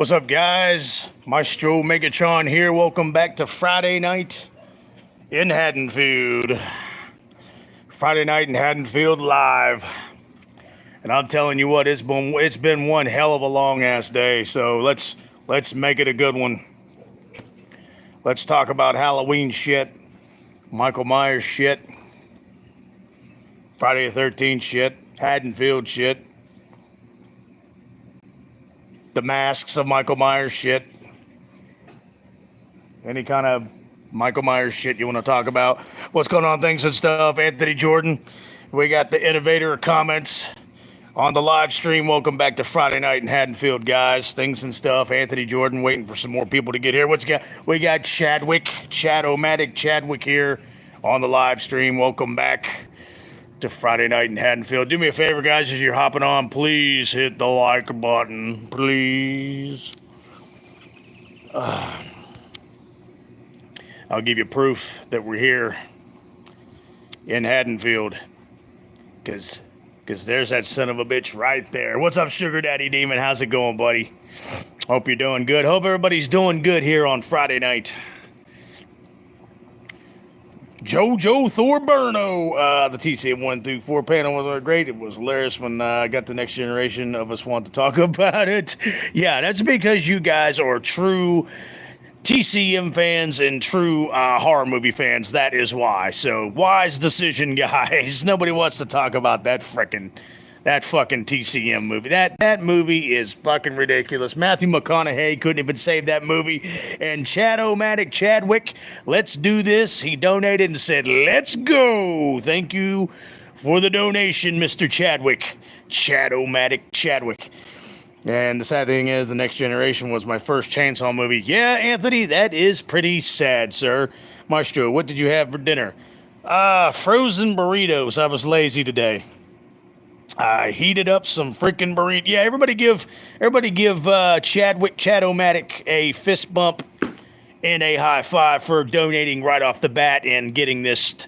What's up, guys? Maestro Megatron here. Welcome back to Friday night in Haddonfield. Friday night in Haddonfield live. And I'm telling you what, it's been one hell of a long ass day. So let's make it a good one. Let's talk about Halloween shit, Michael Myers shit, Friday the 13th shit, Haddonfield shit, the masks of Michael Myers shit. Any kind of Michael Myers shit you want to talk about. What's going on, things and stuff. Anthony Jordan. We got the innovator comments on the live stream. Welcome back to Friday night in Haddonfield, guys. Things and stuff. Anthony Jordan waiting for some more people to get here. We got Chad-O-Matic Chadwick here on the live stream. Welcome back to Friday night in Haddonfield. Do me a favor, guys, as you're hopping on, please hit the like button, please. I'll give you proof that we're here in Haddonfield, because there's that son of a bitch right there. What's up, Sugar Daddy Demon? How's it going, buddy? Hope you're doing good. Hope everybody's doing good here on Friday night. Jojo Thorburno, the TCM 1 through 4 panel was great. It was hilarious when I got the next generation of us want to talk about it. Yeah, that's because you guys are true TCM fans and true horror movie fans. That is why. So, wise decision, guys. Nobody wants to talk about that fucking TCM movie. That movie is fucking ridiculous. Matthew McConaughey couldn't even save that movie. And Chad-O-Matic Chadwick, let's do this. He donated and said, let's go. Thank you for the donation, Mr. Chadwick. Chad-O-Matic Chadwick. And the sad thing is, The Next Generation was my first Chainsaw movie. Yeah, Anthony, that is pretty sad, sir. Maestro, what did you have for dinner? Frozen burritos. I was lazy today. I heated up some freaking burrito. Yeah, everybody give Chadwick Chad-O-Matic a fist bump and a high five for donating right off the bat and getting this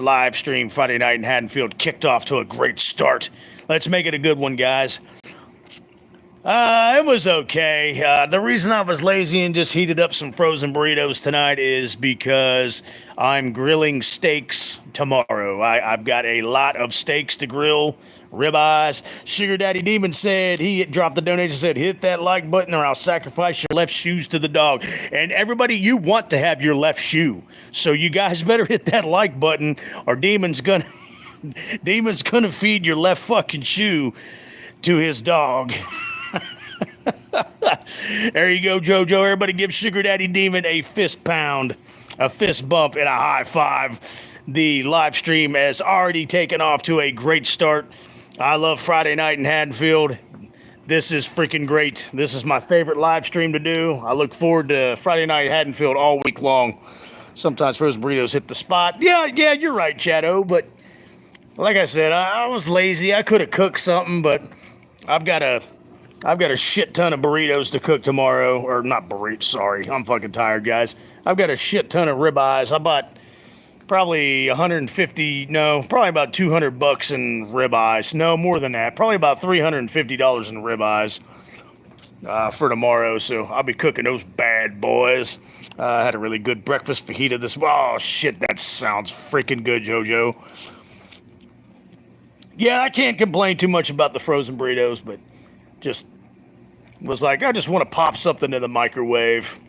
live stream Friday night in Haddonfield kicked off to a great start. Let's make it a good one, guys. It was okay. The reason I was lazy and just heated up some frozen burritos tonight is because I'm grilling steaks tomorrow. I've got a lot of steaks to grill, ribeyes. Sugar Daddy Demon said, he dropped the donation, said, hit that like button or I'll sacrifice your left shoes to the dog. And everybody, you want to have your left shoe. So you guys better hit that like button or Demon's gonna feed your left fucking shoe to his dog. There you go, JoJo. Everybody give Sugar Daddy Demon a fist pound, a fist bump, and a high five. The live stream has already taken off to a great start. I love Friday night in Haddonfield. This is freaking great. This is my favorite live stream to do. I look forward to Friday night in Haddonfield all week long. Sometimes frozen burritos hit the spot. Yeah, you're right, Shadow. But like I said, I was lazy. I could have cooked something, but I've got a shit ton of burritos to cook tomorrow. Or not burritos, sorry. I'm fucking tired, guys. I've got a shit ton of ribeyes. I bought probably probably about $200 in ribeyes. No, more than that. Probably about $350 in ribeyes for tomorrow. So I'll be cooking those bad boys. I had a really good breakfast fajita this. Oh, shit, that sounds freaking good, JoJo. Yeah, I can't complain too much about the frozen burritos, but just was like, I just want to pop something in the microwave.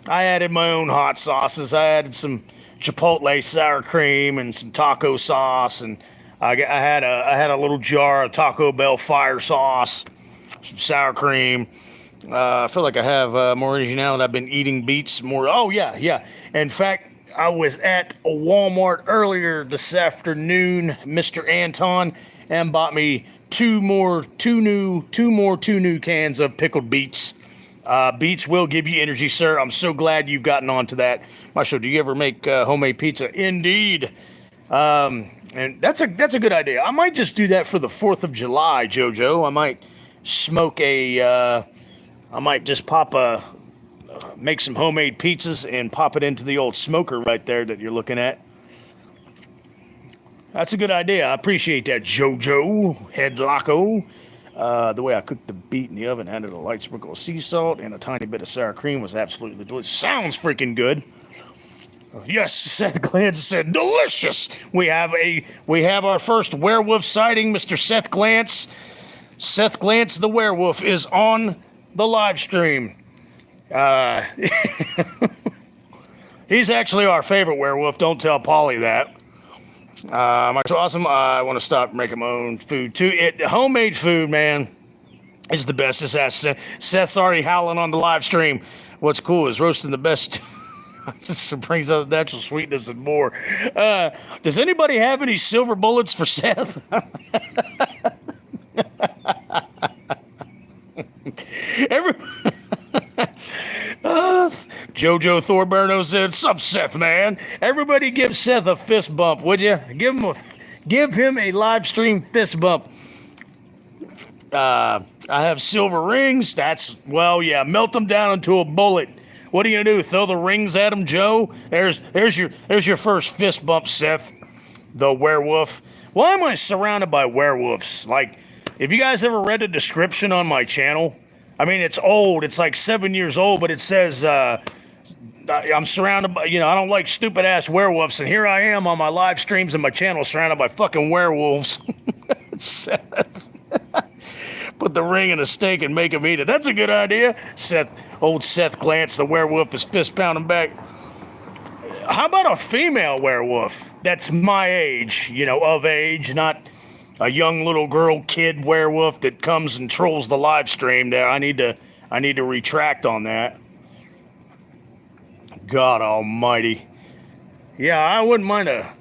I added my own hot sauces. I added some chipotle sour cream and some taco sauce, and I had a little jar of Taco Bell fire sauce, some sour cream. I feel like I have more energy now that I've been eating beets more. Oh yeah. In fact, I was at a Walmart earlier this afternoon, Mr. Anton, and bought me two new cans of pickled beets. Beets will give you energy, sir. I'm so glad you've gotten onto that. Marshall, do you ever make homemade pizza? Indeed. And that's a good idea. I might just do that for the 4th of July, JoJo. I might make some homemade pizzas and pop it into the old smoker right there that you're looking at. That's a good idea. I appreciate that, JoJo Headlocko. The way I cooked the beet in the oven, added a light sprinkle of sea salt and a tiny bit of sour cream, was absolutely delicious. Sounds freaking good. Yes, Seth Glantz said delicious. We have our first werewolf sighting, Mr. Seth Glantz. Seth Glantz the werewolf is on the live stream. He's actually our favorite werewolf. Don't tell Polly that. Mark's awesome. I want to stop making my own food too. Homemade food, man, is the best. Seth's already howling on the live stream. What's cool is roasting the best. This brings out the natural sweetness and more. Does anybody have any silver bullets for Seth? Jojo Thorburno said, "Sup, Seth, man? Everybody give Seth a fist bump, would you? Give him a live stream fist bump." I have silver rings. Melt them down into a bullet. What are you gonna do? Throw the rings at him, Joe? There's your first fist bump, Seth, the werewolf. Why am I surrounded by werewolves? Like, if you guys ever read the description on my channel, I mean, it's old. It's like 7 years old, but it says I'm surrounded by, I don't like stupid ass werewolves, and here I am on my live streams and my channel surrounded by fucking werewolves. Seth. Put the ring in a steak and make him eat it. That's a good idea. Old Seth Glantz, the werewolf, is fist pounding back. How about a female werewolf that's my age, of age, not a young little kid werewolf that comes and trolls the live stream there. I need to retract on that. God almighty. Yeah, I wouldn't mind a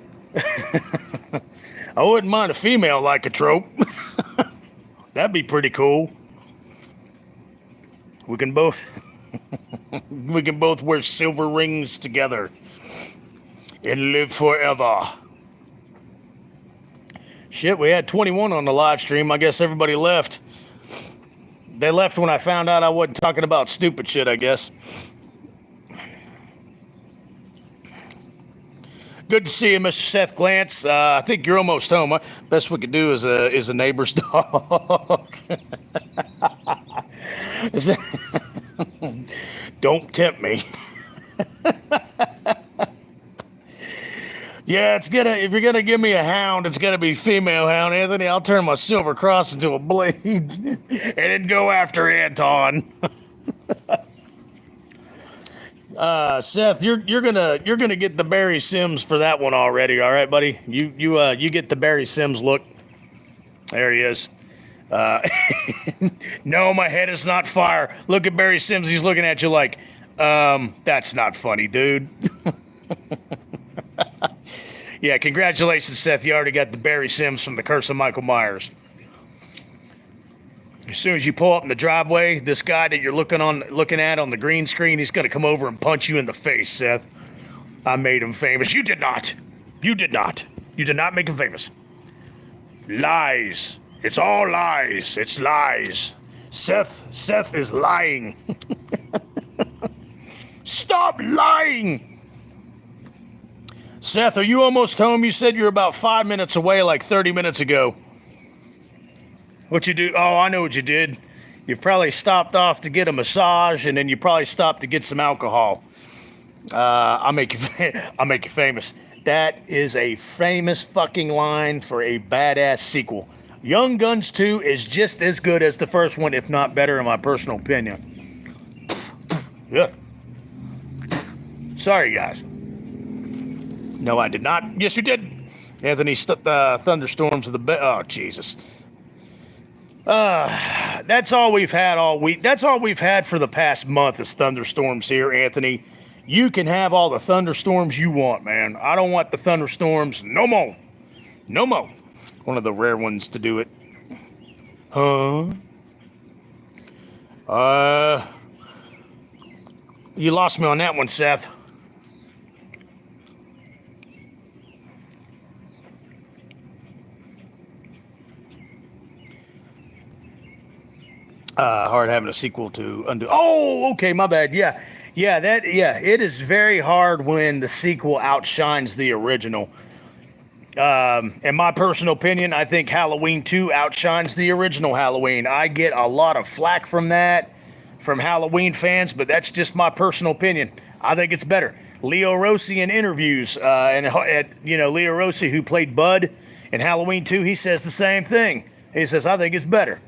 female lycanthrope. That'd be pretty cool. We can both wear silver rings together and live forever. Shit, we had 21 on the live stream. I guess everybody left. They left when I found out I wasn't talking about stupid shit, I guess. Good to see you, Mr. Seth Glantz. I think you're almost home. Best we could do is a neighbor's dog. Don't tempt me. Yeah, if you're gonna give me a hound, it's gonna be female hound, Anthony. I'll turn my silver cross into a blade and then go after Anton. Seth, you're gonna get the Barry Sims for that one already. All right, buddy. You get the Barry Sims look. There he is. No, my head is not fire. Look at Barry Sims. He's looking at you like, that's not funny, dude. Yeah, congratulations, Seth. You already got the Barry Sims from The Curse of Michael Myers. As soon as you pull up in the driveway, this guy that you're looking at on the green screen, he's going to come over and punch you in the face, Seth. I made him famous. You did not. You did not. You did not make him famous. Lies. It's all lies. It's lies. Seth is lying. Stop lying. Seth, are you almost home? You said you're about 5 minutes away like 30 minutes ago. What you do? Oh, I know what you did. You probably stopped off to get a massage, and then you probably stopped to get some alcohol. I'll make you famous. That is a famous fucking line for a badass sequel. Young Guns 2 is just as good as the first one, if not better, in my personal opinion. Yeah. Sorry, guys. No, I did not. Yes, you did. Anthony thunderstorms of the bed. Oh, Jesus. That's all we've had all week. That's all we've had for the past month is thunderstorms here, Anthony. You can have all the thunderstorms you want, man. I don't want the thunderstorms no more. No more. One of the rare ones to do it. Huh? You lost me on that one, Seth. Hard having a sequel to undo. Oh, okay, my bad. Yeah, it is very hard when the sequel outshines the original. In my personal opinion, I think Halloween 2 outshines the original Halloween. I get a lot of flack from that, from Halloween fans, but that's just my personal opinion. I think it's better. Leo Rossi in interviews, Leo Rossi, who played Bud in Halloween 2, he says the same thing. He says, I think it's better.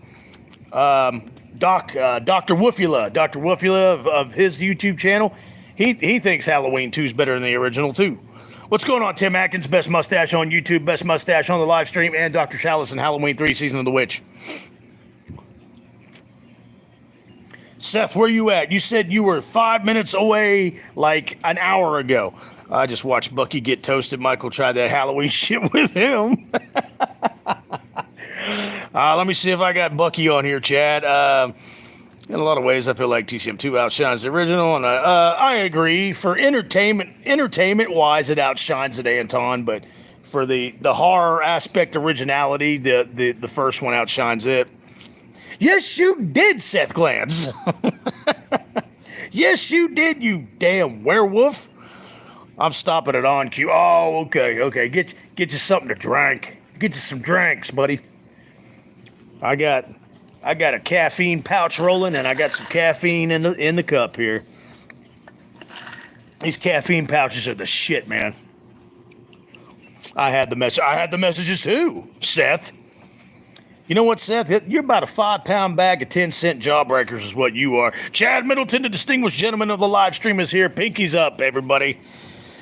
Dr. Woofula of his YouTube channel, he thinks Halloween 2 is better than the original 2. What's going on, Tim Atkins? Best mustache on YouTube, best mustache on the live stream, and Dr. Chalice in Halloween 3 Season of the Witch. Seth, where you at? You said you were 5 minutes away like an hour ago. I just watched Bucky get toasted. Michael tried that Halloween shit with him. Let me see if I got Bucky on here, Chad. In a lot of ways, I feel like TCM2 outshines the original, and I agree. For entertainment-wise, it outshines it, Anton. But for the horror aspect, originality, the first one outshines it. Yes, you did, Seth Glantz. Yes, you did, you damn werewolf. I'm stopping it on cue. Oh, okay. Get you something to drink. Get you some drinks, buddy. I got a caffeine pouch rolling, and I got some caffeine in the cup here. These caffeine pouches are the shit, man. I had the messages too, Seth. You know what, Seth? You're about a 5-pound bag of 10-cent jawbreakers is what you are. Chad Middleton, the distinguished gentleman of the live stream, is here. Pinkies up, everybody.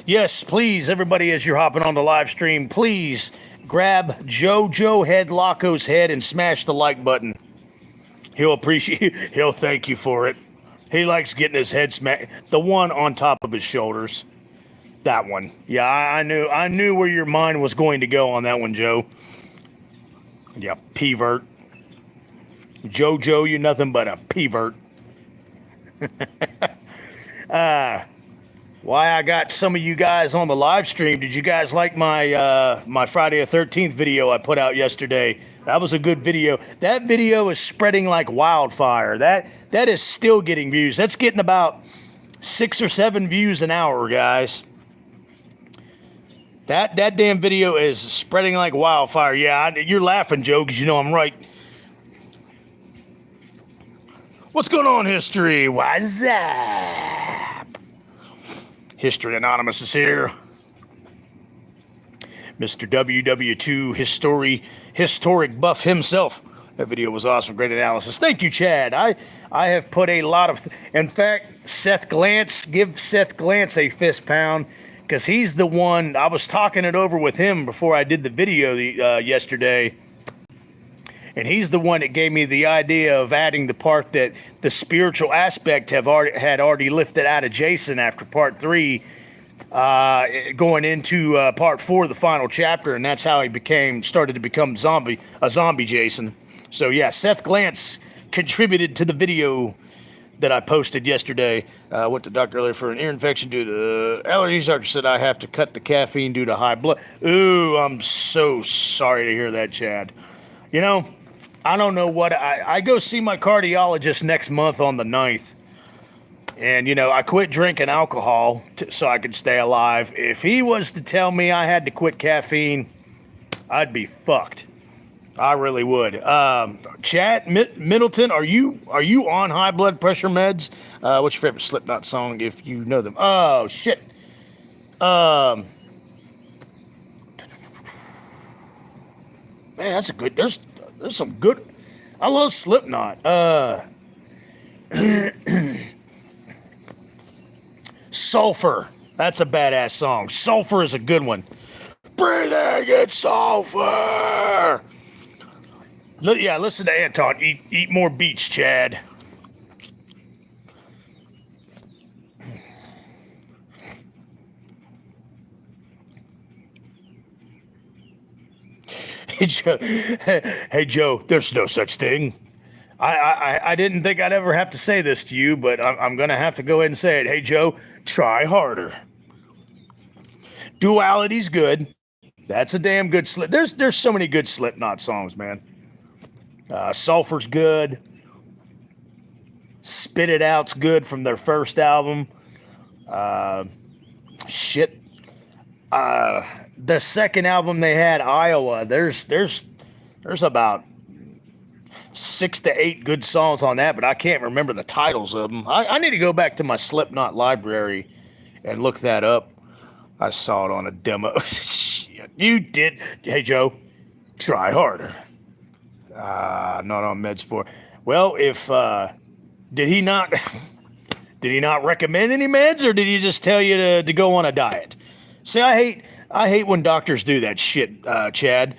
Yes, please, everybody, as you're hopping on the live stream, please grab JoJo Headlocko's head and smash the like button. He'll thank you for it. He likes getting his head smacked. The one on top of his shoulders. That one. Yeah, I knew where your mind was going to go on that one, Joe. Yeah, pervert. JoJo, you're nothing but a pervert. Why I got some of you guys on the live stream. Did you guys like my Friday the 13th video I put out yesterday? That was a good video. That video is spreading like wildfire. That is still getting views. That's getting about 6 or 7 views an hour, guys. That damn video is spreading like wildfire. Yeah, you're laughing, Joe, because you know I'm right. What's going on, History? What's up? History Anonymous is here. Mr. WW2 historic buff himself. That video was awesome. Great analysis. Thank you, Chad. I have put a lot of... In fact, Seth Glantz, give Seth Glantz a fist pound, because he's the one... I was talking it over with him before I did the video yesterday, and he's the one that gave me the idea of adding the part that the spiritual aspect had already lifted out of Jason after part 3, going into part 4, the final chapter, and that's how he started to become a zombie Jason. So yeah, Seth Glantz contributed to the video that I posted yesterday. Went to the doctor earlier for an ear infection due to allergies. Doctor said I have to cut the caffeine due to high blood. Ooh, I'm so sorry to hear that, Chad. You know, I don't know what... I go see my cardiologist next month on the 9th. And, you know, I quit drinking alcohol so I could stay alive. If he was to tell me I had to quit caffeine, I'd be fucked. I really would. Chad Middleton, are you on high blood pressure meds? What's your favorite Slipknot song if you know them? Oh, shit. Man, that's a good... There's some good... I love Slipknot. Sulfur. That's a badass song. Sulfur is a good one. Breathing in sulfur. Yeah, listen to Anton. Eat more beets, Chad. Hey, Joe, there's no such thing. I didn't think I'd ever have to say this to you, but I'm going to have to go ahead and say it. Hey, Joe, try harder. Duality's good. That's a damn good slip. There's so many good Slipknot songs, man. Sulfur's good. Spit It Out's good from their first album. Shit. The second album they had, Iowa. There's about 6 to 8 good songs on that, but I can't remember the titles of them. I need to go back to my Slipknot library and look that up. I saw it on a demo. Shit, you did. Hey, Joe, try harder. Not on meds for. Well, if did he not did he not recommend any meds, or did he just tell you to go on a diet? See, I hate when doctors do that shit. Chad,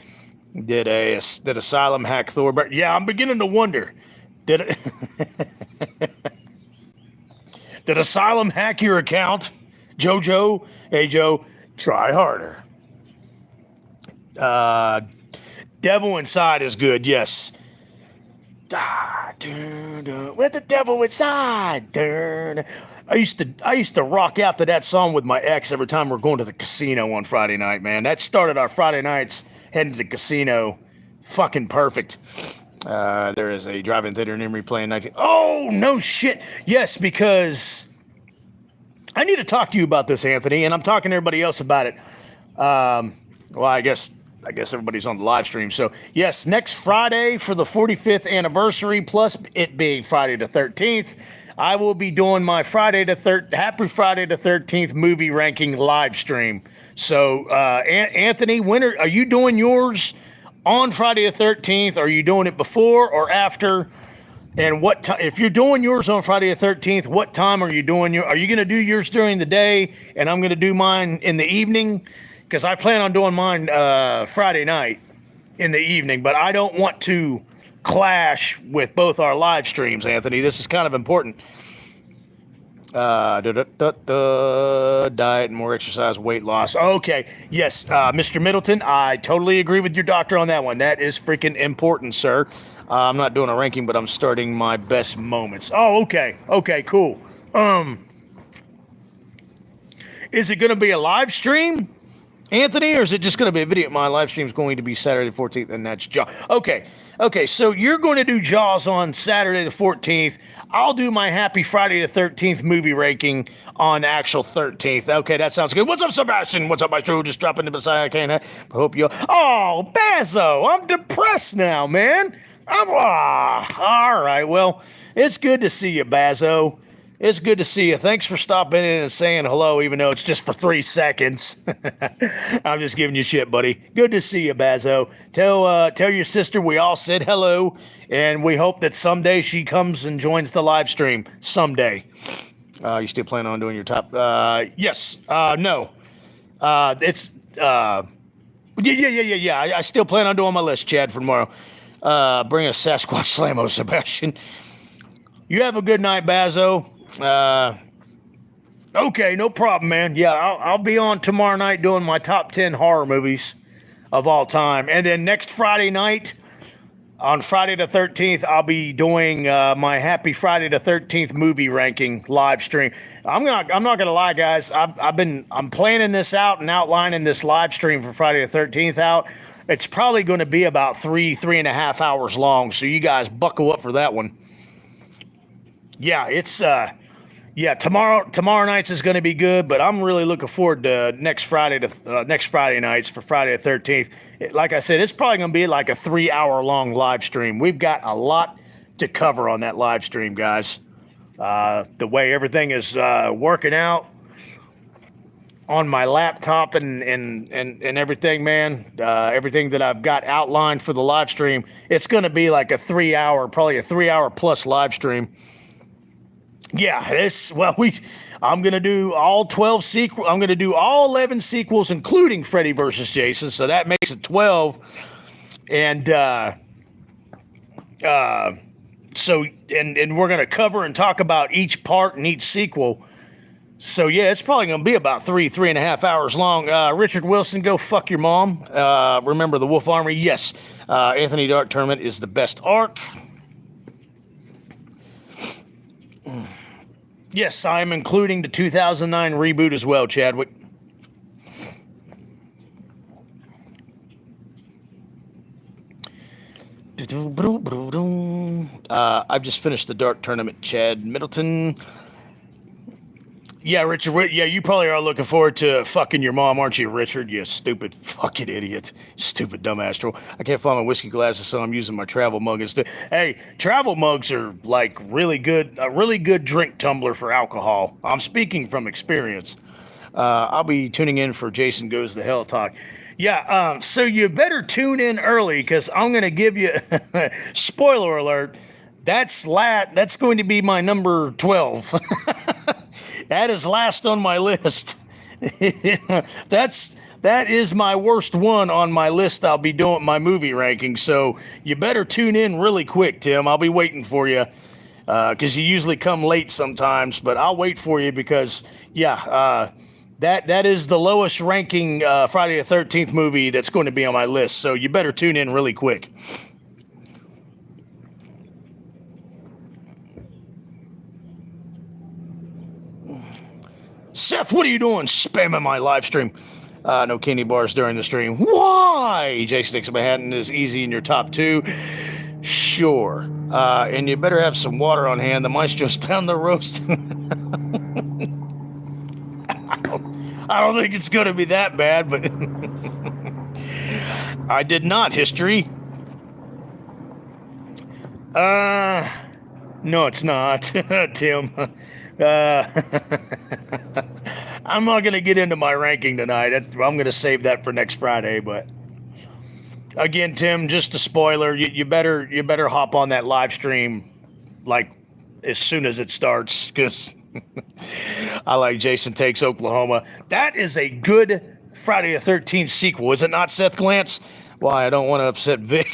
did Asylum hack Thorburn? Yeah, I'm beginning to wonder. Did it? Did Asylum hack your account? Jojo, hey Joe, try harder. Devil Inside is good, yes. With the devil inside. I used to rock out to that song with my ex every time we're going to the casino on Friday night, man. That started our Friday nights heading to the casino. Fucking perfect. There is a drive-in theater in Emory playing 19. Oh, no shit. Yes, because I need to talk to you about this, Anthony, and I'm talking to everybody else about it. Well, I guess everybody's on the live stream. So, yes, next Friday for the 45th anniversary, plus it being Friday the 13th, I will be doing my Happy Friday the 13th movie ranking live stream. So, Anthony, when are you doing yours on Friday the 13th? Are you doing it before or after? And what time? If you're doing yours on Friday the 13th, what time are you doing Are you going to do yours during the day, and I'm going to do mine in the evening? Because I plan on doing mine Friday night in the evening, but I don't want to clash with both our live streams, Anthony. This is kind of important. Diet, more exercise, weight loss. Okay, yes, Mr. Middleton, I totally agree with your doctor on that one. That is freaking important, sir. I'm not doing a ranking, but I'm starting my best moments. Oh, okay. Okay, cool. Is it going to be a live stream, Anthony, or is it just going to be a video? My live stream is going to be Saturday the 14th, and that's Jaws. Okay, so you're going to do Jaws on Saturday the 14th. I'll do my Happy Friday the 13th movie ranking on the actual 13th. Okay, that sounds good. What's up, Sebastian? What's up, Maestro? Just dropping the Messiah. I can't. Hope you. Oh, Bazo, I'm depressed now, man. All right. Well, it's good to see you, Bazo. It's good to see you. Thanks for stopping in and saying hello, even though it's just for 3 seconds. I'm just giving you shit, buddy. Good to see you, Bazo. Tell your sister we all said hello, and we hope that someday she comes and joins the live stream. Someday. You still plan on doing your top? Yes. No. It's yeah. I still plan on doing my list, Chad, for tomorrow. Bring a Sasquatch Slammo, Sebastian. You have a good night, Bazo. Okay, no problem, man. Yeah, I'll be on tomorrow night doing my top 10 horror movies of all time. And then next Friday night, on Friday the 13th, I'll be doing my Happy Friday the 13th movie ranking live stream. I'm not gonna lie, guys. I'm planning this out and outlining this live stream for Friday the 13th out. It's probably going to be about 3.5 hours long, so you guys buckle up for that one. Yeah, it's tomorrow nights is going to be good, but I'm really looking forward to next Friday nights for Friday the 13th. Like I said, it's probably going to be like a 3-hour long live stream. We've got a lot to cover on that live stream, guys. The way everything is working out on my laptop and everything, man, everything that I've got outlined for the live stream, it's going to be like probably a 3-hour plus live stream. Yeah, I'm going to do all 12 sequels. I'm going to do all 11 sequels, including Freddy versus Jason. So that makes it 12. And, so we're going to cover and talk about each part and each sequel. So, yeah, it's probably going to be about 3.5 hours long. Richard Wilson, go fuck your mom. Remember the Wolf Armory? Yes. Anthony Dark Tournament is the best arc. Yes, I am including the 2009 reboot as well, Chadwick. I've just finished the Dark Tournament, Chad Middleton. Yeah, Richard. Yeah, you probably are looking forward to fucking your mom, aren't you, Richard? You stupid fucking idiot. Stupid dumbass troll. I can't find my whiskey glasses, so I'm using my travel mug instead. Hey, travel mugs are like really good, a really good drink tumbler for alcohol. I'm speaking from experience. I'll be tuning in for Jason Goes to Hell talk. Yeah, so you better tune in early because I'm going to give you, spoiler alert, that's going to be my number 12. That is last on my list. That is my worst one on my list. I'll be doing my movie ranking, so you better tune in really quick, Tim. I'll be waiting for you because you usually come late sometimes, but I'll wait for you because that is the lowest ranking Friday the 13th movie that's going to be on my list. So you better tune in really quick. Seth, what are you doing spamming my live stream? No candy bars during the stream. Why? Jason Nixon Manhattan is easy in your top 2. Sure. And you better have some water on hand. The maestro's pound the roast. I don't think it's going to be that bad, but I did not. History. No, it's not, Tim. I'm not going to get into my ranking tonight. I'm going to save that for next Friday. But again, Tim, just a spoiler. You better hop on that live stream like as soon as it starts because I like Jason Takes Oklahoma. That is a good Friday the 13th sequel, is it not, Seth Glantz? Why, I don't want to upset Vic.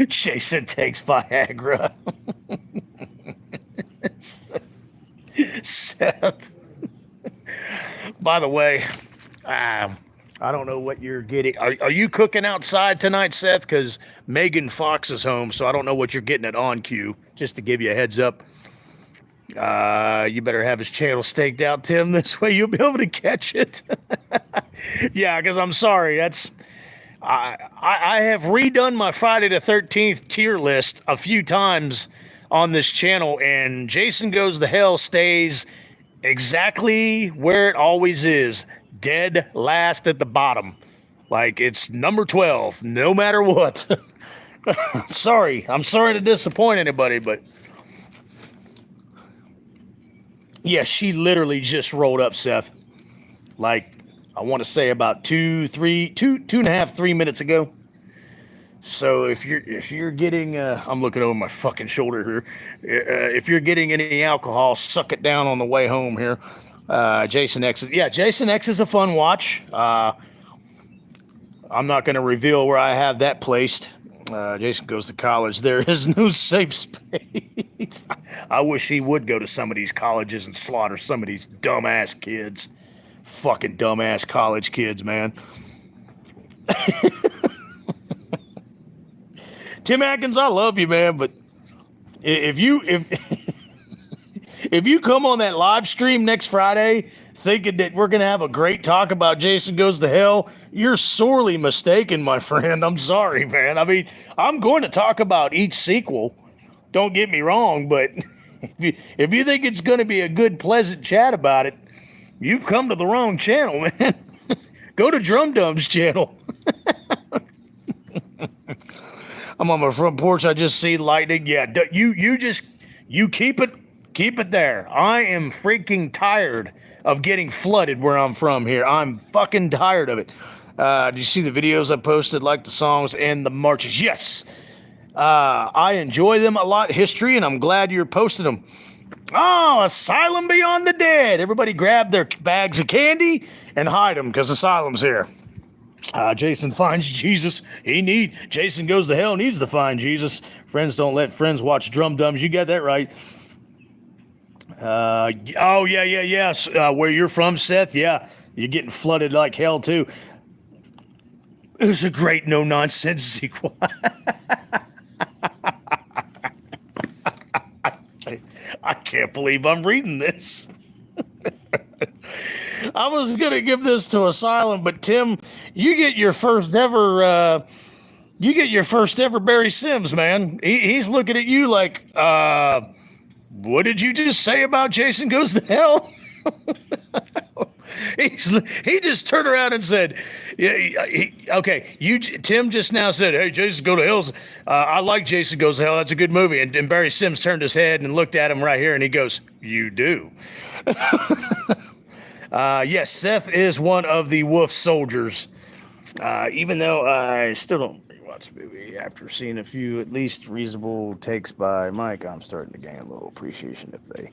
Jason takes Viagra. Seth. By the way, I don't know what you're getting. Are you cooking outside tonight, Seth? Because Megan Fox is home, so I don't know what you're getting at On Cue. Just to give you a heads up. You better have his channel staked out, Tim. This way you'll be able to catch it. Yeah, because I'm sorry. I have redone my Friday the 13th tier list a few times on this channel, and Jason Goes to Hell stays exactly where it always is, dead last at the bottom. Like, it's number 12, no matter what. Sorry. I'm sorry to disappoint anybody, but yeah, she literally just rolled up, Seth. Like, I want to say about 2.5, 3 minutes ago. So if you're getting, I'm looking over my fucking shoulder here. If you're getting any alcohol, suck it down on the way home here. Jason X is a fun watch. I'm not going to reveal where I have that placed. Jason Goes to College. There is no safe space. I wish he would go to some of these colleges and slaughter some of these dumbass kids. Fucking dumbass college kids, man. Tim Atkins, I love you, man, but if you come on that live stream next Friday thinking that we're gonna have a great talk about Jason Goes to Hell, you're sorely mistaken, my friend. I'm sorry, man. I mean, I'm going to talk about each sequel. Don't get me wrong, but if you think it's going to be a good, pleasant chat about it, you've come to the wrong channel, man. Go to Drum Dum's channel. I'm on my front porch. I just see lightning. Yeah, you keep it there. I am freaking tired of getting flooded where I'm from here. I'm fucking tired of it. Do you see the videos I posted, like the songs and the marches? Yes. I enjoy them a lot, History, and I'm glad you're posting them. Oh, Asylum Beyond the Dead. Everybody grab their bags of candy and hide them because Asylum's here. Jason finds Jesus. Jason Goes to Hell needs to find Jesus. Friends don't let friends watch Drum Dums. You got that right. Yes. Where you're from, Seth? Yeah, you're getting flooded like hell too. It was a great no-nonsense sequel. I can't believe I'm reading this. I was going to give this to Asylum, but Tim, you get your first ever Barry Sims, man. He's looking at you like, what did you just say about Jason Goes to Hell? He just turned around and said, yeah, okay, Tim just now said, hey, Jason Go to Hell's, I like Jason Goes to Hell, that's a good movie. And Barry Sims turned his head and looked at him right here, and he goes, you do. Yes, Seth is one of the Wolf soldiers. Even though I still don't rewatch the movie after seeing a few at least reasonable takes by Mike, I'm starting to gain a little appreciation if they.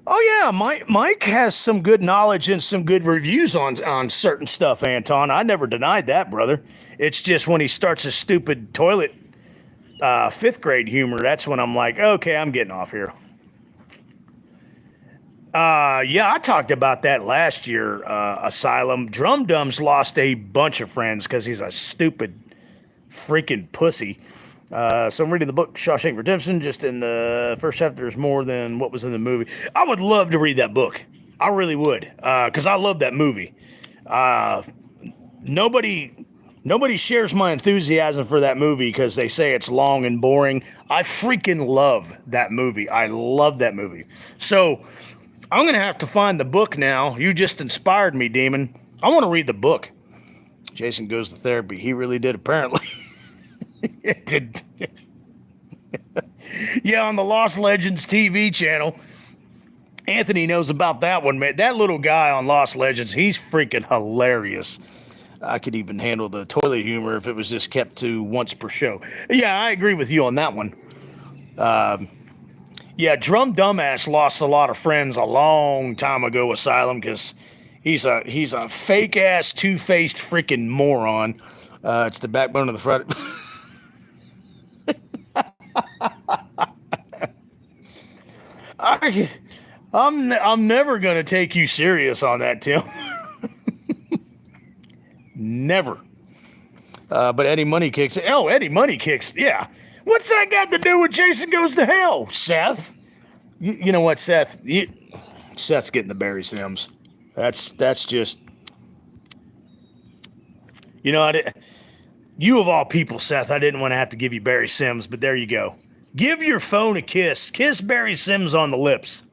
Oh yeah, Mike has some good knowledge and some good reviews on certain stuff, Anton. I never denied that, brother. It's just when he starts his stupid toilet fifth grade humor, that's when I'm like, okay, I'm getting off here. Yeah, I talked about that last year, Asylum. Drum Dum's lost a bunch of friends because he's a stupid freaking pussy. So I'm reading the book Shawshank Redemption. Just in the first chapter, there's more than what was in the movie. I would love to read that book. I really would, because I love that movie. Nobody shares my enthusiasm for that movie because they say it's long and boring. I freaking love that movie. I love that movie. So I'm going to have to find the book now. You just inspired me, Demon. I want to read the book. Jason Goes to Therapy. He really did, apparently. It did. Yeah, on the Lost Legends TV channel. Anthony knows about that one, man. That little guy on Lost Legends, he's freaking hilarious. I could even handle the toilet humor if it was just kept to once per show. Yeah, I agree with you on that one. Yeah, Drum Dumbass lost a lot of friends a long time ago, Asylum, because he's a fake ass, two-faced freaking moron. It's the backbone of the Friday. I'm never gonna take you serious on that, Tim. Never. But Eddie Money Kicks. Oh, Eddie Money Kicks. Yeah. What's that got to do with Jason Goes to Hell, Seth? You know what, Seth? Seth's getting the Barry Sims. That's just. You know, you of all people, Seth, I didn't want to have to give you Barry Sims, but there you go. Give your phone a kiss. Kiss Barry Sims on the lips.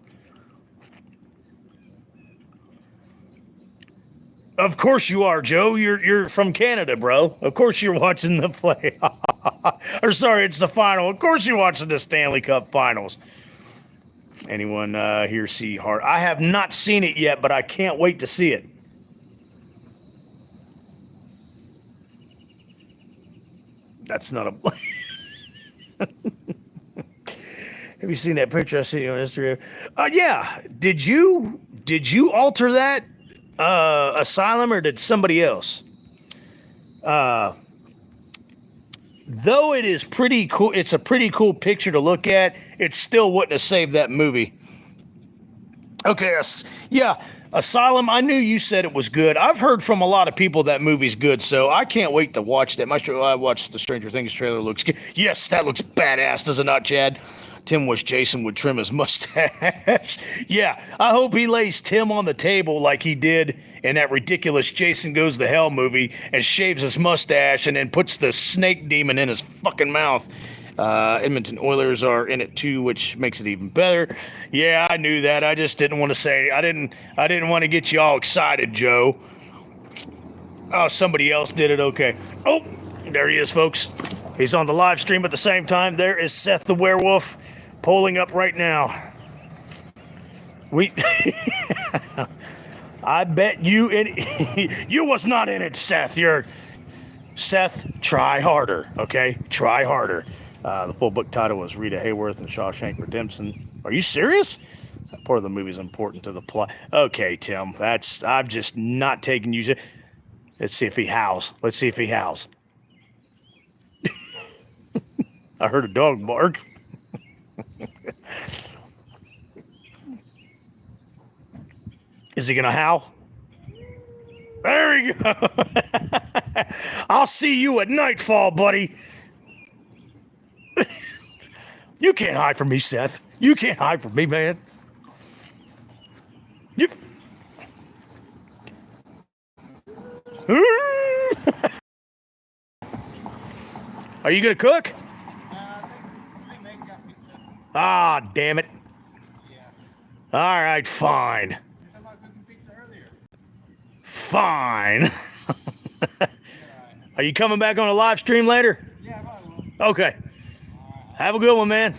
Of course you are, Joe. You're from Canada, bro. Of course you're watching the play. Or sorry, it's the final. Of course you're watching the Stanley Cup Finals. Anyone here see Hart? I have not seen it yet, but I can't wait to see it. That's not a. Have you seen that picture I sent you on Instagram? Yeah. Did you alter that? Asylum, or did somebody else? Though it is pretty cool, it's a pretty cool picture to look at. It still wouldn't have saved that movie. Okay, yeah, Asylum. I knew you said it was good. I've heard from a lot of people that movie's good, so I can't wait to watch that. I watched the Stranger Things trailer. Looks good. Yes, that looks badass, does it not, Chad? Tim wished Jason would trim his mustache. Yeah, I hope he lays Tim on the table like he did in that ridiculous Jason Goes to Hell movie and shaves his mustache and then puts the snake demon in his fucking mouth. Edmonton Oilers are in it too, which makes it even better. Yeah, I knew that. I just didn't want to say. I didn't want to get you all excited, Joe. Oh, somebody else did it. Okay. Oh, there he is, folks. He's on the live stream at the same time. There is Seth the Werewolf. Polling up right now. I bet you you was not in it, Seth. Seth, try harder, okay? Try harder. The full book title was Rita Hayworth and Shawshank Redemption. Are you serious? That part of the movie is important to the plot. Okay, Tim, I've just not taken you. Let's see if he howls. I heard a dog bark. Is he gonna howl? There you go. I'll see you at nightfall, buddy. You can't hide from me, Seth. You can't hide from me, man. Are you gonna cook? Ah, damn it. All right, fine. Fine. Are you coming back on a live stream later? Yeah, I probably will. Okay. Have a good one, man.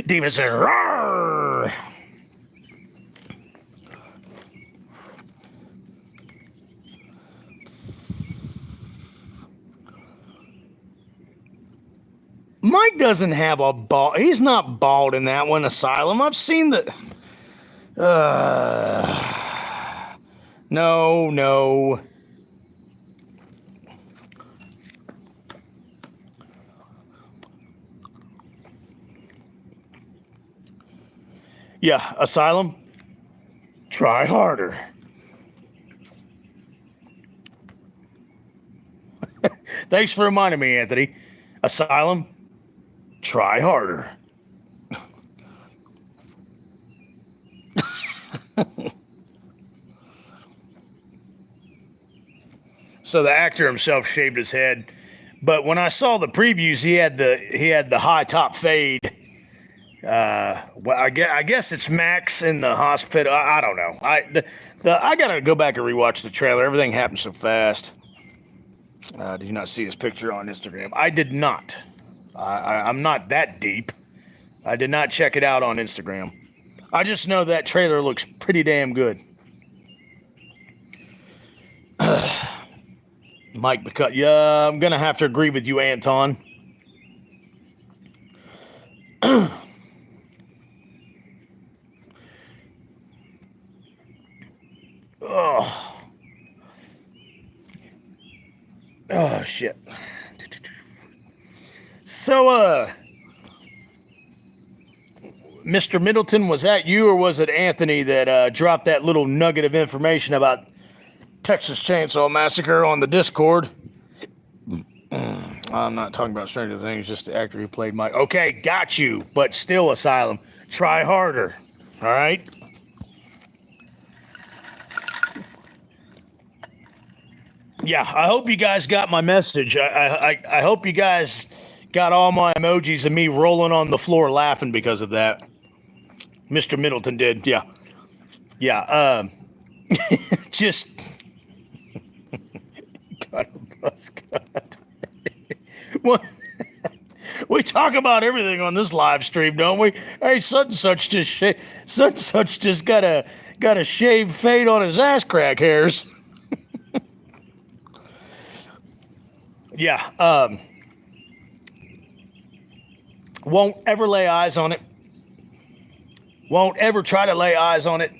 Demon said, "Roar." Mike doesn't have a bald. He's not bald in that one, Asylum. I've seen the. No. Yeah, Asylum. Try harder. Thanks for reminding me, Anthony. Asylum. Try harder. So the actor himself shaved his head, but when I saw the previews, he had the high top fade. Well, I guess it's Max in the hospital. I don't know. I gotta go back and rewatch the trailer. Everything happened so fast. Did you not see his picture on Instagram? I did not. I'm not that deep. I did not check it out on Instagram. I just know that trailer looks pretty damn good. Mike, because yeah, I'm gonna have to agree with you, Anton. Oh shit. So Mr. Middleton, was that you or was it Anthony that dropped that little nugget of information about Texas Chainsaw Massacre on the Discord? I'm not talking about Stranger Things, just the actor who played Mike. Okay, got you, but still, Asylum, try harder, all right? Yeah, I hope you guys got my message. I hope you guys got all my emojis of me rolling on the floor laughing because of that. Mr. Middleton did, yeah. Yeah, just... God, bus cut. What? We talk about everything on this live stream, don't we? Hey, such and such just got a shaved fade on his ass crack hairs. Yeah, won't ever lay eyes on it. Won't ever try to lay eyes on it.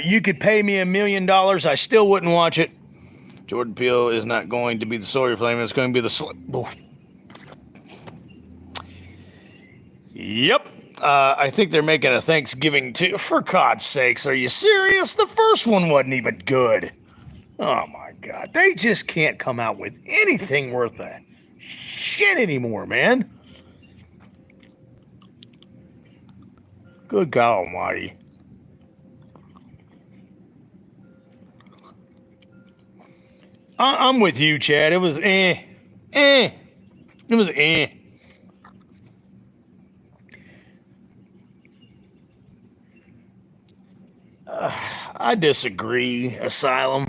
You could pay me $1 million, I still wouldn't watch it. Jordan Peele is not going to be the Sawyer Flame, it's going to be the Yep. I think they're making a Thanksgiving too. For God's sakes, are you serious? The first one wasn't even good. Oh my God. They just can't come out with anything worth a shit anymore, man. Good God Almighty. I'm with you, Chad. It was It was I disagree, Asylum.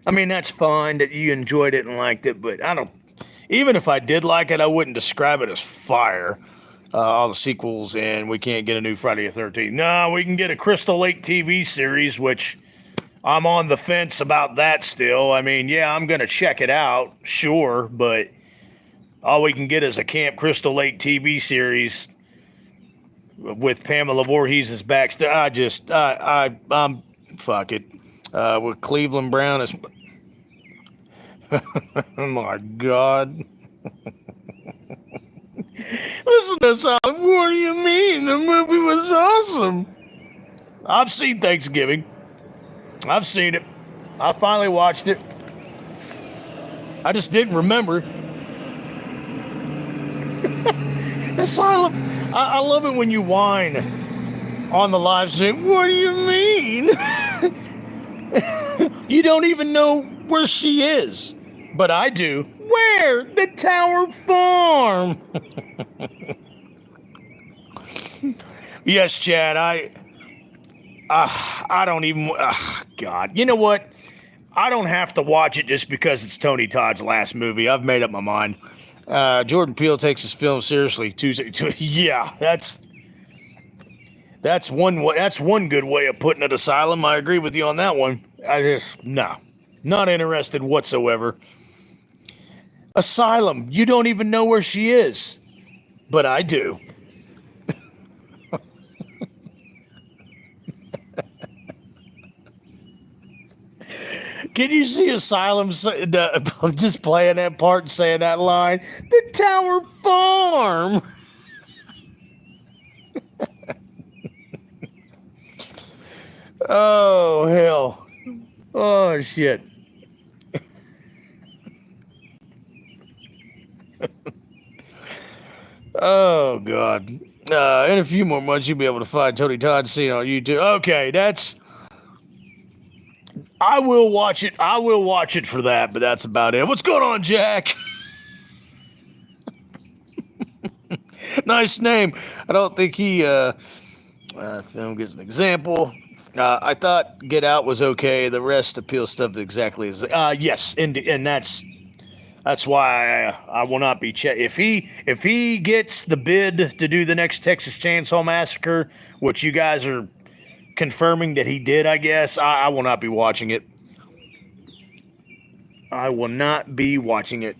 I mean, that's fine that you enjoyed it and liked it, but I don't... Even if I did like it, I wouldn't describe it as fire. All the sequels, and we can't get a new Friday the 13th. No, we can get a Crystal Lake TV series, which... I'm on the fence about that still. I mean, yeah, I'm going to check it out, sure, but all we can get is a Camp Crystal Lake TV series with Pamela Voorhees back. I'm fuck it. With Cleveland Brown as... Oh, my God. Listen to this. What do you mean? The movie was awesome. I've seen Thanksgiving. I've seen it. I finally watched it. I just didn't remember. Asylum. I love it when you whine on the live stream. What do you mean? You don't even know where she is. But I do. Where? The Tower Farm. Yes, Chad. I don't even. God. You know what? I don't have to watch it just because it's Tony Todd's last movie. I've made up my mind. Jordan Peele takes his film seriously. Yeah, that's one good way of putting it. Asylum. I agree with you on that one. No, not interested whatsoever. Asylum. You don't even know where she is, but I do. Can you see Asylum just playing that part and saying that line? The Tower Farm. Oh, hell. Oh, shit. Oh, God. In a few more months, you'll be able to find Tony Todd's scene on YouTube. Okay, I will watch it. I will watch it for that, but that's about it. What's going on, Jack? Nice name. I don't think he, film gives an example. I thought Get Out was okay. The rest appeal stuff exactly is. Yes, and that's why I will not be if he gets the bid to do the next Texas Chainsaw Massacre, which you guys are confirming that he did. I guess I will not be watching it. I will not be watching it.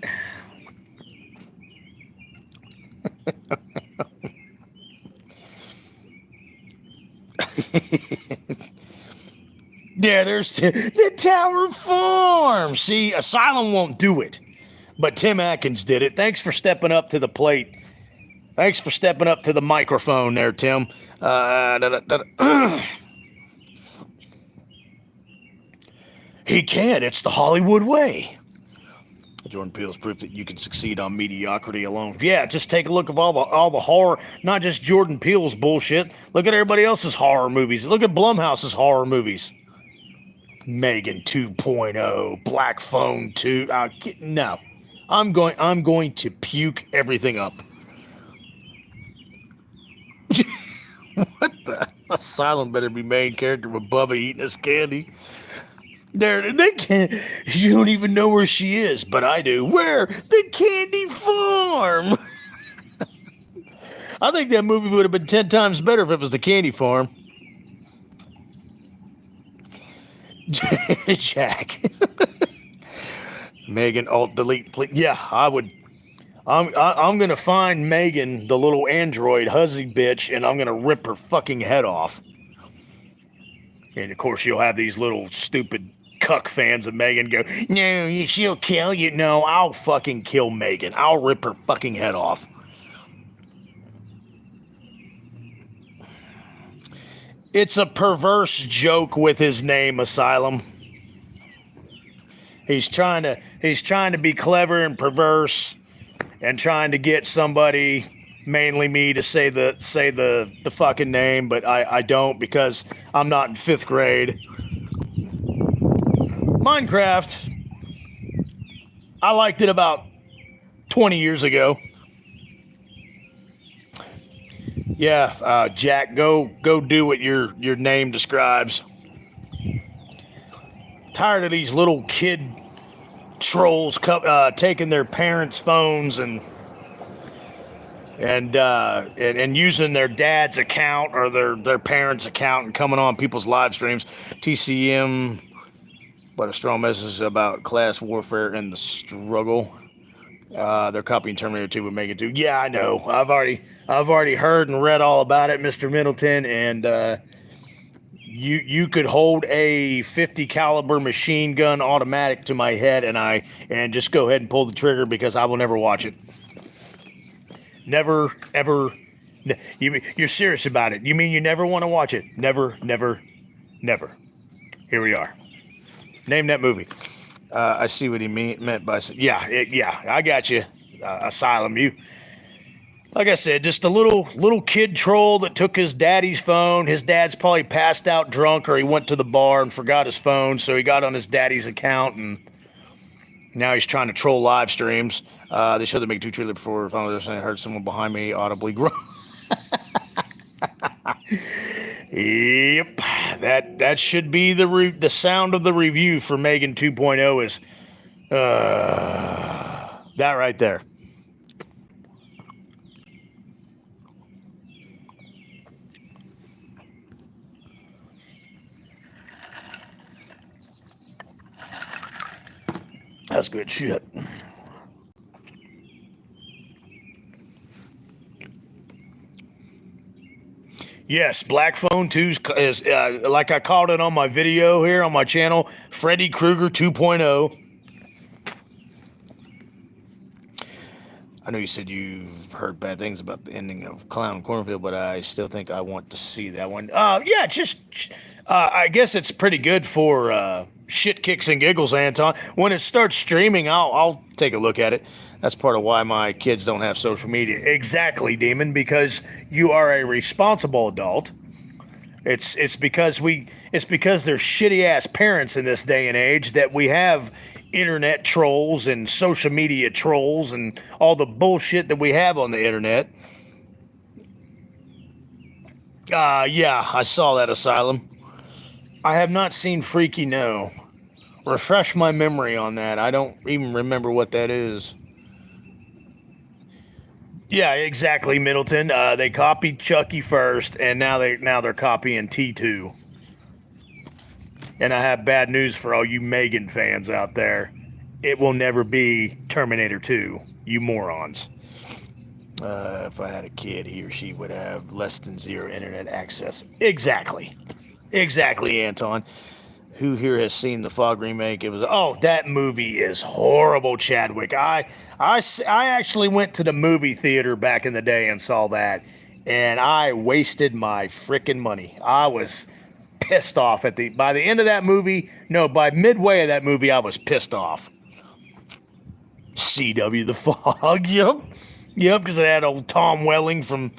Yeah, there's the Tower Farm. See, Asylum won't do it, but Tim Atkins did it. Thanks for stepping up to the plate. Thanks for stepping up to the microphone there, Tim. He can. It's the Hollywood way. Jordan Peele's proof that you can succeed on mediocrity alone. Yeah, just take a look at all the horror, not just Jordan Peele's bullshit. Look at everybody else's horror movies. Look at Blumhouse's horror movies. Megan 2.0, Black Phone 2. No, I'm going to puke everything up. What the? Asylum better be main character with Bubba eating his candy. They can't. You don't even know where she is, but I do. Where? The candy farm. I think that movie would have been 10 times better if it was the candy farm. Jack. Megan, alt delete, please. Yeah, I would. I'm gonna find Megan, the little android hussy bitch, and I'm gonna rip her fucking head off. And of course, you'll have these little stupid cuck fans of Megan go, no, she'll kill you. No, I'll fucking kill Megan. I'll rip her fucking head off. It's a perverse joke with his name, Asylum. He's trying to be clever and perverse, and trying to get somebody, mainly me, to say the fucking name, but I don't, because I'm not in 5th grade. Minecraft, I liked it about 20 years ago. Yeah, Jack, go do what your name describes. Tired of these little kid trolls taking their parents' phones and using their dad's account or their parents' account and coming on people's live streams. TCM, but a strong message about class warfare and the struggle. They're copying Terminator 2 with Megan 2. Yeah, I know. I've already heard and read all about it, Mr. Middleton, and you could hold a 50 caliber machine gun automatic to my head and just go ahead and pull the trigger, because I will never watch it. Never, ever. You're serious about it. You mean you never want to watch it? Never, never, never. Here we are. Name that movie. I see what he meant by... Yeah, I got you. Asylum, you... Like I said, just a little kid troll that took his daddy's phone. His dad's probably passed out drunk, or he went to the bar and forgot his phone, so he got on his daddy's account Now he's trying to troll live streams. They showed the Make 2 trailer before. I heard someone behind me audibly groan. Yep, that should be the sound of the review for Megan 2.0 is that right there. That's good shit. Yes, Black Phone 2 is like I called it on my video here on my channel, Freddy Krueger 2.0. I know you said you've heard bad things about the ending of Clown Cornfield, but I still think I want to see that one. Yeah, I guess it's pretty good for shit kicks and giggles, Anton. When it starts streaming, I'll take a look at it. That's part of why my kids don't have social media. Exactly, Demon, because you are a responsible adult. It's because there's shitty ass parents in this day and age that we have internet trolls and social media trolls and all the bullshit that we have on the internet. Yeah, I saw that, Asylum. I have not seen Freaky No. Refresh my memory on that. I don't even remember what that is. Yeah, exactly, Middleton. They copied Chucky first, and now they're copying T2. And I have bad news for all you Megan fans out there. It will never be Terminator 2, you morons. If I had a kid, he or she would have less than zero internet access. Exactly, Anton. Who here has seen the Fog remake? That movie is horrible, Chadwick. I actually went to the movie theater back in the day and saw that, and I wasted my frickin' money. I was pissed off by the end of that movie. No, by midway of that movie, I was pissed off. CW the Fog, yep, because it had old Tom Welling from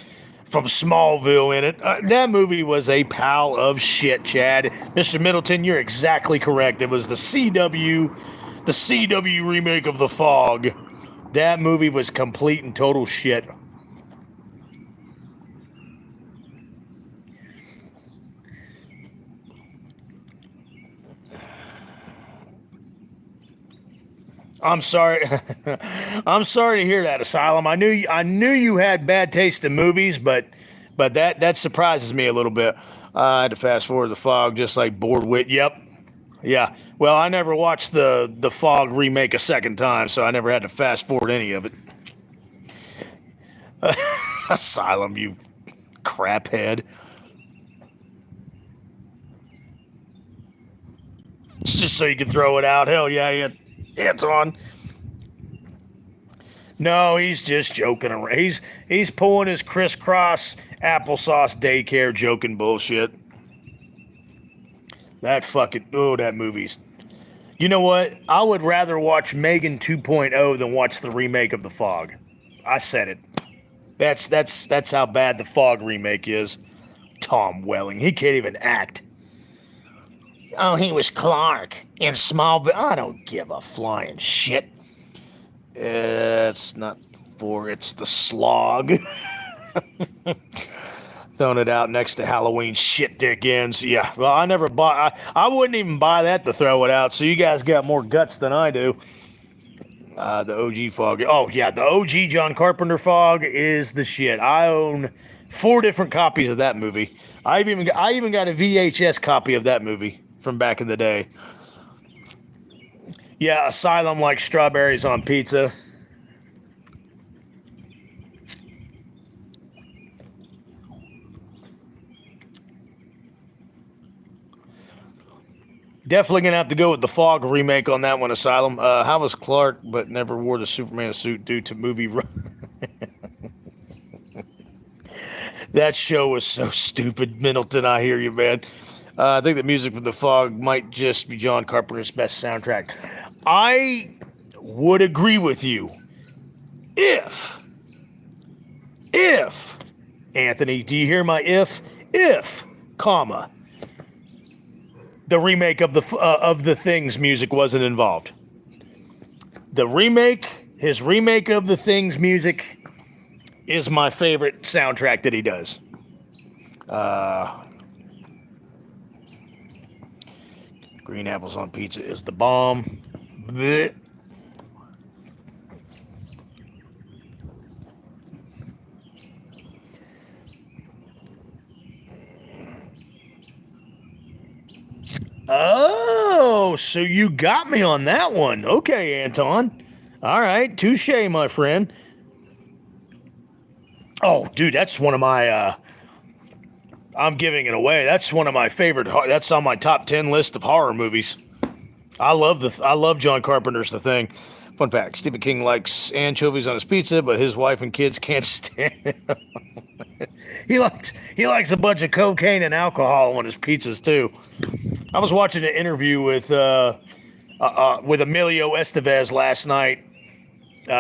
Smallville in it. That movie was a pile of shit, Chad. Mr. Middleton, you're exactly correct. It was the CW remake of The Fog. That movie was complete and total shit. I'm sorry. I'm sorry to hear that, Asylum. I knew you had bad taste in movies, but that surprises me a little bit. I had to fast forward The Fog, just like Bored Wit. Yep. Yeah. Well, I never watched the Fog remake a second time, so I never had to fast forward any of it. Asylum, you craphead. It's just so you can throw it out. Hell yeah. It's on. No, he's just joking around. He's pulling his crisscross applesauce daycare joking bullshit. That movie's. You know what? I would rather watch Megan 2.0 than watch the remake of The Fog. I said it. That's how bad the Fog remake is. Tom Welling, he can't even act. Oh, he was Clark in Smallville. I don't give a flying shit. It's not it's the Slog. Throwing it out next to Halloween shit dick ends. Yeah, well, I wouldn't even buy that to throw it out, so you guys got more guts than I do. The OG Fog. Oh, yeah, the OG John Carpenter Fog is the shit. I own 4 different copies of that movie. I even got a VHS copy of that movie from back in the day. Yeah, Asylum like strawberries on pizza. Definitely gonna have to go with the Fog remake on that one, Asylum. How was Clark but never wore the Superman suit due to movie That show was so stupid, Middleton. I hear you, man. I think the music for The Fog might just be John Carpenter's best soundtrack. I would agree with you if, Anthony, do you hear my if, comma, the remake of the Things music wasn't involved. The remake, his remake of the Things music is my favorite soundtrack that he does. Green apples on pizza is the bomb. Blech. Oh, so you got me on that one. Okay, Anton. All right, touche, my friend. Oh, dude, that's one of my. I'm giving it away. That's one of my favorite. That's on my top 10 list of horror movies. I love John Carpenter's The Thing. Fun fact: Stephen King likes anchovies on his pizza, but his wife and kids can't stand it. he likes a bunch of cocaine and alcohol on his pizzas too. I was watching an interview with Emilio Estevez last night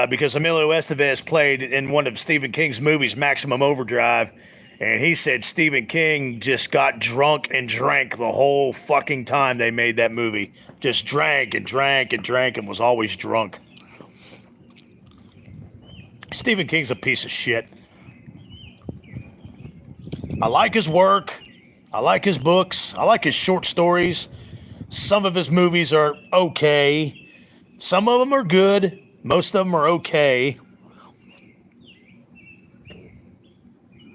because Emilio Estevez played in one of Stephen King's movies, Maximum Overdrive, and he said Stephen King just got drunk and drank the whole fucking time they made that movie. Just drank and drank and drank and was always drunk. Stephen King's a piece of shit. I like his work. I like his books. I like his short stories. Some of his movies are okay. Some of them are good. Most of them are okay.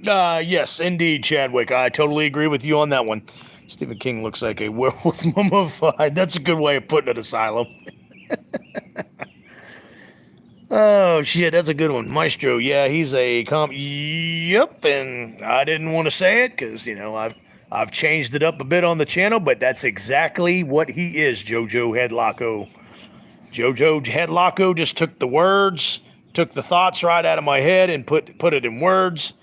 Yes, indeed, Chadwick. I totally agree with you on that one. Stephen King looks like a werewolf mummified. That's a good way of putting it, Asylum. Oh, shit, that's a good one. Maestro, yeah, he's a Yep, and I didn't want to say it because, I've changed it up a bit on the channel, but that's exactly what he is, Jojo Headlocko. Jojo Headlocko just took the words, took the thoughts right out of my head and put it in words.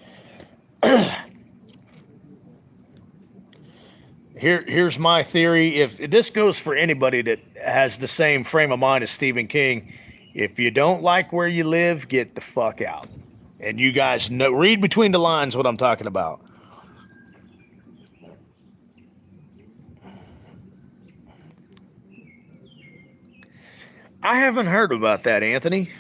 Here's my theory. If this goes for anybody that has the same frame of mind as Stephen King, if you don't like where you live, get the fuck out. And you guys know, read between the lines what I'm talking about. I haven't heard about that, Anthony.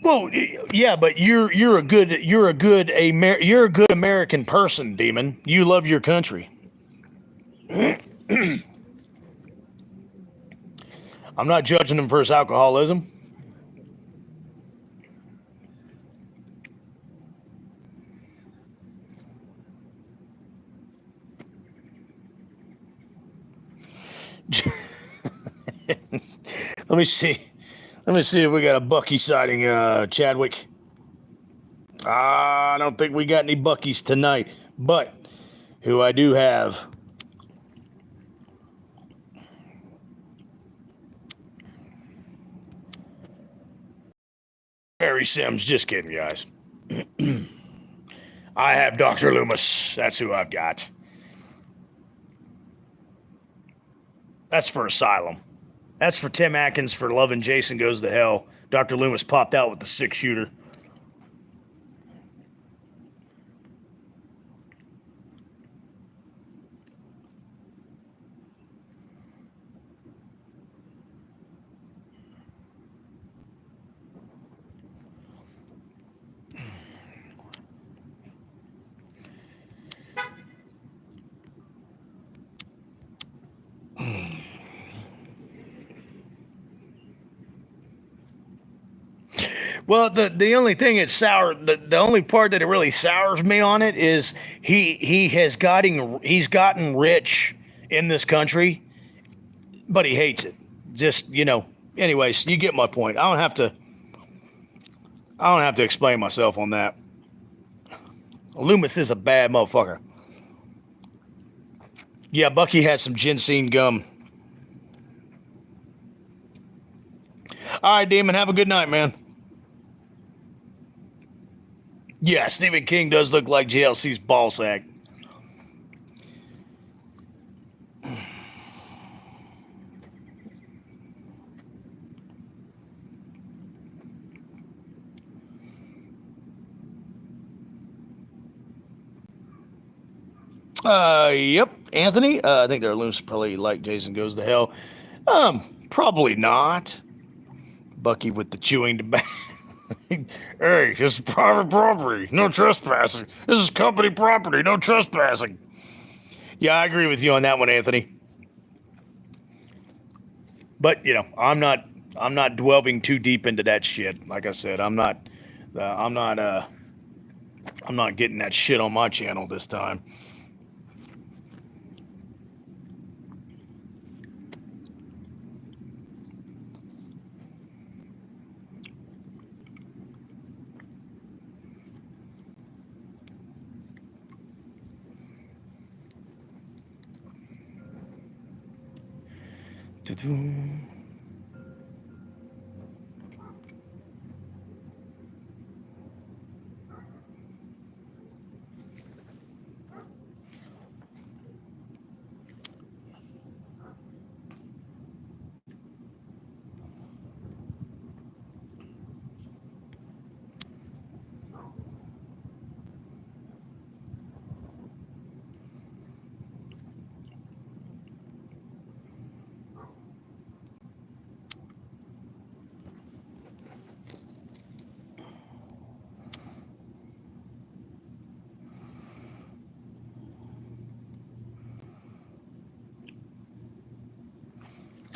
Well, yeah, but you're a good American person, Demon. You love your country. I'm not judging him for his alcoholism. Let me see. Let me see if we got a Bucky sighting, Chadwick. I don't think we got any Buckies tonight, but who I do have. Barry Sims, just kidding, guys. I have Dr. Loomis. That's who I've got. That's for Asylum. That's for Tim Atkins for Loving Jason Goes to Hell. Dr. Loomis popped out with the 6-shooter. Well, the only thing that's sour, the only part that it really sours me on it is he's gotten rich in this country, but he hates it. Just anyways, you get my point. I don't have to explain myself on that. Loomis is a bad motherfucker. Yeah, Bucky had some ginseng gum. All right, Demon, have a good night, man. Yeah, Stephen King does look like JLC's ball sack. Yep, Anthony. I think their loons probably like Jason Goes to Hell. Probably not. Bucky with the chewing tobacco. Hey, this is private property. No trespassing. This is company property. No trespassing. Yeah, I agree with you on that one, Anthony. But I'm not delving too deep into that shit. Like I said, I'm not getting that shit on my channel this time.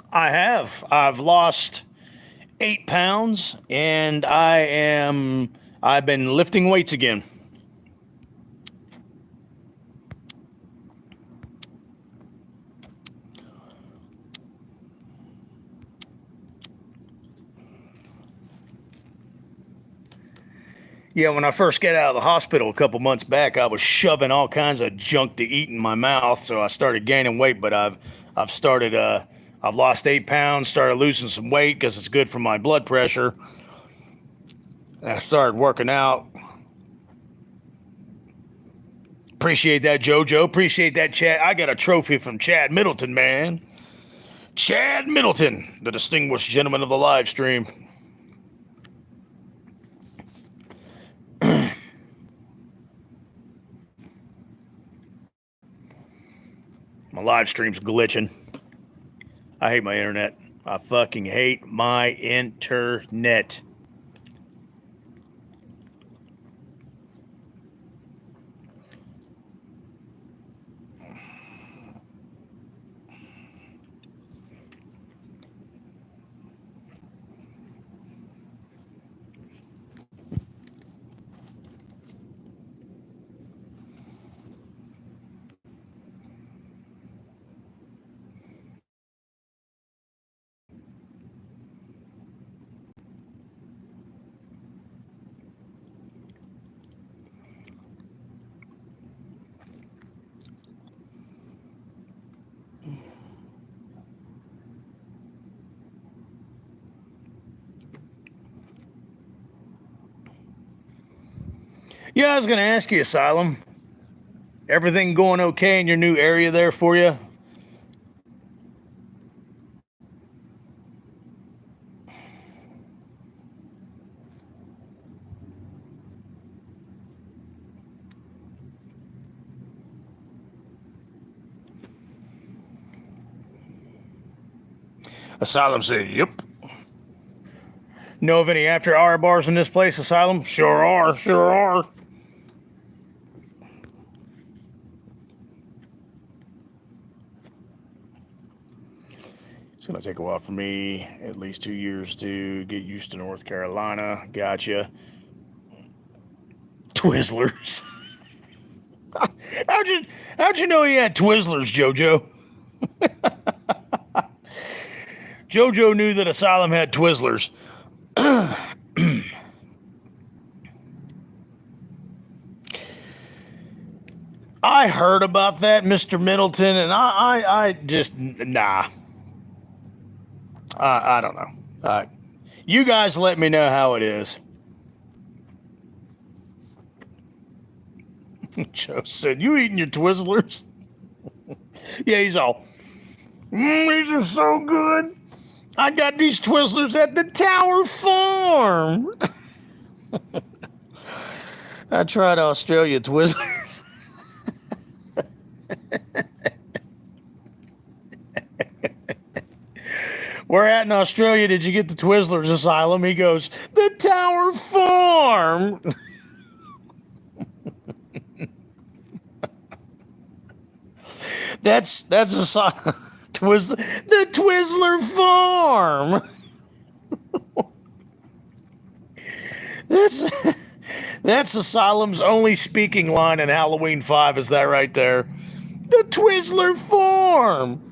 I have. I've lost 8 pounds, and I've been lifting weights again. Yeah, when I first got out of the hospital a couple months back, I was shoving all kinds of junk to eat in my mouth, so I started gaining weight. But I've lost 8 pounds, started losing some weight because it's good for my blood pressure. And I started working out. Appreciate that, JoJo. Appreciate that, Chad. I got a trophy from Chad Middleton, man. Chad Middleton, the distinguished gentleman of the live stream. My live stream's glitching. I hate my internet. I fucking hate my internet. Yeah, I was going to ask you, Asylum. Everything going okay in your new area there for you? Asylum said, yep. Know of any after-hour bars in this place, Asylum? Sure are, sure are. It's going to take a while for me, at least 2 years to get used to North Carolina. Gotcha. Twizzlers. How'd you know he had Twizzlers, JoJo? JoJo knew that Asylum had Twizzlers. I heard about that, Mr. Middleton, and I just, nah. I don't know. You guys let me know how it is. Joe said, you eating your Twizzlers? Yeah, he's all, these are so good. I got these Twizzlers at the Tower Farm. I tried Australia Twizzlers. Where at in Australia did you get the Twizzlers Asylum? He goes, the Tower Farm. That's a the Twizzler Farm. That's that's Asylum's only speaking line in Halloween 5. Is that right there? The Twizzler Farm.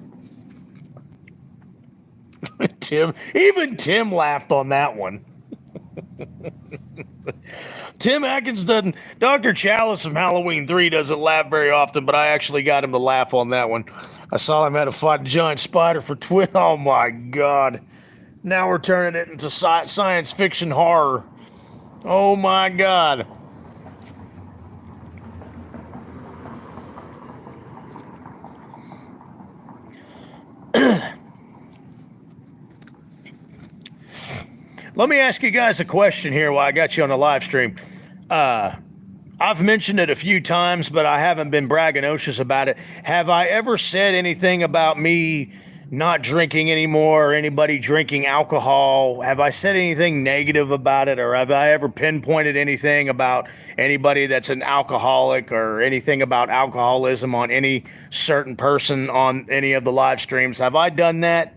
Even Tim laughed on that one. Tim Atkins doesn't. Dr. Chalice from Halloween 3 doesn't laugh very often, but I actually got him to laugh on that one. I saw him had to fight a giant spider for Oh my God. Now we're turning it into science fiction horror. Oh my God. Let me ask you guys a question here while I got you on the live stream. I've mentioned it a few times, but I haven't been braggadocious about it. Have I ever said anything about me not drinking anymore or anybody drinking alcohol? Have I said anything negative about it, or have I ever pinpointed anything about anybody that's an alcoholic or anything about alcoholism on any certain person on any of the live streams? Have I done that?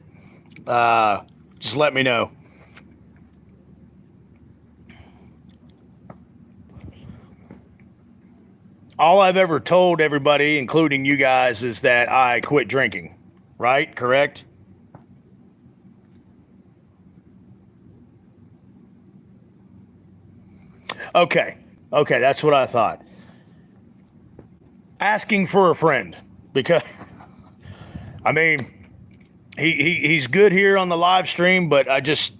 Just let me know. All I've ever told everybody, including you guys, is that I quit drinking. Right? Correct? Okay. Okay, that's what I thought. Asking for a friend. Because, I mean, he's good here on the live stream, but I just...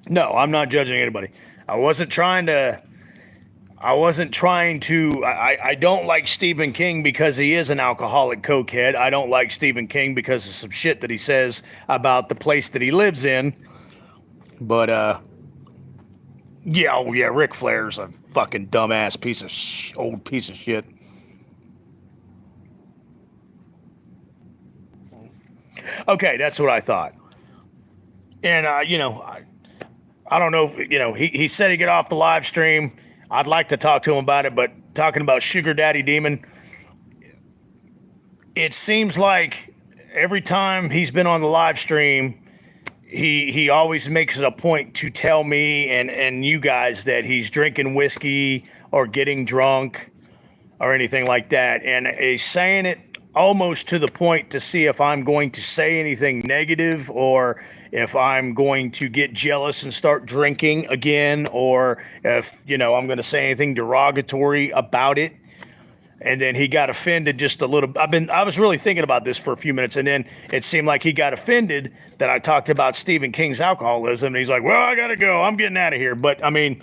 No, I'm not judging anybody. I wasn't trying to. I don't like Stephen King because he is an alcoholic cokehead. I don't like Stephen King because of some shit that he says about the place that he lives in. But, yeah, Ric Flair's a fucking dumbass old piece of shit. Okay, that's what I thought. And, I don't know if, he said he'd get off the live stream. I'd like to talk to him about it, but talking about Sugar Daddy Demon, it seems like every time he's been on the live stream, he always makes it a point to tell me and you guys that he's drinking whiskey or getting drunk or anything like that. And he's saying it almost to the point to see if I'm going to say anything negative or if I'm going to get jealous and start drinking again, or if, I'm going to say anything derogatory about it. And then he got offended just a little. I was really thinking about this for a few minutes, and then it seemed like he got offended that I talked about Stephen King's alcoholism. And he's like, well, I got to go. I'm getting out of here. But I mean,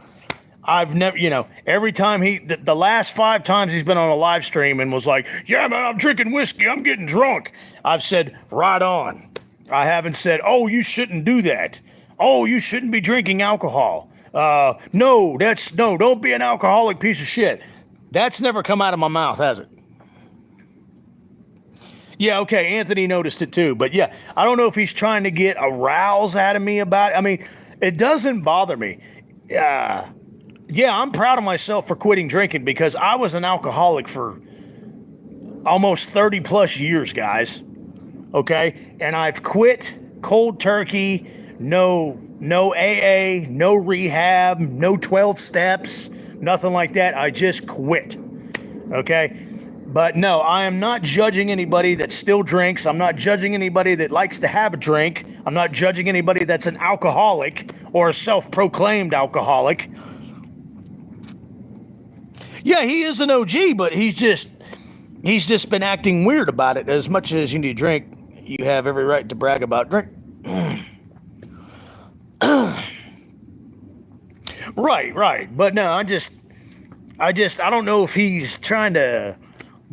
I've never, every time the last 5 times he's been on a live stream and was like, yeah, man, I'm drinking whiskey, I'm getting drunk, I've said, right on. I haven't said, oh, you shouldn't do that. Oh, you shouldn't be drinking alcohol. No, don't be an alcoholic piece of shit. That's never come out of my mouth, has it? Yeah, okay, Anthony noticed it too. But yeah, I don't know if he's trying to get a rouse out of me about it. I mean, it doesn't bother me. Yeah, I'm proud of myself for quitting drinking because I was an alcoholic for almost 30 plus years, guys. Okay? And I've quit cold turkey, no AA, no rehab, no 12 steps, nothing like that. I just quit. Okay? But no, I am not judging anybody that still drinks. I'm not judging anybody that likes to have a drink. I'm not judging anybody that's an alcoholic or a self-proclaimed alcoholic. Yeah, he is an OG, but he's just been acting weird about it. As much as you need to drink, you have every right to brag about drink. Right. But no, I don't know if he's trying to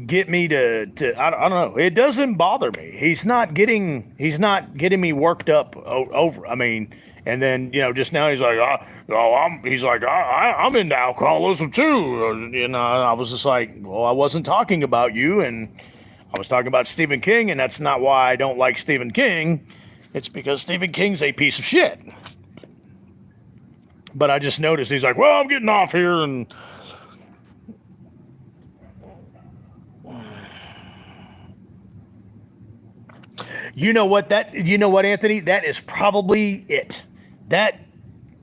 get me to I don't know. It doesn't bother me. He's not getting me worked up over. I mean, and then just now he's like, I'm into alcoholism too. I was just like, well, I wasn't talking about you, and I was talking about Stephen King, and that's not why I don't like Stephen King. It's because Stephen King's a piece of shit. But I just noticed he's like, well, I'm getting off here, and you know what, Anthony? That is probably it. That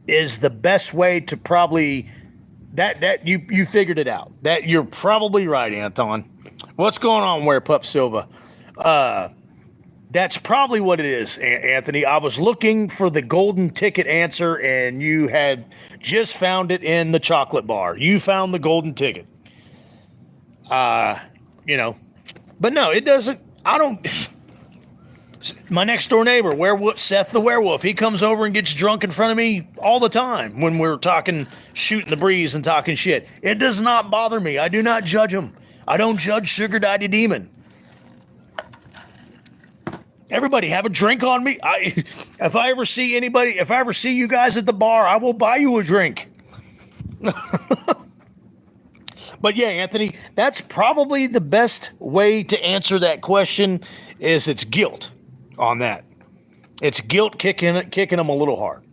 is the best way to probably that you figured it out. That you're probably right, Anton. What's going on, Where Pup Silva? That's probably what it is, Anthony. I was looking for the golden ticket answer, and you had just found it in the chocolate bar. You found the golden ticket. You know, but no, it doesn't. I don't. My next door neighbor, werewolf Seth the werewolf, he comes over and gets drunk in front of me all the time when we're talking, shooting the breeze and talking shit. It does not bother me. I do not judge him. I don't judge Sugar Daddy Demon. Everybody have a drink on me. If I ever see you guys at the bar, I will buy you a drink. But yeah, Anthony, that's probably the best way to answer that question. Is it's guilt on that. It's guilt kicking him a little hard.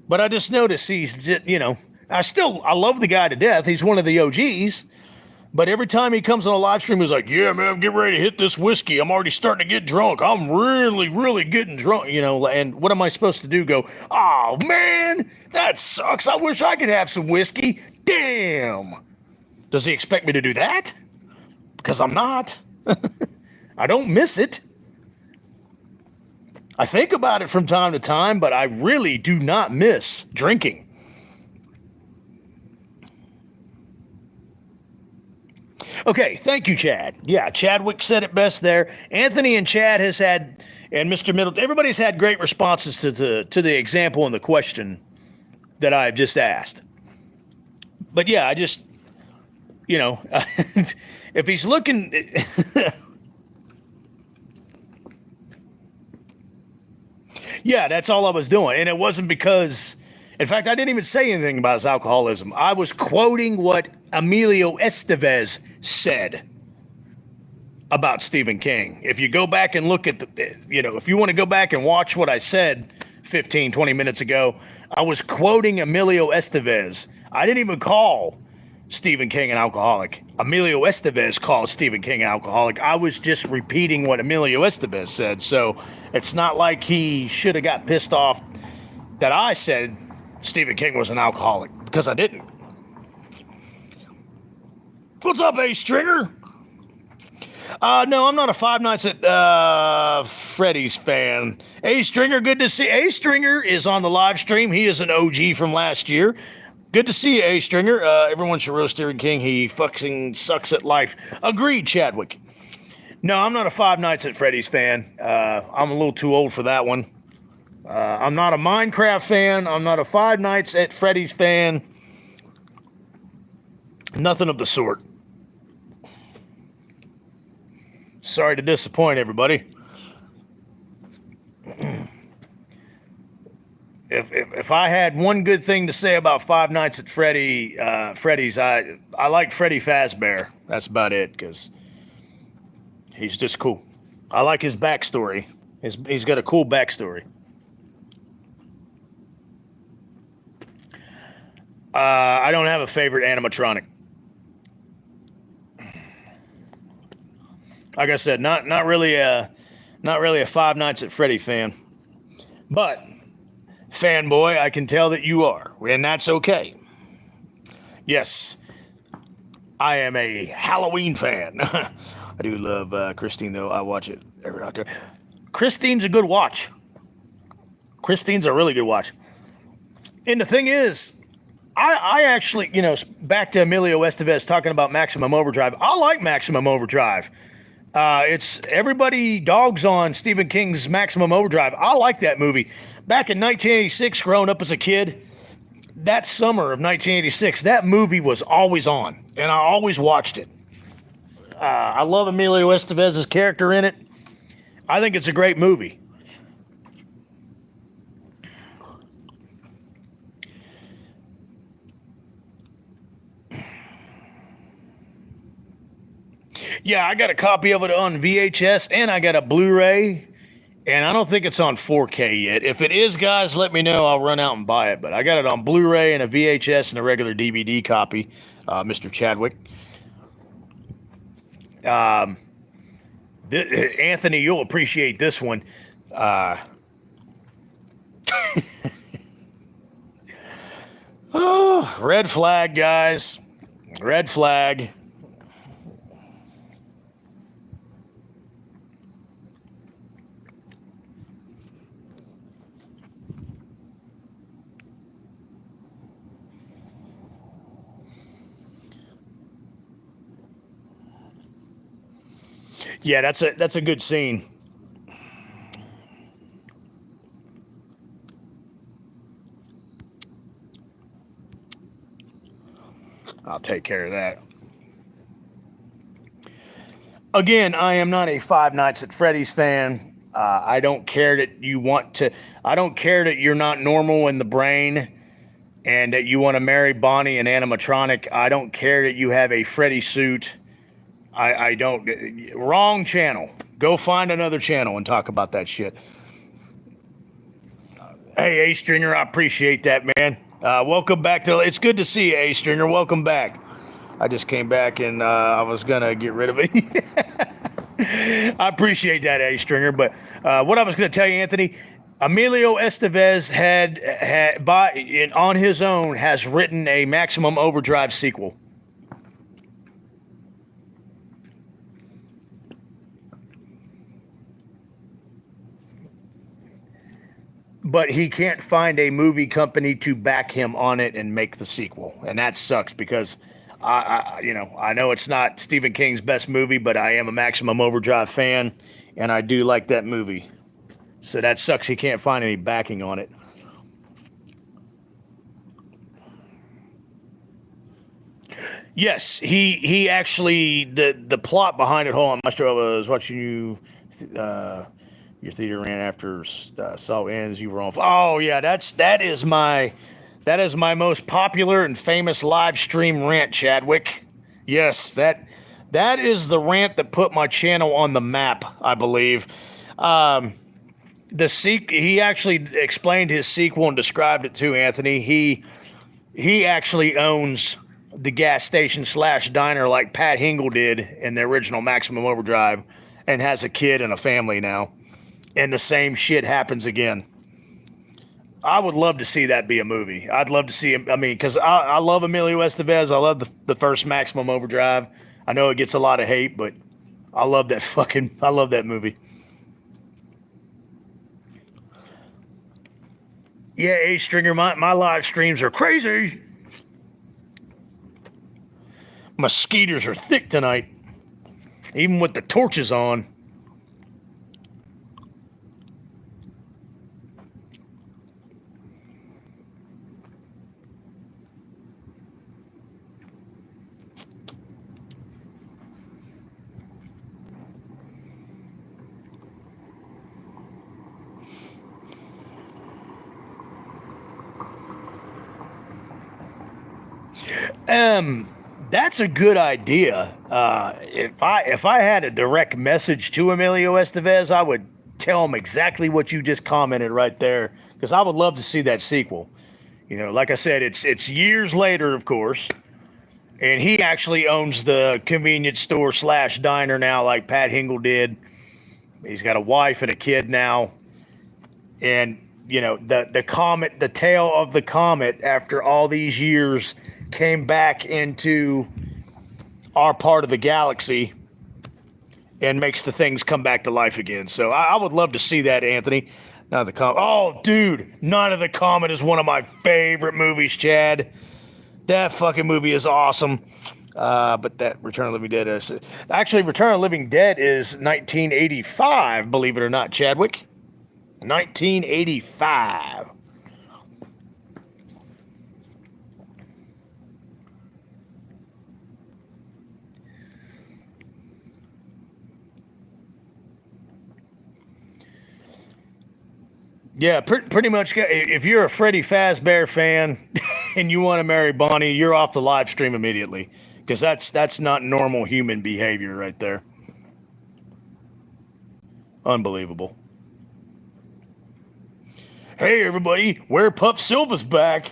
But I just noticed he's, I love the guy to death. He's one of the OGs. But every time he comes on a live stream, he's like, yeah, man, I'm getting ready to hit this whiskey. I'm already starting to get drunk. I'm really, really getting drunk, and what am I supposed to do? Go, oh, man, that sucks. I wish I could have some whiskey. Damn. Does he expect me to do that? Because I'm not. I don't miss it. I think about it from time to time, but I really do not miss drinking. Okay, thank you, Chad. Yeah, Chadwick said it best there. Anthony and Chad and Mr. Middleton, everybody's had great responses to the example and the question that I've just asked. But yeah, I just, if he's looking... Yeah, that's all I was doing. And it wasn't because... In fact, I didn't even say anything about his alcoholism. I was quoting what Emilio Estevez said about Stephen King. If you go back and look at if you want to go back and watch what I said 15, 20 minutes ago, I was quoting Emilio Estevez. I didn't even call Stephen King an alcoholic. Emilio Estevez called Stephen King an alcoholic. I was just repeating what Emilio Estevez said. So it's not like he should have got pissed off that I said Stephen King was an alcoholic, because I didn't. What's up, A Stringer? No, I'm not a Five Nights at Freddy's fan. A Stringer, good to see. A Stringer is on the live stream. He is an OG from last year. Good to see you, A Stringer. Everyone should roast Stephen King. He fucking sucks at life. Agreed, Chadwick. No, I'm not a Five Nights at Freddy's fan. I'm a little too old for that one. I'm not a Minecraft fan. I'm not a Five Nights at Freddy's fan. Nothing of the sort. Sorry to disappoint everybody. If I had one good thing to say about Five Nights at Freddy's, I like Freddy Fazbear. That's about it, because he's just cool. I like his backstory. He's got a cool backstory. I don't have a favorite animatronic. Like I said, not really a Five Nights at Freddy fan. But fanboy, I can tell that you are, and that's okay. Yes, I am a Halloween fan. I do love Christine, though. I watch it every out there. Christine's a good watch. Christine's a really good watch. And the thing is, I actually, back to Emilio Estevez talking about Maximum Overdrive. I like Maximum Overdrive. It's everybody dogs on Stephen King's Maximum Overdrive. I like that movie. Back in 1986, growing up as a kid, that summer of 1986, that movie was always on, and I always watched it. I love Emilio Estevez's character in it. I think it's a great movie. Yeah, I got a copy of it on VHS and I got a Blu-ray, and I don't think it's on 4K yet. If it is, guys, let me know. I'll run out and buy it. But I got it on Blu-ray and a VHS and a regular DVD copy, Mr. Chadwick. Anthony, you'll appreciate this one. Oh, red flag, guys. Red flag. Yeah, that's a good scene. I'll take care of that. Again, I am not a Five Nights at Freddy's fan. I don't care that you want to. I don't care that you're not normal in the brain and that you want to marry Bonnie and animatronic. I don't care that you have a Freddy suit. I don't. Wrong channel. Go find another channel and talk about that shit. Hey, A Stringer, I appreciate that, man. Welcome back to. It's good to see you, A Stringer. Welcome back. I just came back and I was gonna get rid of it. I appreciate that, A Stringer. But what I was gonna tell you, Anthony, Emilio Estevez on his own has written a Maximum Overdrive sequel. But he can't find a movie company to back him on it and make the sequel, and that sucks because I know it's not Stephen King's best movie, but I am a Maximum Overdrive fan, and I do like that movie. So that sucks. He can't find any backing on it. Yes, he actually the plot behind it. Hold on, Maestro. I was watching you. Your theater ran after Saw ends. You were on. Oh yeah, that is my most popular and famous live stream rant, Chadwick. Yes, that is the rant that put my channel on the map, I believe. He actually explained his sequel and described it too, Anthony. He actually owns the gas station / diner like Pat Hingle did in the original Maximum Overdrive, and has a kid and a family now. And the same shit happens again. I would love to see that be a movie. I'd love to see him. I mean, because I love Emilio Estevez. I love the first Maximum Overdrive. I know it gets a lot of hate, but I love that movie. Yeah, A Stringer, my live streams are crazy. Mosquitoes are thick tonight, even with the torches on. That's a good idea. If I had a direct message to Emilio Estevez, I would tell him exactly what you just commented right there, because I would love to see that sequel. You know, like I said, it's years later, of course, and he actually owns the convenience store / diner now, like Pat Hingle did. He's got a wife and a kid now, and you know the comet, the tail of the comet, after all these years, came back into our part of the galaxy and makes the things come back to life again. So I would love to see that, Anthony. Not the Comet. Oh, dude, Night of the Comet is one of my favorite movies, Chad. That fucking movie is awesome. But that Return of the Living Dead is... Actually, Return of the Living Dead is 1985, believe it or not, Chadwick. 1985. Yeah, pretty much. If you're a Freddy Fazbear fan and you want to marry Bonnie, you're off the live stream immediately, because that's not normal human behavior right there. Unbelievable. Hey everybody, Where Pup Silva's back.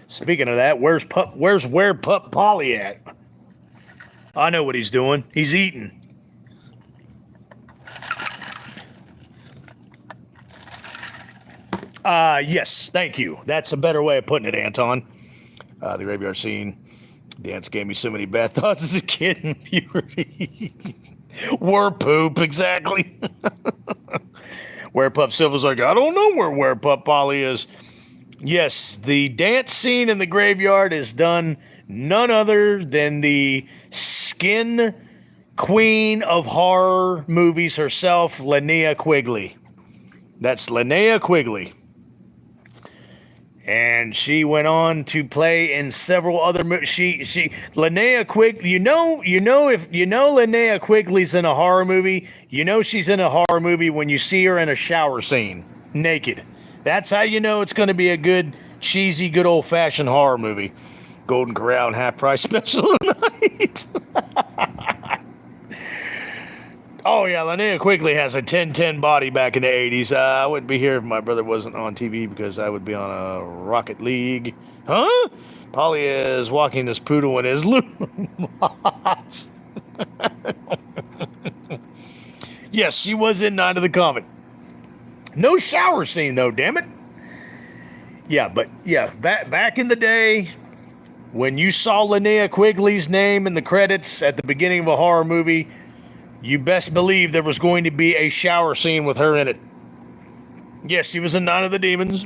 Speaking of that, where's Where Pup Polly at? I know what he's doing. He's eating. Yes, thank you. That's a better way of putting it, Anton. The graveyard scene. Dance gave me so many bad thoughts as a kid in puberty. Were poop, exactly. Where Pup Silva's like, I don't know where Pup Polly is. Yes, the dance scene in the graveyard is done none other than the skin queen of horror movies herself, Linnea Quigley. That's Linnea Quigley. And she went on to play in several other movies. Linnea Quigley. If Linnea Quigley's in a horror movie, you know she's in a horror movie when you see her in a shower scene, naked. That's how you know it's going to be a good, cheesy, good old-fashioned horror movie. Golden Corral and half price special tonight. Oh, yeah, Linnea Quigley has a 10-10 body back in the 80s. I wouldn't be here if my brother wasn't on TV because I would be on a Rocket League. Huh? Polly is walking this poodle in his Lumos. Yes, she was in Night of the Comet. No shower scene, though, damn it. Yeah, but, yeah, back in the day, when you saw Linnea Quigley's name in the credits at the beginning of a horror movie, you best believe there was going to be a shower scene with her in it. Yes, she was in Night of the Demons.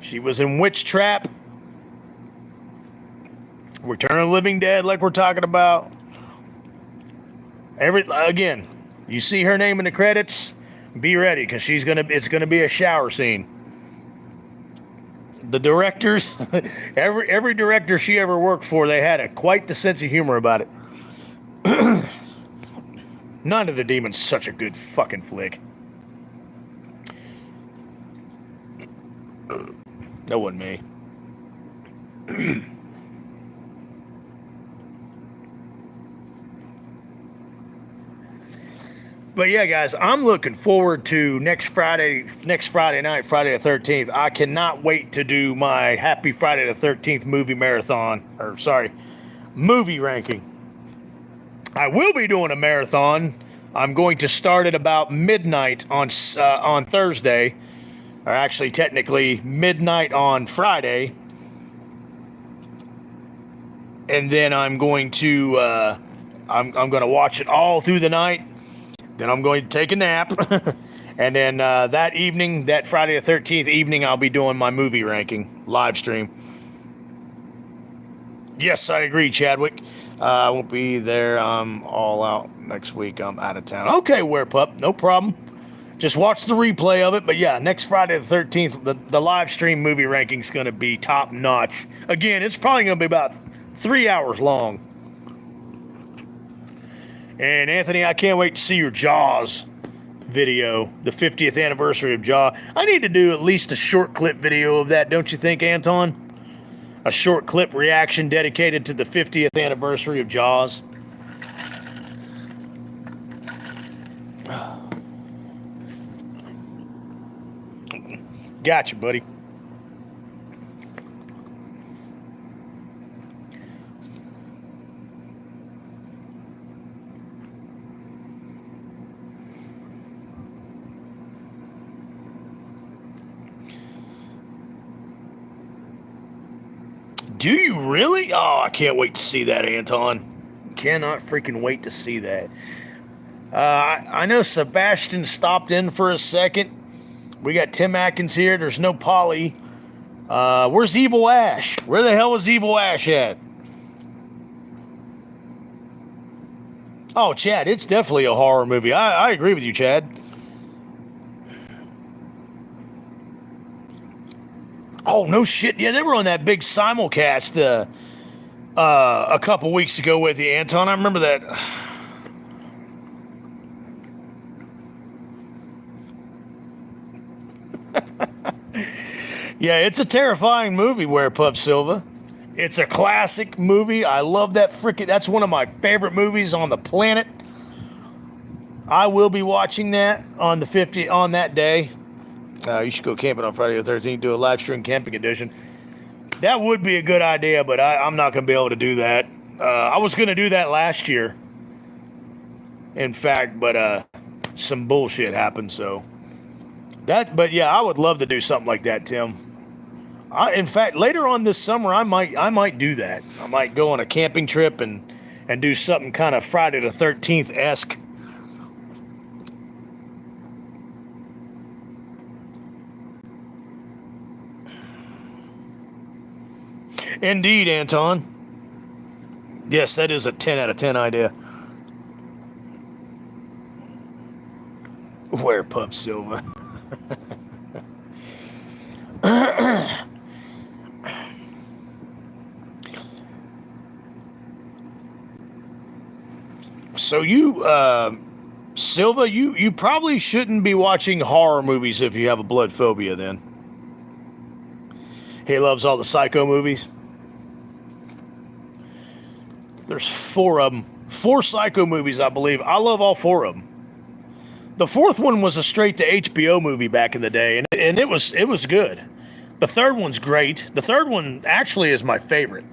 She was in Witch Trap. Return of the Living Dead, like we're talking about. Again, you see her name in the credits, be ready, because it's gonna be a shower scene. The directors, every director she ever worked for, they had quite the sense of humor about it. None of the Demons, such a good fucking flick. That wasn't me. But yeah, guys, I'm looking forward to next Friday night, Friday the 13th. I cannot wait to do my Happy Friday the 13th movie marathon. Movie ranking. I will be doing a marathon. I'm going to start at about midnight on Thursday, or actually technically midnight on Friday, and then I'm going to I'm going to watch it all through the night. Then I'm going to take a nap, and then that evening, that Friday the 13th evening, I'll be doing my movie ranking live stream. Yes, I agree, Chadwick. I won't be there. I'm all out next week. I'm out of town. Okay, Werepup, no problem. Just watch the replay of it. But yeah, next Friday the 13th, the live stream movie ranking is going to be top notch. Again, it's probably going to be about 3 hours long. And Anthony, I can't wait to see your Jaws video, the 50th anniversary of Jaws. I need to do at least a short clip video of that, don't you think, Anton? A short clip reaction dedicated to the 50th anniversary of Jaws. Gotcha, buddy. Do you really? Oh, I can't wait to see that, Anton. Cannot freaking wait to see that. I know Sebastian stopped in for a second. We got Tim Atkins here. There's no Polly. Where's Evil Ash? Where the hell is Evil Ash at? Oh, Chad, it's definitely a horror movie. I agree with you, Chad. Oh, no shit. Yeah, they were on that big simulcast a couple weeks ago with you, Anton. I remember that. Yeah, it's a terrifying movie, Werepup Silva. It's a classic movie. I love that frickin'. That's one of my favorite movies on the planet. I will be watching that on the 50 on that day. You should go camping on Friday the 13th. Do a live stream camping edition. That would be a good idea, but I'm not going to be able to do that. I was going to do that last year, in fact, but some bullshit happened. So but yeah, I would love to do something like that, Tim. In fact, later on this summer, I might do that. I might go on a camping trip and do something kind of Friday the 13th esque. Indeed, Anton. Yes, that is a 10 out of 10 idea. Where Pup Silva? So you, Silva, you probably shouldn't be watching horror movies if you have a blood phobia then. He loves all the Psycho movies. There's 4 of them. 4 Psycho movies, I believe. I love all 4 of them. The 4th one was a straight to HBO movie back in the day, and it was good. The 3rd one's great. The 3rd one actually is my favorite.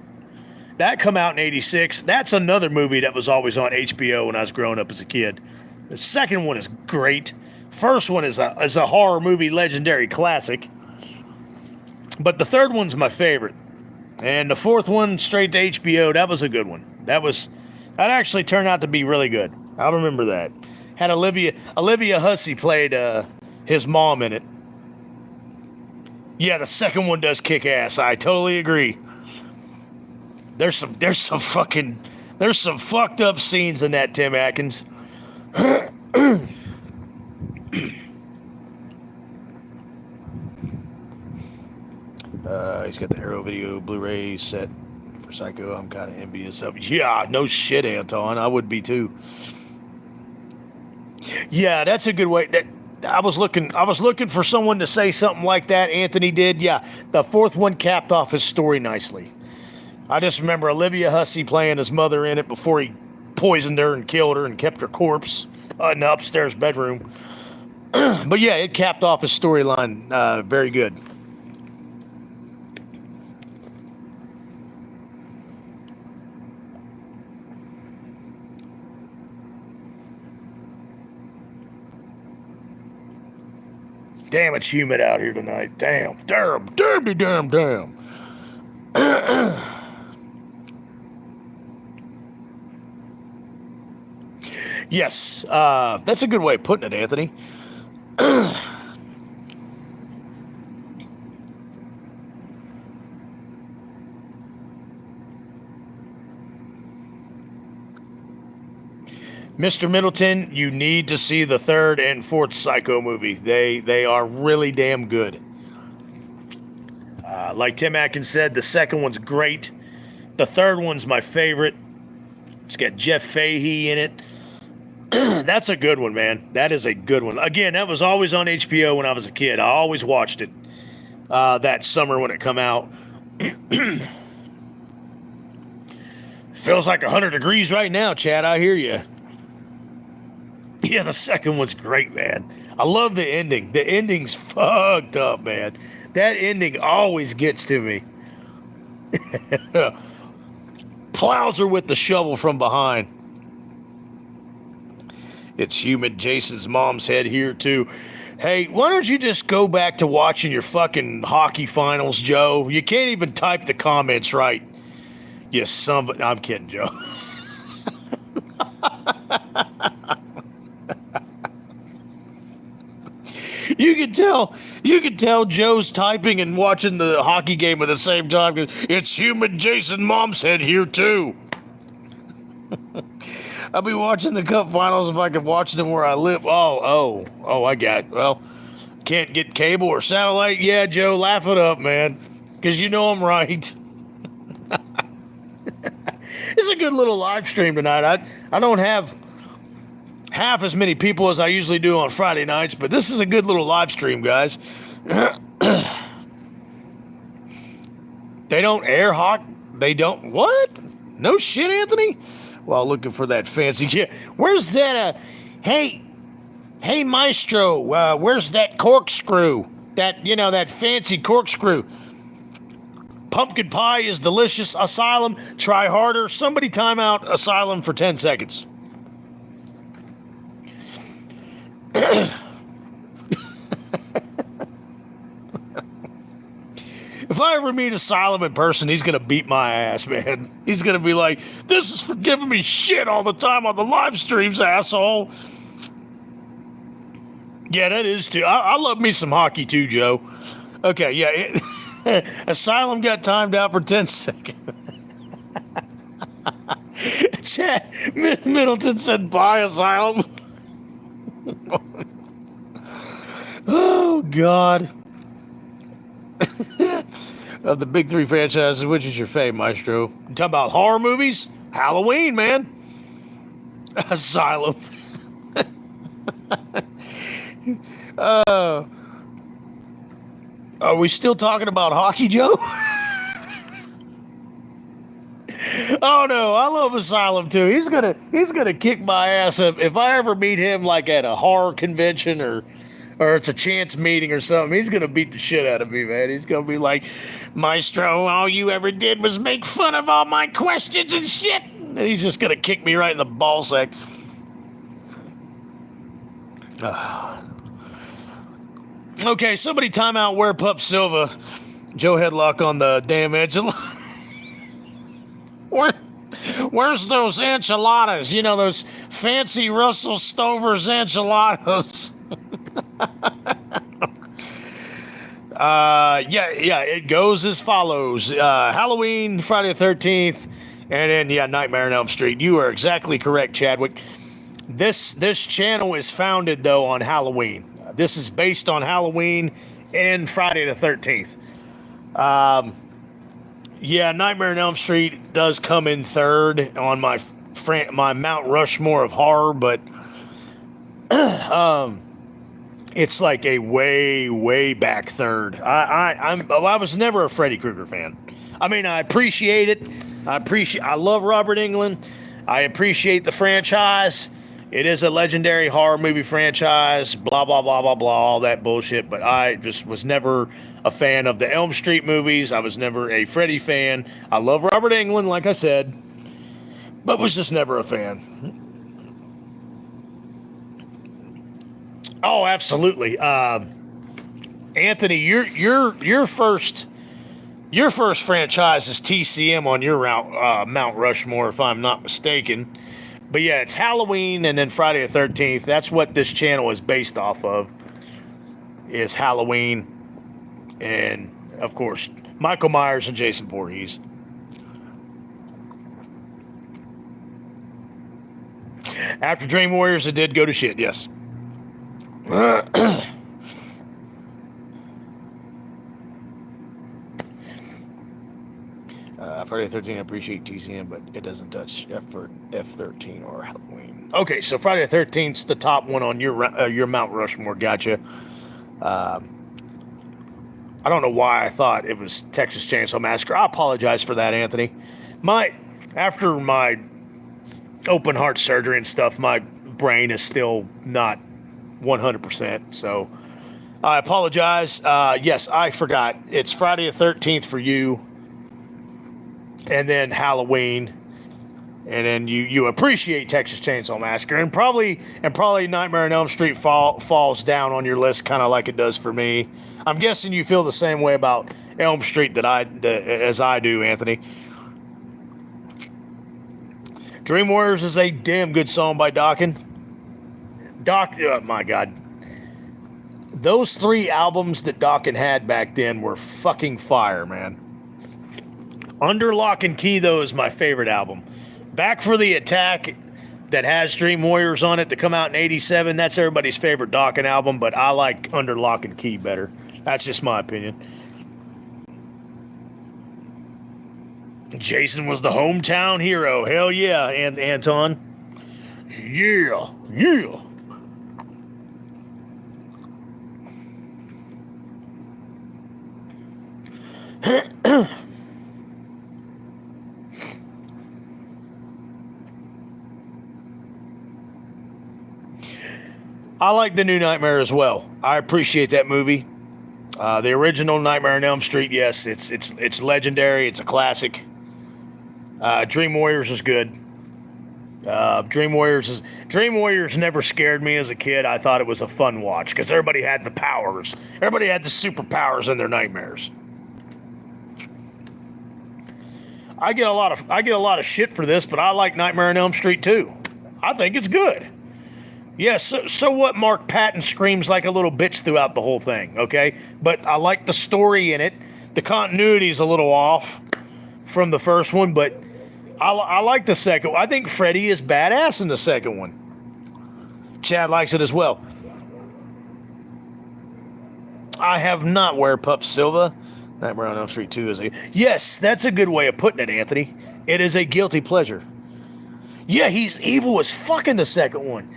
That come out in 86. That's another movie that was always on HBO when I was growing up as a kid. The 2nd one is great. 1st one is a horror movie legendary classic. But the 3rd one's my favorite. And the 4th one, straight to HBO, that was a good one. That actually turned out to be really good. I remember that. Had Olivia Hussey played his mom in it. Yeah, the 2nd one does kick ass. I totally agree. There's some fucked up scenes in that, Tim Atkins. He's got the Arrow Video Blu-ray set for Psycho. I'm kind of envious of. Yeah, no shit, Anton. I would be too. Yeah, that's a good way. I was looking for someone to say something like that. Anthony did. Yeah, the 4th one capped off his story nicely. I just remember Olivia Hussey playing his mother in it before he poisoned her and killed her and kept her corpse in the upstairs bedroom. But yeah, it capped off his storyline very good. Damn, it's humid out here tonight. Damn. Yes, that's a good way of putting it, Anthony. Mr. Middleton, you need to see the 3rd and 4th Psycho movie. They are really damn good. Like Tim Atkins said, the 2nd one's great. The 3rd one's my favorite. It's got Jeff Fahey in it. That's a good one, man. That is a good one. Again, that was always on HBO when I was a kid. I always watched it that summer when it come out. Feels like 100 degrees right now, Chad. I hear you. Yeah, the 2nd one's great, man. I love the ending. The ending's fucked up, man. That ending always gets to me. Plows her with the shovel from behind. It's humid. Jason's mom's head here, too. Hey, why don't you just go back to watching your fucking hockey finals, Joe? You can't even type the comments right. You son of a... I'm kidding, Joe. You can tell Joe's typing and watching the hockey game at the same time. It's humid. Jason mom's head here too. I'll be watching the Cup Finals if I could watch them where I live. Oh, I got it. Well, can't get cable or satellite? Yeah, Joe, laugh it up, man, because you know I'm right. It's a good little live stream tonight. I don't have half as many people as I usually do on Friday nights, but this is a good little live stream, guys. They don't air They don't. What? No shit, Anthony? Well, looking for that fancy. Yeah. Where's that? Hey, Maestro. Where's that corkscrew? That fancy corkscrew. Pumpkin pie is delicious. Asylum, try harder. Somebody time out Asylum for 10 seconds. If I ever meet Asylum in person, he's going to beat my ass, man. He's going to be like, this is for giving me shit all the time on the live streams, asshole. Yeah, that is too. I love me some hockey too, Joe. Okay, yeah. Asylum got timed out for 10 seconds. Chad Middleton said, bye, Asylum. Oh, God. Of the big three franchises, which is your fave, Maestro? You talking about horror movies? Halloween, man. Asylum. Are we still talking about hockey, Joe? Oh no, I love Asylum too. He's gonna kick my ass up if I ever meet him like at a horror convention or it's a chance meeting or something. He's gonna beat the shit out of me, man. He's gonna be like, Maestro, all you ever did was make fun of all my questions and shit. And he's just gonna kick me right in the ball sack. Okay, somebody time out Where Pup Silva. Joe Headlock on the damn edge. Where's those enchiladas? You know, those fancy Russell Stover's enchiladas. Yeah, it goes as follows. Halloween, Friday the 13th, and then, Nightmare on Elm Street. You are exactly correct, Chadwick. This channel is founded, though, on Halloween. This is based on Halloween and Friday the 13th. Nightmare on Elm Street does come in third on my Mount Rushmore of horror, but it's like a way, way back third. I was never a Freddy Krueger fan. I mean, I appreciate it. I love Robert Englund. I appreciate the franchise. It is a legendary horror movie franchise, blah, blah, blah, blah, blah, all that bullshit. But I just was never a fan of the Elm Street movies. I was never a Freddy fan. I love Robert Englund, like I said, but was just never a fan. Oh, absolutely. Anthony, your first franchise is TCM on your Mount Rushmore, if I'm not mistaken. But yeah, it's Halloween and then Friday the 13th. That's what this channel is based off of, is Halloween and, of course, Michael Myers and Jason Voorhees. After Dream Warriors, it did go to shit, yes. Friday the 13th, I appreciate TCM, but it doesn't touch F13 or Halloween. Okay, so Friday the 13th is the top one on your Mount Rushmore. Gotcha. I don't know why I thought it was Texas Chainsaw Massacre. I apologize for that, Anthony. After my open heart surgery and stuff, my brain is still not 100%. So I apologize. Yes, I forgot. It's Friday the 13th for you. And then Halloween, and then you appreciate Texas Chainsaw Massacre, and probably Nightmare on Elm Street falls down on your list, kind of like it does for me. I'm guessing you feel the same way about Elm Street as I do, Anthony. Dream Warriors is a damn good song by Dokken. Oh my God. Those 3 albums that Dokken had back then were fucking fire, man. Under Lock and Key, though, is my favorite album. Back for the Attack, that has Dream Warriors on it, to come out in '87. That's everybody's favorite Dokken album, but I like Under Lock and Key better. That's just my opinion. Jason was the hometown hero. Hell yeah, Anton. Yeah. I like the new Nightmare as well. I appreciate that movie. The original Nightmare on Elm Street, yes, it's legendary. It's a classic. Dream Warriors is good. Dream Warriors never scared me as a kid. I thought it was a fun watch because everybody had the powers. Everybody had the superpowers in their nightmares. I get a lot of shit for this, but I like Nightmare on Elm Street too. I think it's good. Yes, so what? Mark Patton screams like a little bitch throughout the whole thing, okay? But I like the story in it. The continuity's a little off from the first one, but I like the second one. I think Freddy is badass in the second one. Chad likes it as well. I have not Werepup Silva. Nightmare on Elm Street 2 is a... Yes, that's a good way of putting it, Anthony. It is a guilty pleasure. Yeah, he's evil as fuck in the second one.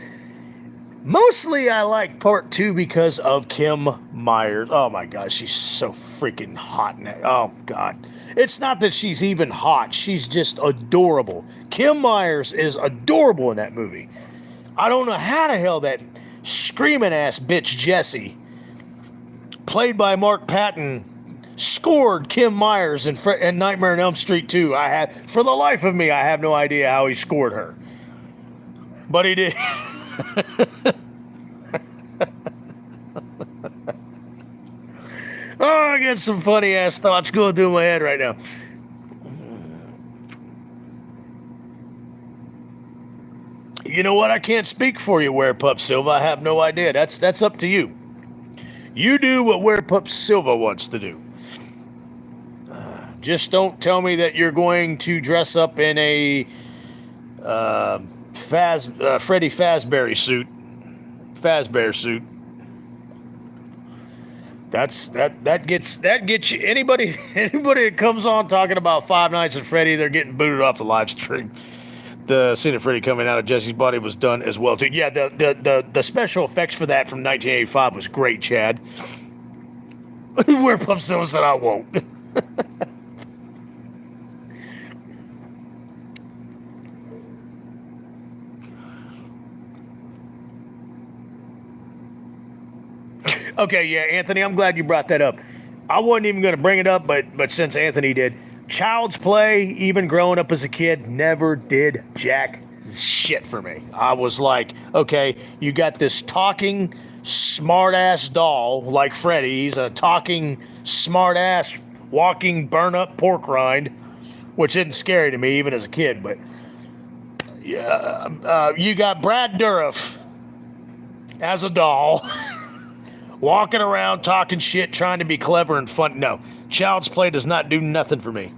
Mostly I like part 2 because of Kim Myers. Oh my God, she's so freaking hot now. Oh God. It's not that she's even hot. She's just adorable. Kim Myers is adorable in that movie. I don't know how the hell that screaming ass bitch Jessie, played by Mark Patton, scored Kim Myers in Nightmare on Elm Street 2. For the life of me, I have no idea how he scored her. But he did. Oh, I got some funny ass thoughts going through my head right now. You know what? I can't speak for you, Werepup Silva. I have no idea. That's up to you. You do what Werepup Silva wants to do. Just don't tell me that you're going to dress up in a Freddy Fazbear suit. That gets you. Anybody that comes on talking about Five Nights at Freddy, they're getting booted off the live stream. The scene of Freddy coming out of Jesse's body was done as well too. Yeah, the special effects for that from 1985 was great, Chad. Werepup Silva said I won't. Okay, yeah, Anthony, I'm glad you brought that up. I wasn't even going to bring it up, but since Anthony did, Child's Play, even growing up as a kid, never did jack shit for me. I was like, okay, you got this talking smart-ass doll like Freddy. He's a talking smart-ass walking burn-up pork rind, which isn't scary to me even as a kid, but yeah, you got Brad Dourif as a doll. Walking around, talking shit, trying to be clever and fun. No, Child's Play does not do nothing for me.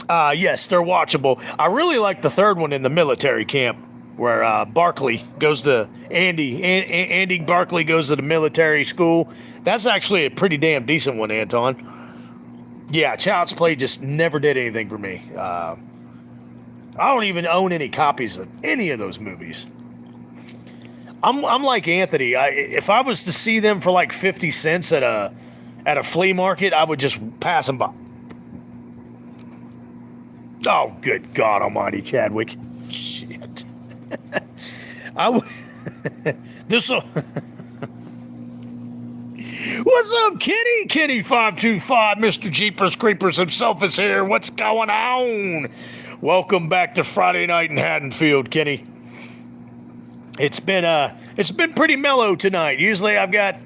Yes, they're watchable. I really like the third one in the military camp, where Barkley goes to Andy Barkley goes to the military school. That's actually a pretty damn decent one, Anton. Yeah, Child's Play just never did anything for me. I don't even own any copies of any of those movies. I'm like Anthony. If I was to see them for like 50 cents at a flea market, I would just pass them by. Oh, good God Almighty, Chadwick! Shit. This'll. What's up, Kenny? Kenny 525, Mr. Jeepers Creepers himself is here. What's going on? Welcome back to Friday Night in Haddonfield, Kenny. It's been pretty mellow tonight. Usually I've got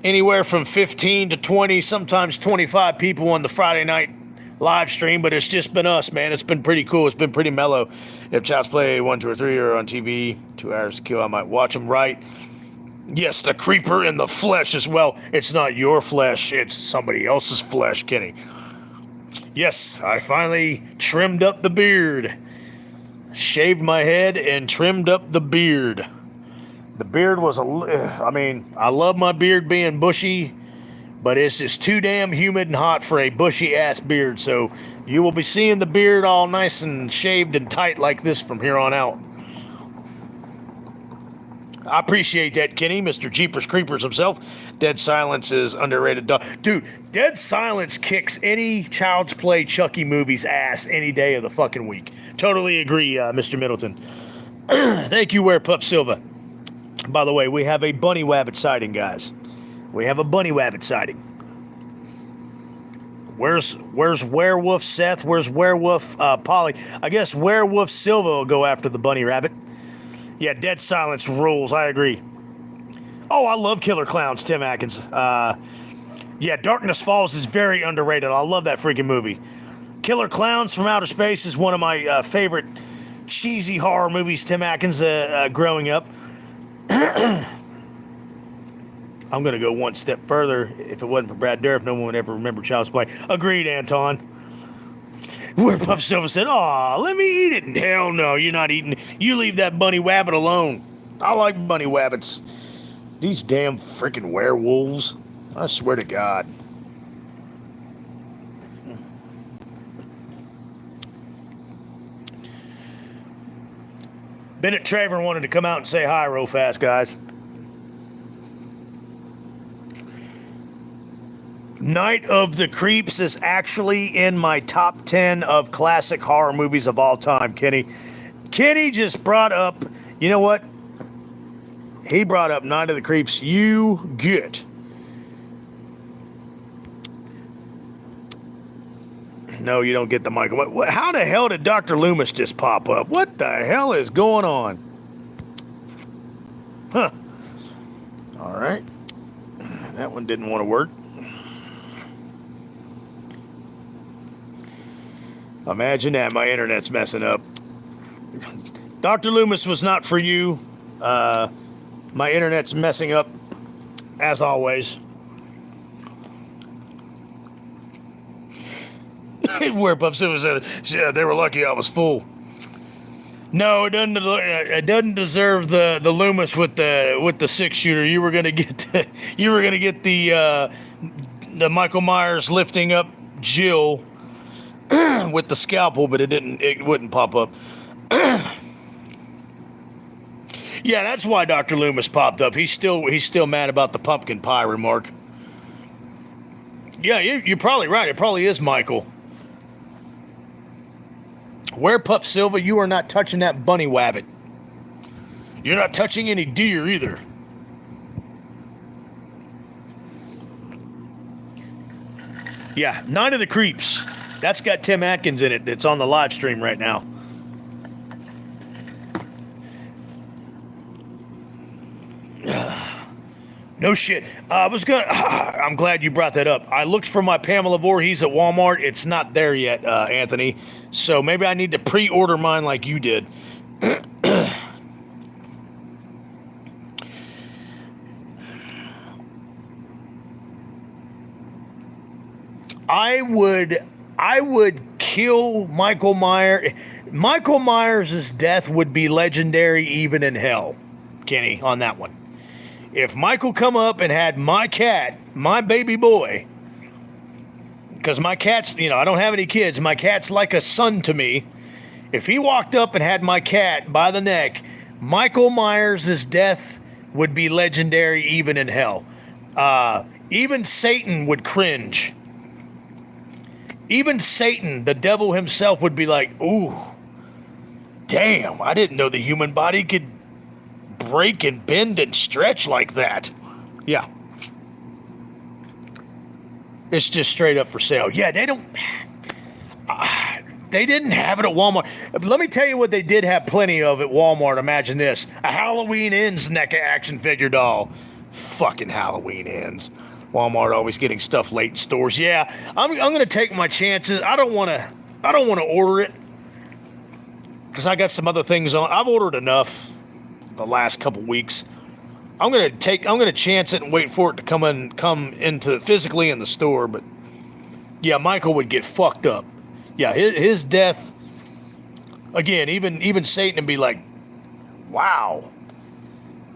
anywhere from 15 to 20, sometimes 25 people on the Friday night live stream, but it's just been us, man. It's been pretty cool. It's been pretty mellow. If Child's Play 1, 2, or 3 are on TV, 2 hours to kill, I might watch them right. Yes, the creeper in the flesh as well. It's not your flesh, it's somebody else's flesh, Kenny. Yes, I finally trimmed up the beard. Shaved my head and trimmed up the beard. The beard was I love my beard being bushy, but it's just too damn humid and hot for a bushy ass beard. So you will be seeing the beard all nice and shaved and tight like this from here on out. I appreciate that, Kenny, Mr. Jeepers Creepers himself. Dead Silence is underrated. Dude, Dead Silence kicks any Child's Play Chucky movie's ass any day of the fucking week. Totally agree, Mr. Middleton. Thank you, Where Pup Silva. By the way, we have a bunny wabbit sighting, guys. We have a bunny wabbit sighting. Where's Werewolf Seth? Where's Werewolf Polly? I guess Werewolf Silva will go after the bunny rabbit. Yeah, Dead Silence rules. I agree. Oh, I love Killer Clowns, Tim Atkins. Yeah, Darkness Falls is very underrated. I love that freaking movie. Killer Clowns from Outer Space is one of my favorite cheesy horror movies, Tim Atkins, growing up. I'm going to go one step further. If it wasn't for Brad Dourif, no one would ever remember Child's Play. Agreed, Anton. Where Puff Silva said, aw, let me eat it. Hell no, you're not eating it. You leave that bunny wabbit alone. I like bunny wabbits. These damn freaking werewolves. I swear to God. Bennett Traver wanted to come out and say hi real fast, guys. Night of the Creeps is actually in my top 10 of classic horror movies of all time, Kenny. Kenny just brought up, you know what? He brought up Night of the Creeps. You get. No, you don't get the mic. How the hell did Dr. Loomis just pop up? What the hell is going on? Huh. All right. That one didn't want to work. Imagine that. My internet's messing up. Dr. Loomis was not for you. My internet's messing up, as always. Where Pup Silva said, yeah, they were lucky I was full. No, it doesn't deserve the Loomis with the 6-shooter. You were gonna get the Michael Myers lifting up Jill with the scalpel, but it wouldn't pop up. Yeah, that's why Dr. Loomis popped up. He's still mad about the pumpkin pie remark. Yeah, you're probably right. It probably is Michael. Where Pup Silva, you are not touching that bunny wabbit. You're not touching any deer either. Yeah, Night of the Creeps. That's got Tim Atkins in it. It's on the live stream right now. No shit. I'm glad you brought that up. I looked for my Pamela Voorhees at Walmart. It's not there yet, Anthony. So maybe I need to pre-order mine like you did. I would kill Michael Myers. Michael Myers' death would be legendary even in hell, Kenny, on that one. If Michael come up and had my cat, my baby boy, because my cat's, I don't have any kids. My cat's like a son to me. If he walked up and had my cat by the neck, Michael Myers' death would be legendary even in hell. Even Satan would cringe. Even Satan, the devil himself, would be like, ooh, damn, I didn't know the human body could break and bend and stretch like that. Yeah. It's just straight up for sale. Yeah, they don't... they didn't have it at Walmart. Let me tell you what they did have plenty of at Walmart. Imagine this. A Halloween Ends NECA action figure doll. Fucking Halloween Ends. Walmart always getting stuff late in stores. Yeah, I'm going to take my chances. I don't want to order it because I got some other things on. I've ordered enough the last couple weeks. I'm gonna chance it and wait for it to come into physically in the store. But yeah, Michael would get fucked up. Yeah, his death. Again, even Satan would be like, "Wow,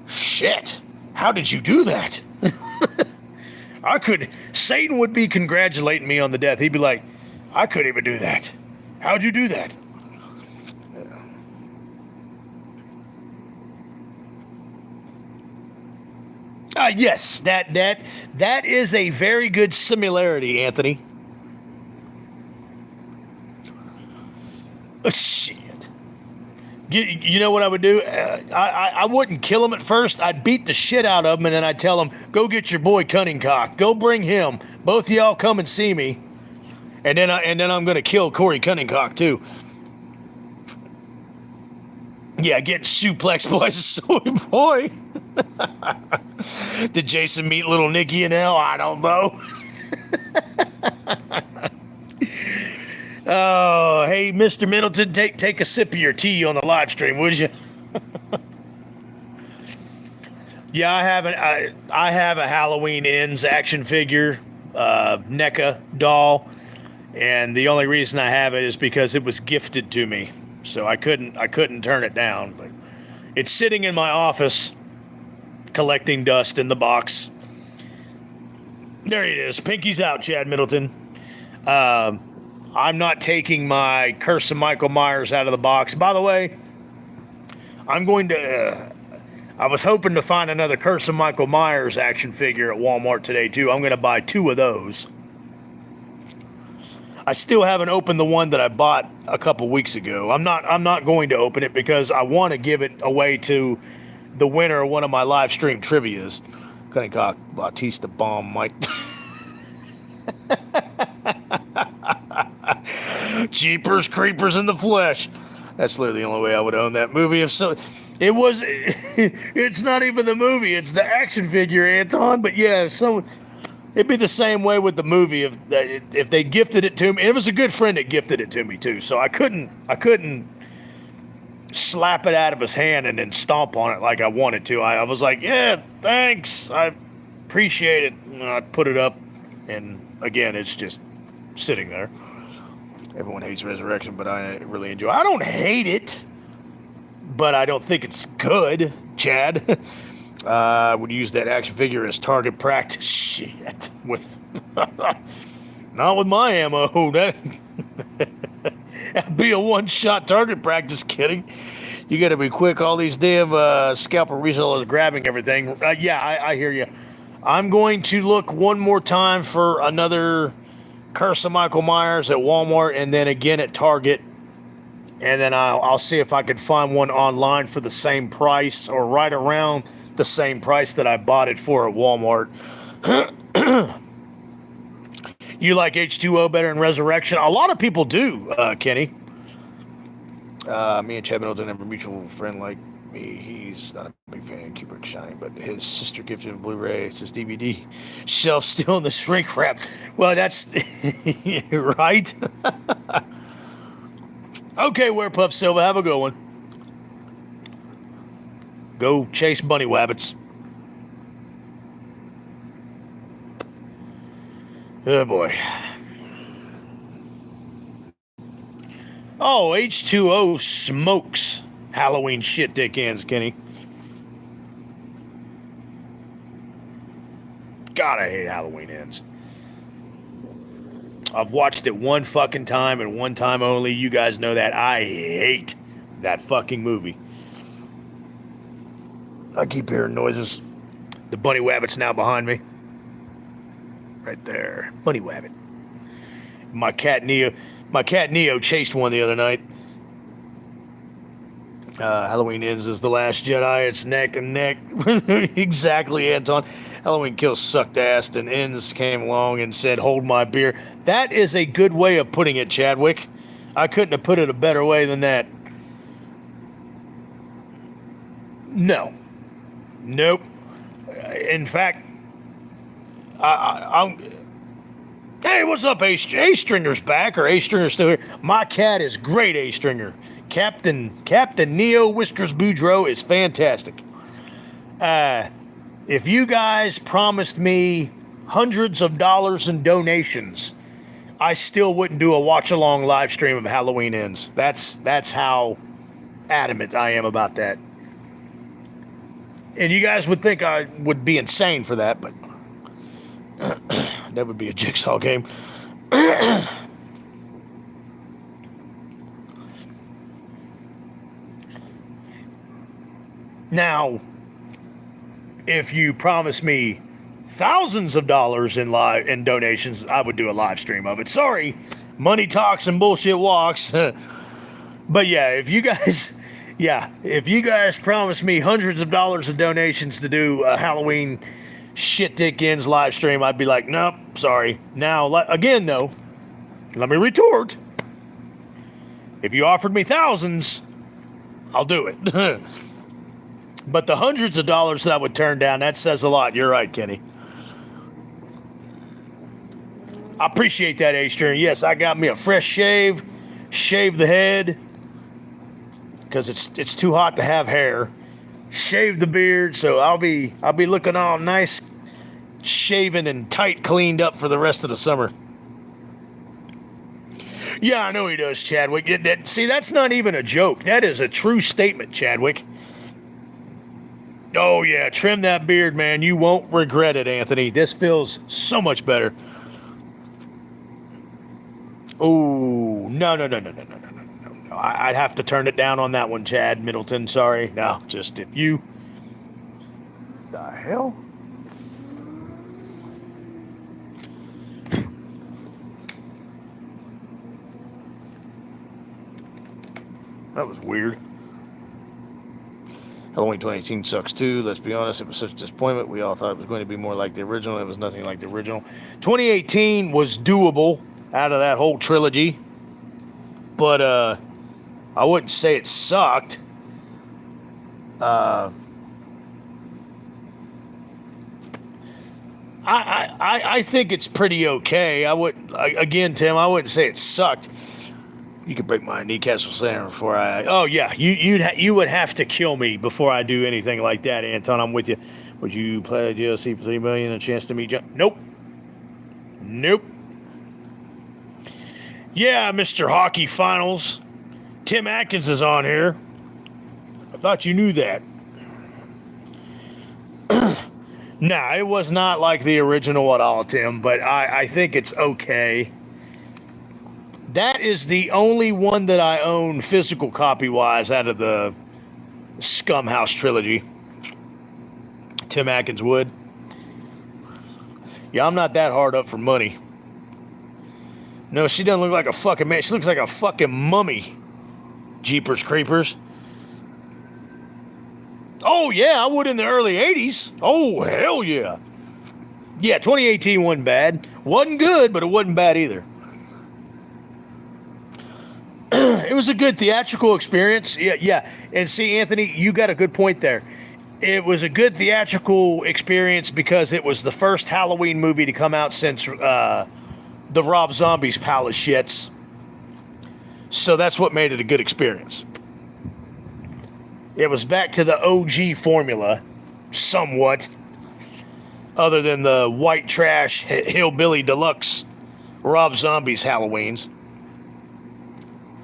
shit, how did you do that?" Satan would be congratulating me on the death. He'd be like, "I couldn't even do that. How'd you do that?" Yes, that is a very good similarity, Anthony. Shit. You know what I would do? I wouldn't kill him at first. I'd beat the shit out of him, and then I'd tell him, go get your boy Cunningcock. Go bring him. Both of y'all come and see me. And then I'm going to kill Corey Cunningcock, too. Yeah, getting suplexed by a soy boy. Did Jason meet little Nicky in hell? I don't know. Oh, hey, Mr. Middleton, take a sip of your tea on the live stream, would you? Yeah, I have a Halloween Ends action figure, NECA doll, and the only reason I have it is because it was gifted to me, so I couldn't turn it down. But it's sitting in my office, collecting dust in the box. There it is. Pinky's out, Chad Middleton. I'm not taking my Curse of Michael Myers out of the box. By the way, I'm going to... I was hoping to find another Curse of Michael Myers action figure at Walmart today, too. I'm going to buy 2 of those. I still haven't opened the one that I bought a couple weeks ago. I'm not going to open it because I want to give it away to the winner of one of my live stream trivias. Cunningcock, Bautista Bomb, Mike... Jeepers Creepers in the flesh. That's literally the only way I would own that movie. If so, it's not even the movie, it's the action figure, Anton. But yeah, so it'd be the same way with the movie if they gifted it to me. And it was a good friend that gifted it to me too, so I couldn't slap it out of his hand and then stomp on it like I wanted to. I was like, yeah, thanks, I appreciate it. And I put it up, and again, it's just sitting there. Everyone hates Resurrection, but I really enjoy it. I don't hate it, but I don't think it's good, Chad. I would use that action figure as target practice. Shit. Not with my ammo. That'd be a one-shot target practice, kidding. You got to be quick. All these damn scalper resellers grabbing everything. Yeah, I hear you. I'm going to look one more time for another Curse of Michael Myers at Walmart, and then again at Target, and then I'll see if I could find one online for the same price or right around the same price that I bought it for at Walmart. You like H2O better than Resurrection? A lot of people do, Kenny. Me and Chad Middleton have a mutual friend like me. He's not a big fan of Kubrick Shining, but his sister gifted him Blu-ray. It's his DVD shelf still in the shrink wrap. Well, that's right. Okay, Werepuff Silva, have a good one. Go chase bunny wabbits. Oh boy. Oh, H2O smokes Halloween shit dick ends, Kenny. God, I hate Halloween Ends. I've watched it one fucking time and one time only. You guys know that. I hate that fucking movie. I keep hearing noises. The bunny wabbit's now behind me. Right there. Bunny wabbit. My cat Neo chased one the other night. Halloween Ends is The Last Jedi. It's neck and neck. Exactly, Anton. Halloween Kills sucked ass, and Ends came along and said, hold my beer. That is a good way of putting it, Chadwick. I couldn't have put it a better way than that. No. Nope. In fact, hey, what's up, A-Stringer's back, or A-Stringer's still here. My cat is great, A-Stringer. Captain Neo Whiskers Boudreaux is fantastic. If you guys promised me hundreds of dollars in donations, I still wouldn't do a watch-along live stream of Halloween Ends. That's how adamant I am about that. And you guys would think I would be insane for that, but that would be a jigsaw game. Now, if you promise me thousands of dollars in donations, I would do a live stream of it. Sorry, money talks and bullshit walks. But yeah, if you guys Yeah, if you guys promise me hundreds of dollars of donations to do a Halloween shit dick ends live stream, I'd be like, nope, sorry. Now, again, though, let me retort. If you offered me thousands, I'll do it. But the hundreds of dollars that I would turn down, that says a lot. You're right, Kenny. I appreciate that, Adrian. Yes, I got me a fresh shave, shave the head, because it's too hot to have hair. Shave the beard, so I'll be looking all nice, shaven and tight, cleaned up for the rest of the summer. Yeah, I know he does, Chadwick. See, that's not even a joke. That is a true statement, Chadwick. Oh, yeah, trim that beard, man. You won't regret it, Anthony. This feels so much better. Oh, no. I'd have to turn it down on that one, Chad Middleton. Sorry. No, just if you... The hell? That was weird. Halloween 2018 sucks too. Let's be honest, it was such a disappointment. We all thought it was going to be more like the original. It was nothing like the original. 2018 was doable out of that whole trilogy. But I wouldn't say it sucked. I think it's pretty okay. Again, Tim, I wouldn't say it sucked. You could break my kneecaps for saying before I... Oh, yeah. You would have to kill me before I do anything like that, Anton. I'm with you. Would you play DLC for $3 million? A chance to meet John? Nope. Yeah, Mr. Hockey Finals. Tim Atkins is on here. I thought you knew that. Nah, it was not like the original at all, Tim, but I think it's okay. That is the only one that I own physical copy-wise out of the Scumhouse trilogy. Tim Atkins would. Yeah, I'm not that hard up for money. No, she doesn't look like a fucking man. She looks like a fucking mummy. Jeepers Creepers. Oh, yeah, I would in the early 80s. Oh, hell yeah. Yeah, 2018 wasn't bad. Wasn't good, but it wasn't bad either. It was a good theatrical experience. Yeah. And see, Anthony, you got a good point there. It was a good theatrical experience because it was the first Halloween movie to come out since the Rob Zombie's Pile of Shits. So that's what made it a good experience. It was back to the OG formula, somewhat, other than the white trash hillbilly deluxe Rob Zombie's Halloweens.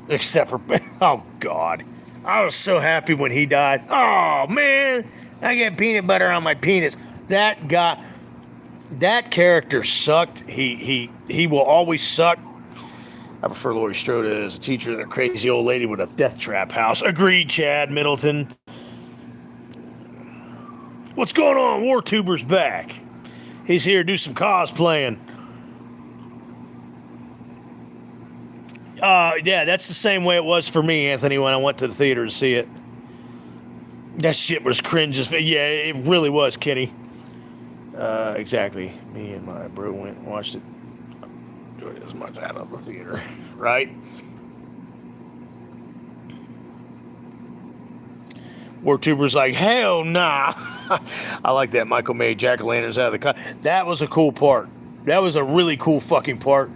Except for, oh God, I was so happy when he died. Oh man, I get peanut butter on my penis. That character sucked. He will always suck. I prefer Laurie Strode as a teacher than a crazy old lady with a death trap house. Agreed, Chad Middleton. What's going on? WarTuber's back. He's here to do some cosplaying. Yeah, that's the same way it was for me, Anthony, when I went to the theater to see it. That shit was cringe as... Yeah, it really was, Kenny. Exactly. Me and my bro went and watched it. Enjoyed it as much out of the theater, right? WarTuber's like, hell nah. I like that Michael made jack-o'-lanterns out of the car. That was a cool part. That was a really cool fucking part.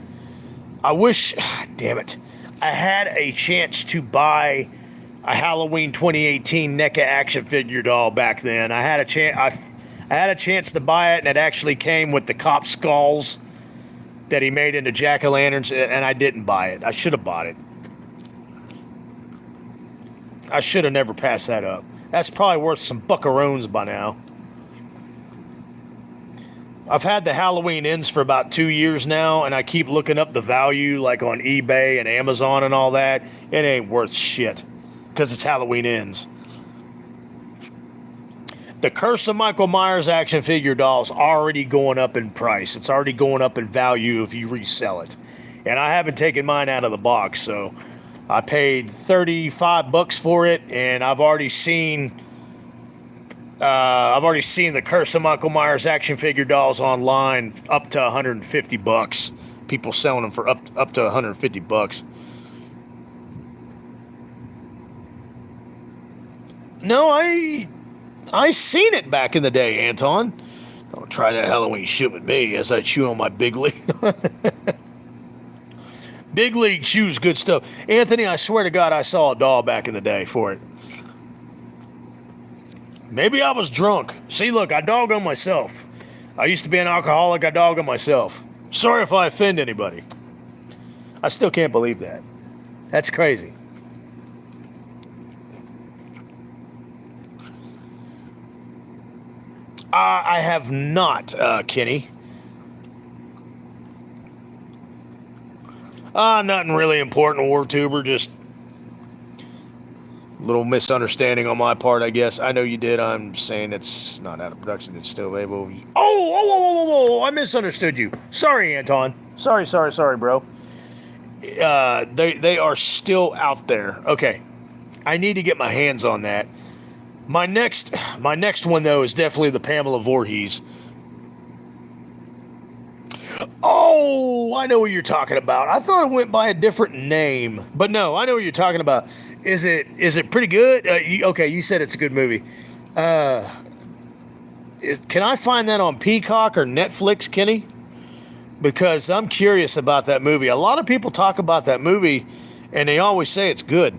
I wish, damn it, I had a chance to buy a Halloween 2018 NECA action figure doll back then. I had a chance to buy it, and it actually came with the cop skulls that he made into jack-o'-lanterns, and I didn't buy it. I should have bought it. I should have never passed that up. That's probably worth some buckaroons by now. I've had the Halloween ends for about 2 years now, and I keep looking up the value, like on eBay and Amazon and all that. It ain't worth shit, because it's Halloween ends. The Curse of Michael Myers action figure doll is already going up in price. It's already going up in value if you resell it. And I haven't taken mine out of the box, so I paid $35 for it, and I've already seen the Curse of Michael Myers action figure dolls online up to $150. People selling them for up to $150. No, I seen it back in the day, Anton. Don't try that Halloween shit with me as I chew on my Big League. Big League chews good stuff. Anthony, I swear to God, I saw a doll back in the day for it. Maybe I was drunk. See, look, I dog on myself. I used to be an alcoholic. I dog on myself. Sorry if I offend anybody. I still can't believe that. That's crazy. I have not, Kenny. Nothing really important, WarTuber. Just a little misunderstanding on my part, I guess. I know you did. I'm saying it's not out of production. It's still available. Oh, I misunderstood you. Sorry, Anton. Sorry, bro. They are still out there. Okay. I need to get my hands on that. My next one, though, is definitely the Pamela Voorhees. Oh, I know what you're talking about. I thought it went by a different name. But no, I know what you're talking about. Is it pretty good? Okay, you said it's a good movie. Can I find that on Peacock or Netflix, Kenny? Because I'm curious about that movie. A lot of people talk about that movie, and they always say it's good.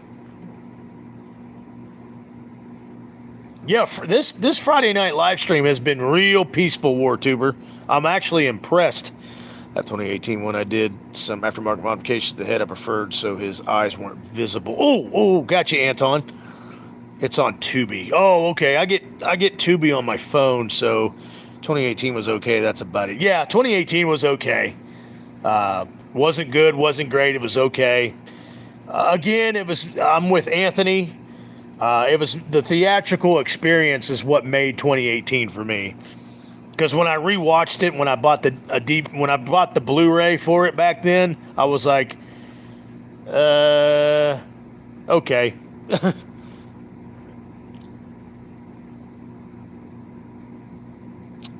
Yeah, this Friday night live stream has been real peaceful, WarTuber. I'm actually impressed. That 2018 one I did some aftermarket modifications to the head I preferred so his eyes weren't visible. Oh, gotcha, Anton. It's on Tubi. Oh, okay. I get Tubi on my phone, so 2018 was okay. That's about it. Yeah, 2018 was okay. Wasn't good, wasn't great. It was okay. Again, I'm with Anthony. It was the theatrical experience is what made 2018 for me. Because when I rewatched it, when I bought the Blu-ray for it back then, I was like, okay.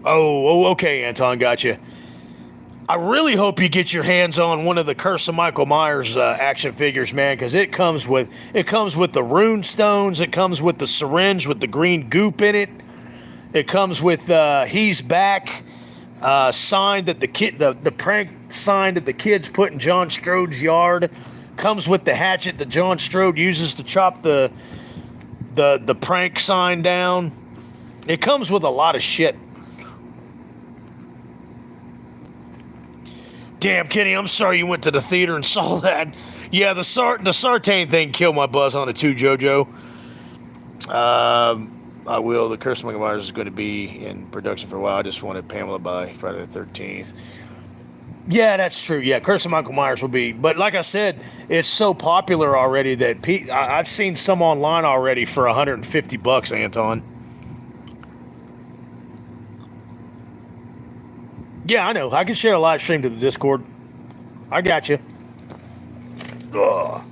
Oh, okay, Anton, gotcha. I really hope you get your hands on one of the Curse of Michael Myers action figures, man, because it comes with the rune stones, it comes with the syringe with the green goop in it, it comes with he's back sign that the prank sign that the kids put in John Strode's yard, comes with the hatchet that John Strode uses to chop the prank sign down. It comes with a lot of shit. Damn, Kenny, I'm sorry you went to the theater and saw that. Yeah, the Sartain thing killed my buzz on it too, JoJo. I will. The Curse of Michael Myers is going to be in production for a while. I just wanted Pamela by Friday the 13th. Yeah, that's true. Yeah, Curse of Michael Myers will be. But like I said, it's so popular already that I've seen some online already for $150, Anton. Yeah, I know. I can share a live stream to the Discord. I got you. Ugh.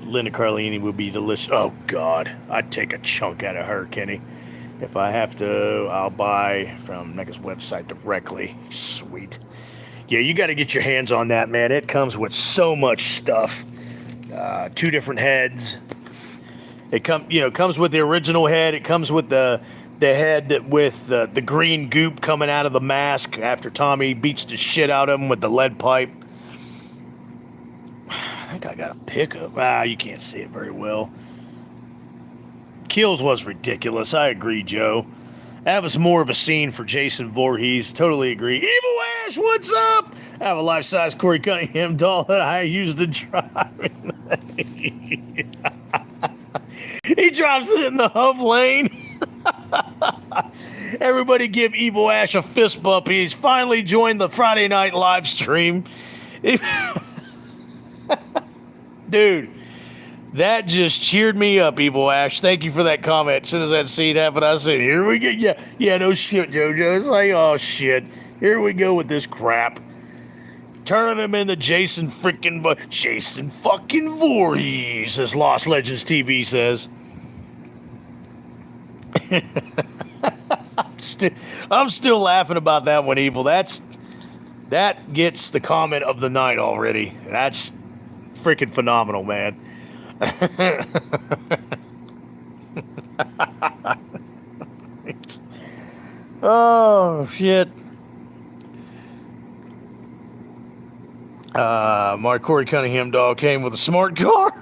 Linda Carlini would be delicious. Oh, God. I'd take a chunk out of her, Kenny. If I have to, I'll buy from NECA's website directly. Sweet. Yeah, you got to get your hands on that, man. It comes with so much stuff. 2 different heads. It comes with the original head. It comes with the head with the green goop coming out of the mask after Tommy beats the shit out of him with the lead pipe. I think I got a pickup. You can't see it very well. Kills was ridiculous. I agree, Joe. That was more of a scene for Jason Voorhees. Totally agree. Evil Ash, what's up? I have a life-size Corey Cunningham doll that I use to drive. He drops it in the Huff lane. Everybody give Evil Ash a fist bump. He's finally joined the Friday night live stream. Dude, that just cheered me up, Evil Ash. Thank you for that comment. As soon as that scene happened, I said, here we go. Yeah, no shit, JoJo. It's like, oh shit. Here we go with this crap. Turning him into Jason fucking Voorhees, as Lost Legends TV says. I'm still laughing about that one, Evil. That gets the comment of the night already. That's freaking phenomenal, man. Oh shit. My Corey Cunningham dog came with a smart car.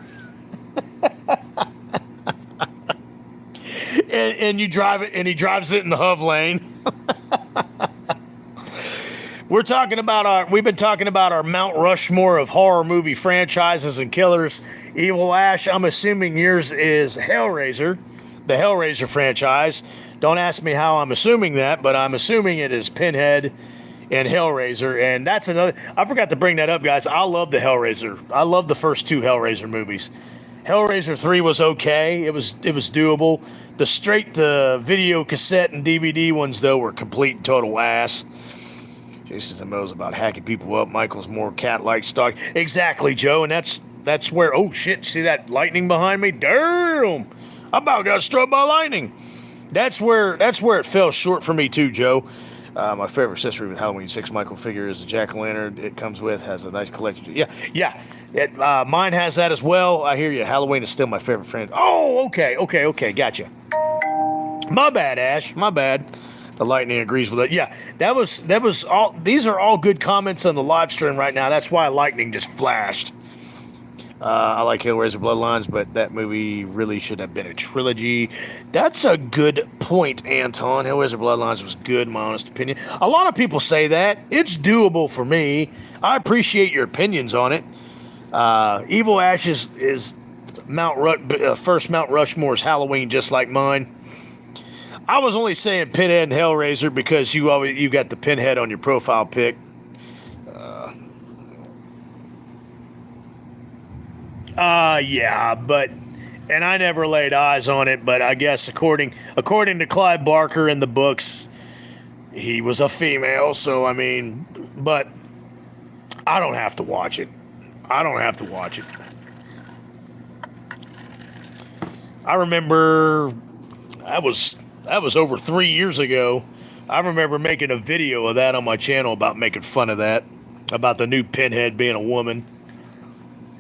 and you drive it, and he drives it in the HUV lane. We've been talking about our Mount Rushmore of horror movie franchises and killers. Evil Ash, I'm assuming yours is Hellraiser, the Hellraiser franchise. Don't ask me how I'm assuming that, but I'm assuming it is Pinhead and Hellraiser. And that's another, I forgot to bring that up, guys. I love the Hellraiser. I love the first two Hellraiser movies. Hellraiser 3 was okay. It was doable. The straight to video cassette and DVD ones, though, were complete and total ass. Jason's MO's about hacking people up. Michael's more cat-like stock. Exactly, Joe. And that's where, oh shit, see that lightning behind me? Damn! I about got struck by lightning. That's where it fell short for me too, Joe. My favorite accessory with Halloween 6 Michael figure is the jack-o'-lantern it comes with. Has a nice collection. Yeah. Mine has that as well. I hear you. Halloween is still my favorite friend. Oh, okay. Gotcha. My bad, Ash. My bad. The lightning agrees with it. Yeah, that was all. These are all good comments on the live stream right now. That's why lightning just flashed. I like Hellraiser Bloodlines, but that movie really should have been a trilogy. That's a good point, Anton. Hellraiser Bloodlines was good, in my honest opinion. A lot of people say that. It's doable for me. I appreciate your opinions on it. Evil Ash is first Mount Rushmore's Halloween, just like mine. I was only saying Pinhead and Hellraiser because you got the Pinhead on your profile pic. Yeah, and I never laid eyes on it, but I guess according to Clive Barker in the books, he was a female, so I mean, but I don't have to watch it. I remember that was over 3 years ago. I remember making a video of that on my channel about making fun of that, about the new Pinhead being a woman,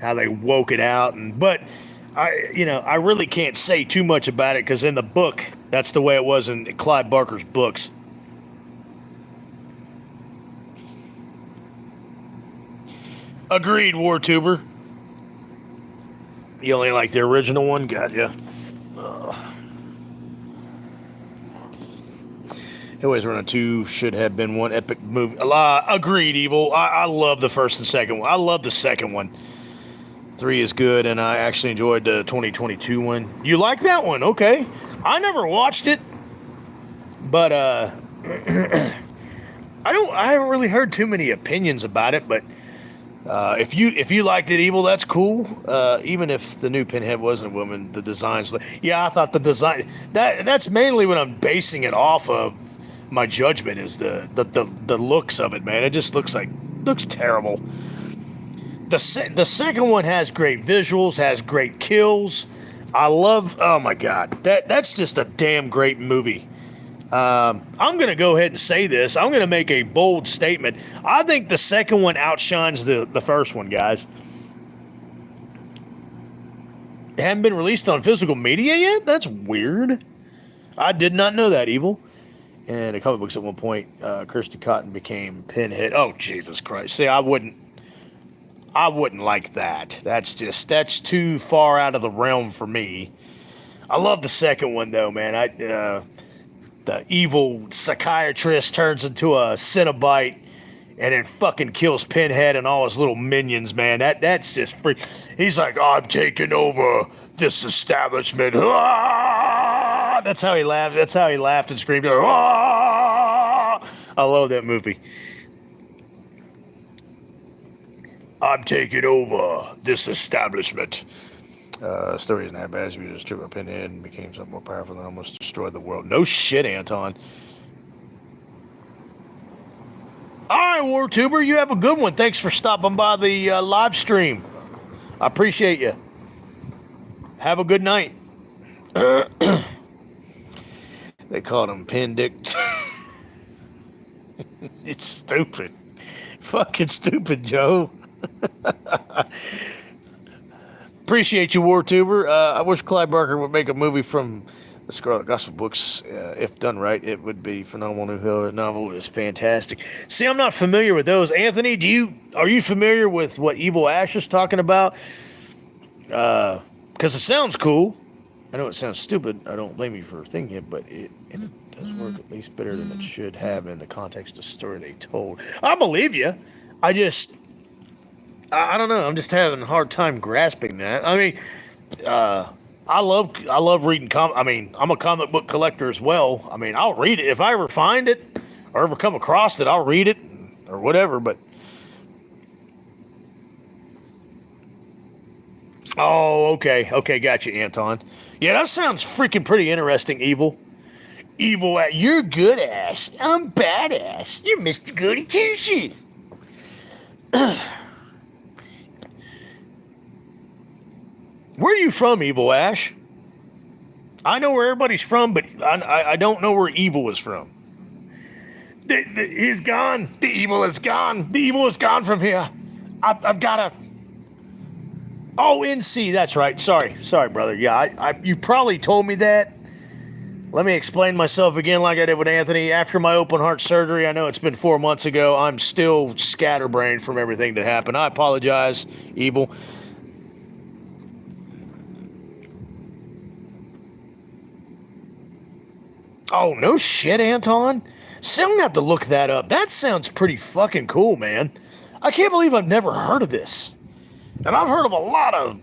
how they woke it out, but I really can't say too much about it because in the book, that's the way it was in Clive Barker's books. Agreed, WarTuber. You only like the original one? Gotcha. Hellraiser 1 and 2 should have been one epic movie. Agreed, Evil. I love the first and second one. I love the second one. 3 is good, and I actually enjoyed the 2022 one. You like that one? Okay. I never watched it, but I haven't really heard too many opinions about it, but if you liked it, Evil, that's cool. Even if the new Pinhead wasn't a woman, the designs. Yeah, I thought the design. That's mainly what I'm basing it off of. My judgment is the looks of it, man. It just looks terrible. The second one has great visuals, has great kills. Oh my god, that's just a damn great movie. I'm going to go ahead and say this. I'm going to make a bold statement. I think the second one outshines the first one, guys. It hadn't been released on physical media yet? That's weird. I did not know that, Evil. And in comic books at one point, Kirsty Cotton became Pinhead. Oh, Jesus Christ. See, I wouldn't like that. That's too far out of the realm for me. I love the second one, though, man. The evil psychiatrist turns into a Cenobite and then fucking kills Pinhead and all his little minions, man. That's just freak. He's like, I'm taking over this establishment. Ah! That's how he laughed. That's how he laughed and screamed. Ah! I love that movie. I'm taking over this establishment. Story isn't that bad. You just took a pinhead and became something more powerful than almost destroyed the world. No shit, Anton. All right, WarTuber, you have a good one. Thanks for stopping by the live stream. I appreciate you. Have a good night. They called him Pin Dick. It's stupid. Fucking stupid, Joe. Appreciate you, WarTuber. I wish Clive Barker would make a movie from the Scarlet Gospel books. If done right, it would be phenomenal. New Hill novel is fantastic. See, I'm not familiar with those. Anthony, are you familiar with what Evil Ash is talking about? Because it sounds cool. I know it sounds stupid. I don't blame you for thinking it, but it does work at least better than it should have in the context of the story they told. I believe you. I don't know. I'm just having a hard time grasping that. I mean, I love reading I'm a comic book collector as well. I mean, I'll read it if I ever find it or ever come across it. I'll read it or whatever. But okay, gotcha, Anton. Yeah, that sounds freaking pretty interesting. Evil, you're good, Ash. I'm bad, Ash. You're Mr. Goody Two Shoes. Where are you from, Evil Ash? I know where everybody's from, but I don't know where Evil is from. He's gone. The evil is gone. The evil is gone from here. I've got to... Oh, NC, that's right. Sorry, brother. Yeah, you probably told me that. Let me explain myself again like I did with Anthony. After my open heart surgery, I know it's been 4 months ago. I'm still scatterbrained from everything that happened. I apologize, Evil. Oh, no shit, Anton. So I'm gonna have to look that up. That sounds pretty fucking cool, man. I can't believe I've never heard of this. And I've heard of a lot of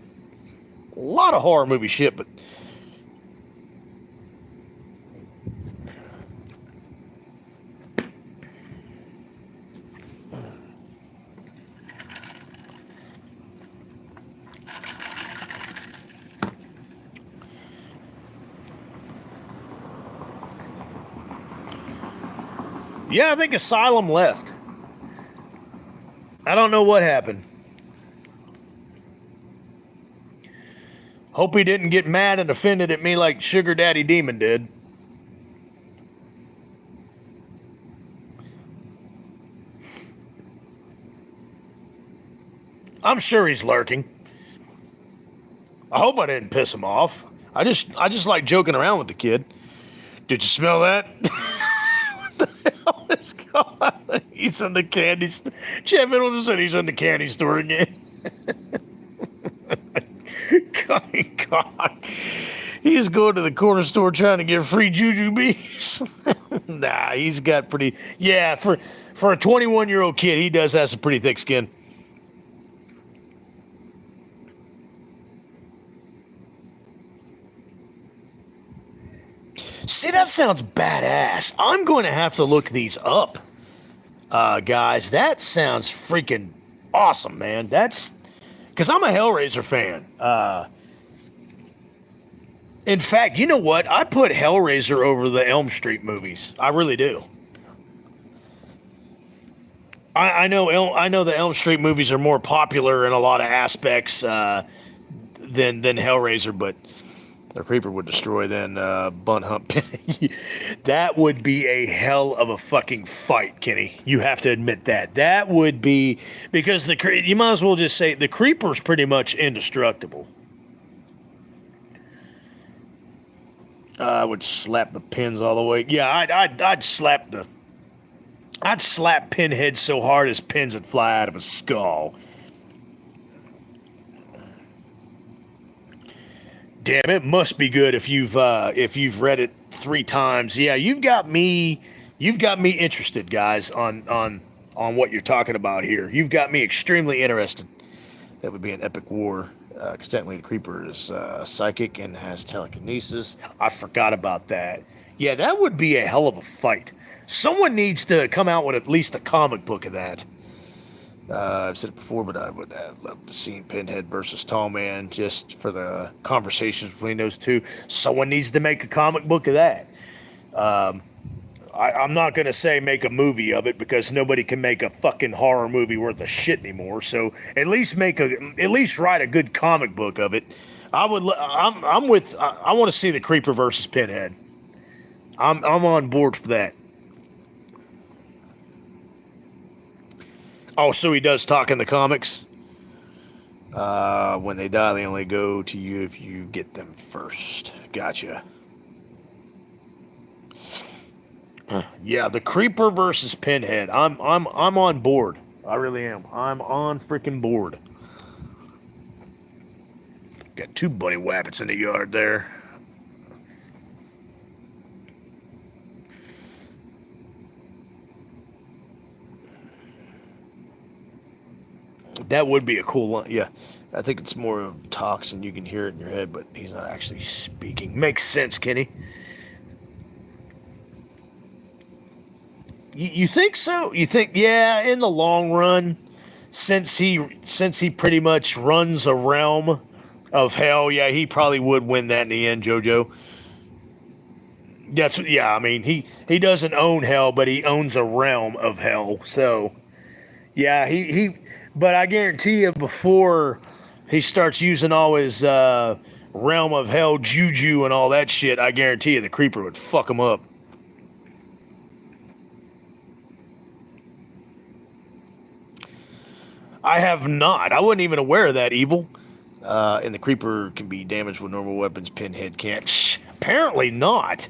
horror movie shit, but yeah, I think Asylum left. I don't know what happened. Hope he didn't get mad and offended at me like Sugar Daddy Demon did. I'm sure he's lurking. I hope I didn't piss him off. I just like joking around with the kid. Did you smell that? What the hell is going on? He's in the candy store. Chad Middleton said he's in the candy store again. God. He's going to the corner store trying to get free juju bees. Nah, he's got pretty... Yeah, for a 21-year-old kid, he does have some pretty thick skin. See, that sounds badass. I'm going to have to look these up. Guys, that sounds freaking awesome, man. That's... Because I'm a Hellraiser fan. In fact, you know what? I put Hellraiser over the Elm Street movies. I really do. I know the Elm Street movies are more popular in a lot of aspects than Hellraiser, but the Creeper would destroy then Bun Hump. That would be a hell of a fucking fight, Kenny. You have to admit that. That would be... Because you might as well just say the Creeper's pretty much indestructible. I would slap the pins all the way. Yeah, I'd slap Pinhead so hard his pins would fly out of his skull. Damn, it must be good if you've read it 3 times. Yeah, you've got me interested, guys, on what you're talking about here. You've got me extremely interested. That would be an epic war. Because technically the Creeper is psychic and has telekinesis. I forgot about that. Yeah, that would be a hell of a fight. Someone needs to come out with at least a comic book of that. I've said it before, but I would have loved to see Pinhead versus Tall Man just for the conversations between those two. Someone needs to make a comic book of that. I'm not going to say make a movie of it because nobody can make a fucking horror movie worth of shit anymore. So at least write a good comic book of it. I'm with. I want to see the Creeper versus Pinhead. I'm on board for that. Oh, so he does talk in the comics. When they die, they only go to you if you get them first. Gotcha. Yeah, the Creeper versus Pinhead. I'm on board. I really am. I'm on freaking board. Got two bunny wabbits in the yard there. That would be a cool one. Yeah, I think it's more of talks and you can hear it in your head, but he's not actually speaking. Makes sense, Kenny. You think so? You think, yeah, in the long run, since he pretty much runs a realm of hell, yeah, he probably would win that in the end, JoJo. Yeah. I mean, he doesn't own hell, but he owns a realm of hell. So yeah, he. But I guarantee you, before he starts using all his realm of hell juju and all that shit, I guarantee you the Creeper would fuck him up. I have not. I wasn't even aware of that evil. And the Creeper can be damaged with normal weapons. Pinhead can't. Shh, apparently not.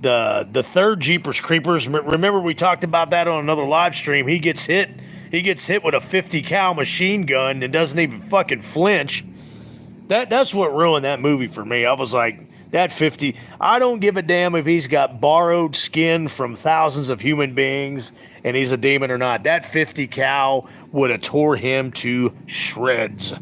The third Jeepers Creepers. Remember we talked about that on another live stream. He gets hit. He gets hit with a 50 cal machine gun and doesn't even fucking flinch. That's what ruined that movie for me. I was like, that 50. I don't give a damn if he's got borrowed skin from thousands of human beings and he's a demon or not. That 50 cal would have tore him to shreds.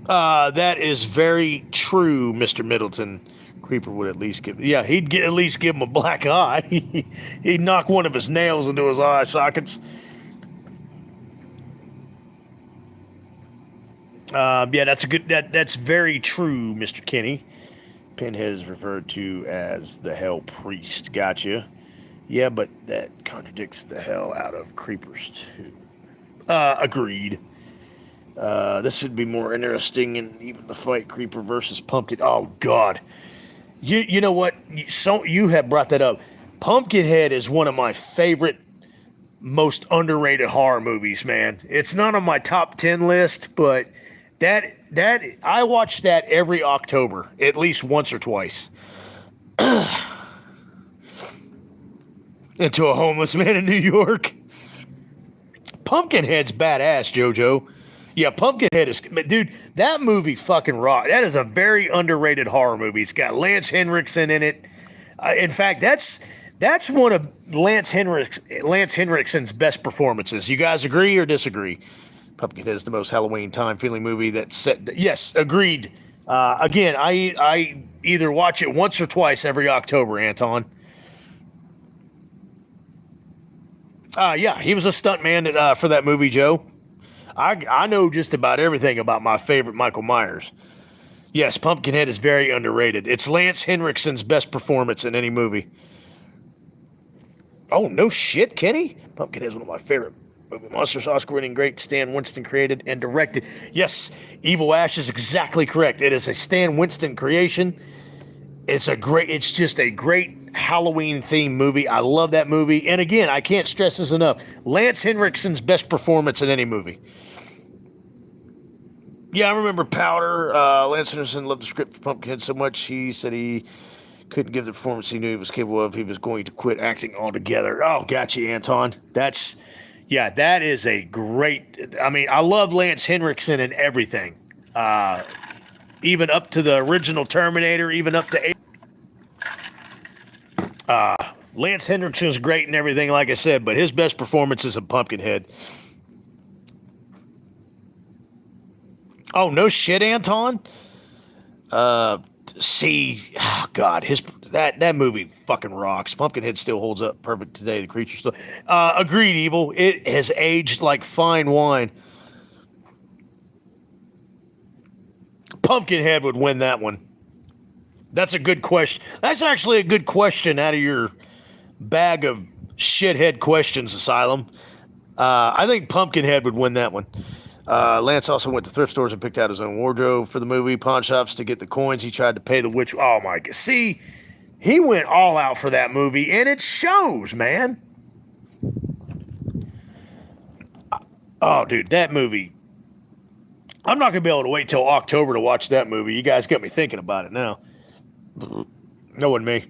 That is very true, Mr. Middleton. Creeper would at least at least give him a black eye. He'd knock one of his nails into his eye sockets. Yeah, that's very true, Mr. Kenny. Pinhead is referred to as the Hell Priest. Gotcha. Yeah, but that contradicts the hell out of Creepers too. Agreed. This would be more interesting in even the fight Creeper versus Pumpkin. Oh God. You know what? So you have brought that up. Pumpkinhead is one of my favorite, most underrated horror movies, man. It's not on my top 10 list, but that I watch that every October, at least once or twice. Into a homeless man in New York. Pumpkinhead's badass, JoJo. Yeah, Pumpkinhead is, dude, that movie fucking rock. That is a very underrated horror movie. It's got Lance Henriksen in it. In fact, that's one of Lance Henriksen's best performances. You guys agree or disagree? Pumpkinhead is the most Halloween time feeling movie that's set. Yes, agreed. Again, I either watch it once or twice every October, Anton. Yeah, he was a stuntman for that movie, Joe. I know just about everything about my favorite Michael Myers. Yes, Pumpkinhead is very underrated. It's Lance Henriksen's best performance in any movie. Oh, no shit, Kenny? Pumpkinhead is one of my favorite movie monsters. Oscar-winning great Stan Winston created and directed. Yes, Evil Ash is exactly correct. It is a Stan Winston creation. It's just a great Halloween-themed movie. I love that movie. And again, I can't stress this enough. Lance Henriksen's best performance in any movie. Yeah, I remember Powder. Lance Henriksen loved the script for Pumpkinhead so much, he said he couldn't give the performance he knew he was capable of. He was going to quit acting altogether. Oh, gotcha, Anton. That is a great... I mean, I love Lance Henriksen in everything. Even up to the original Terminator, even up to... Lance Henriksen's great and everything, like I said, but his best performance is a Pumpkinhead. Oh, no shit, Anton? See, oh God, that movie fucking rocks. Pumpkinhead still holds up perfect today. The creature still. Agreed, Evil. It has aged like fine wine. Pumpkinhead would win that one. That's a good question. That's actually a good question out of your bag of shithead questions, Asylum. I think Pumpkinhead would win that one. Lance also went to thrift stores and picked out his own wardrobe for the movie. Pawn shops to get the coins. He tried to pay the witch. Oh my God! See, he went all out for that movie, and it shows, man. Oh, dude, that movie. I'm not gonna be able to wait till October to watch that movie. You guys got me thinking about it now. No one me.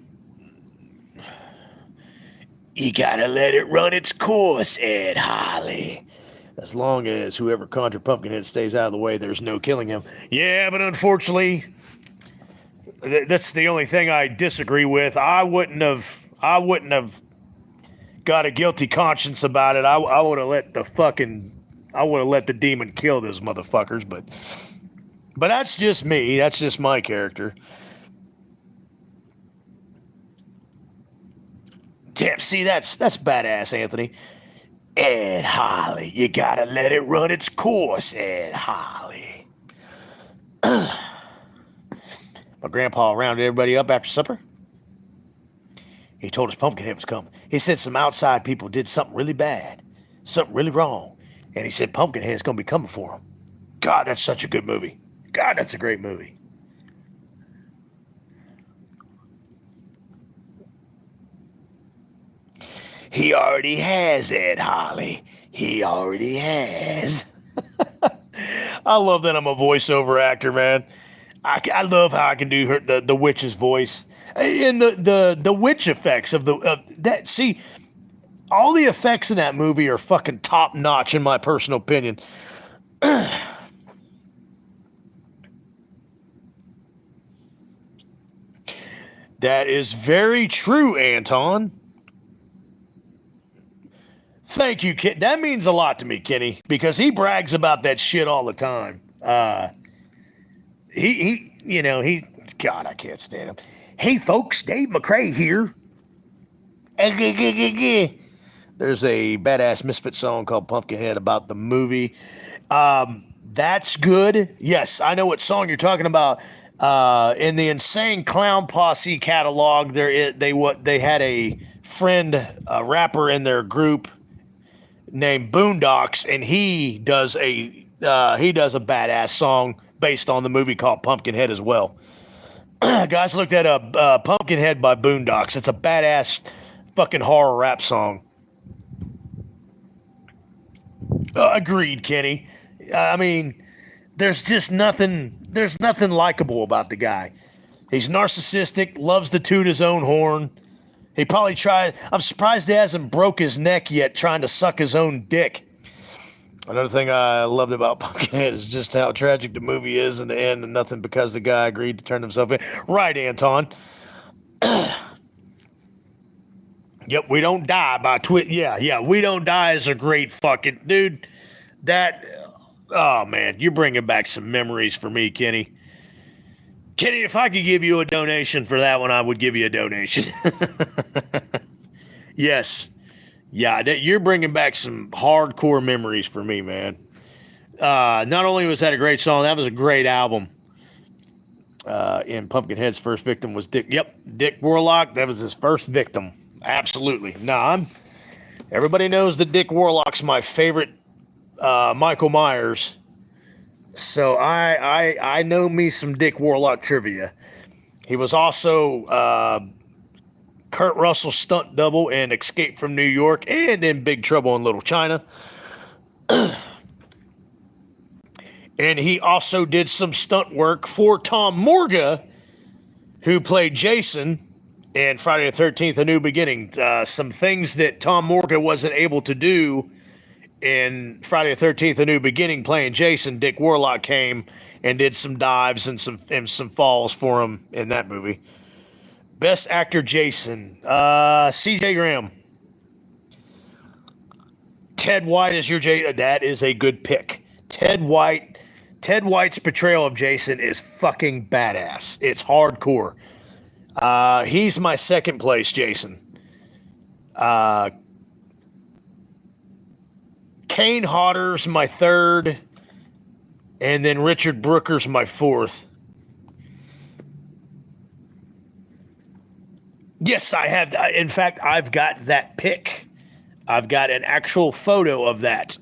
You gotta let it run its course, Ed Harley. As long as whoever conjured Pumpkinhead stays out of the way, there's no killing him. Yeah, but unfortunately, that's the only thing I disagree with. I wouldn't have got a guilty conscience about it. I would have let the demon kill those motherfuckers. But that's just me. That's just my character. Damn, see, that's badass, Anthony. Ed Harley, you gotta let it run its course, Ed Harley. My grandpa rounded everybody up after supper. He told us Pumpkinhead was coming. He said some outside people did something really bad, something really wrong, and he said Pumpkinhead's gonna be coming for him. God, that's such a good movie. God, that's a great movie. He already has, Ed Harley. He already has. I love that I'm a voiceover actor, man. I love how I can do the witch's voice and the witch effects of that. See, all the effects in that movie are fucking top notch, in my personal opinion. That is very true, Anton. Thank you, Ken. That means a lot to me, Kenny, because he brags about that shit all the time. God, I can't stand him. Hey, folks, Dave McCrae here. There's a badass Misfit song called Pumpkinhead about the movie. That's good. Yes, I know what song you're talking about. In the Insane Clown Posse catalog, they had a friend, a rapper in their group named Boondocks, and he does a badass song based on the movie called Pumpkinhead as well. Guys, look that up. Pumpkinhead by Boondocks. It's a badass fucking horror rap song. Agreed, Kenny. I mean, there's nothing likable about the guy. He's narcissistic, loves to toot his own horn. He probably tried. I'm surprised he hasn't broke his neck yet trying to suck his own dick. Another thing I loved about Pumpkinhead is just how tragic the movie is in the end, and nothing because the guy agreed to turn himself in. Right, Anton. Yep, we don't die by Yeah, we don't die is a great fucking dude. Oh man, you're bringing back some memories for me, Kenny. Kenny, if I could give you a donation for that one, I would give you a donation. Yes. Yeah, you're bringing back some hardcore memories for me, man. Not only was that a great song, that was a great album. And Pumpkinhead's first victim was Dick. Yep, Dick Warlock. That was his first victim. Absolutely. Everybody knows that Dick Warlock's my favorite Michael Myers. So I know me some Dick Warlock trivia. He was also Kurt Russell's stunt double in Escape from New York and in Big Trouble in Little China. And he also did some stunt work for Tom Morga, who played Jason in Friday the 13th, A New Beginning. Some things that Tom Morga wasn't able to do in Friday the 13th, A New Beginning, playing Jason. Dick Warlock came and did some dives and some falls for him in that movie. Best actor, Jason. C.J. Graham. Ted White is your J. That is a good pick. Ted White Ted White's portrayal of Jason is fucking badass. It's hardcore. He's my second place Jason. Kane Hodder's my third, and then Richard Brooker's my fourth. Yes, I have. In fact, I've got that pic. I've got an actual photo of that,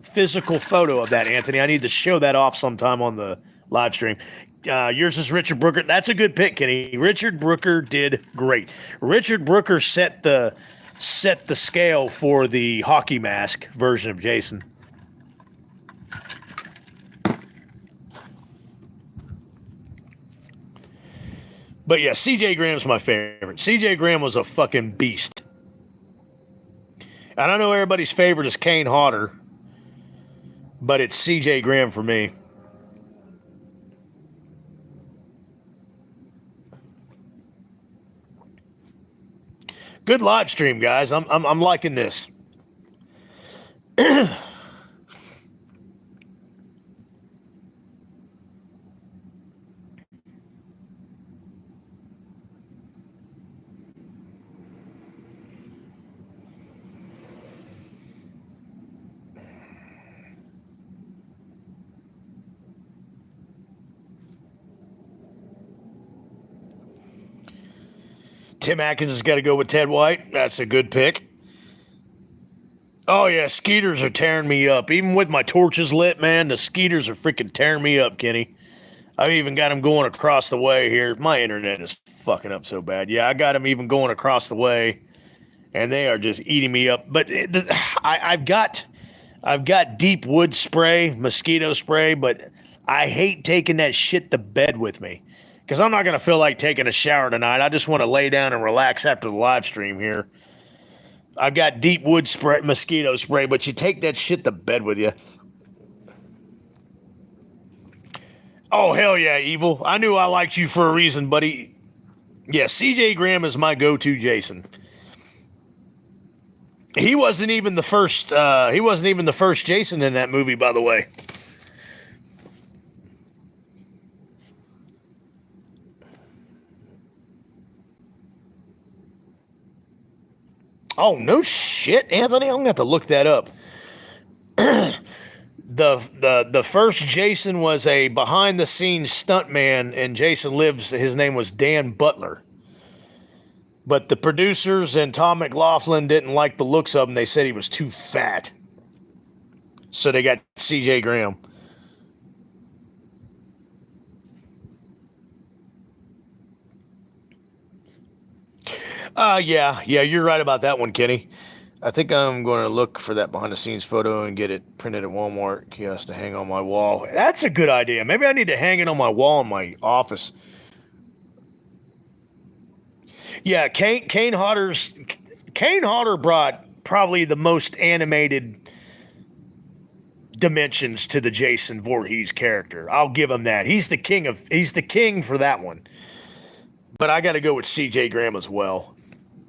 physical photo of that, Anthony. I need to show that off sometime on the live stream. Yours is Richard Brooker. That's a good pick, Kenny. Richard Brooker did great. Richard Brooker set the scale for the hockey mask version of Jason. But yeah, CJ Graham's my favorite. CJ Graham was a fucking beast. And I know everybody's favorite is Kane Hodder, but it's CJ Graham for me. Good live stream, guys. I'm liking this. Tim Atkins has got to go with Ted White. That's a good pick. Oh, yeah, skeeters are tearing me up. Even with my torches lit, man, the skeeters are freaking tearing me up, Kenny. I've even got them going across the way here. My internet is fucking up so bad. Yeah, I got them even going across the way, and they are just eating me up. But I've got deep wood spray, mosquito spray, but I hate taking that shit to bed with me. Because I'm not going to feel like taking a shower tonight. I just want to lay down and relax after the live stream here. I've got deep wood spray, mosquito spray, but you take that shit to bed with you. Oh, hell yeah, Evil. I knew I liked you for a reason, buddy. Yeah, CJ Graham is my go-to Jason. He wasn't even the first Jason in that movie, by the way. Oh, no shit, Anthony. I'm going to have to look that up. The first Jason was a behind-the-scenes stuntman, and Jason Lives, his name was Dan Butler. But the producers and Tom McLaughlin didn't like the looks of him. They said he was too fat. So they got CJ Graham. Yeah, you're right about that one, Kenny. I think I'm going to look for that behind-the-scenes photo and get it printed at Walmart kiosk to hang on my wall. That's a good idea. Maybe I need to hang it on my wall in my office. Yeah, Kane Hodder brought probably the most animated dimensions to the Jason Voorhees character. I'll give him that. He's the king for that one. But I got to go with CJ Graham as well.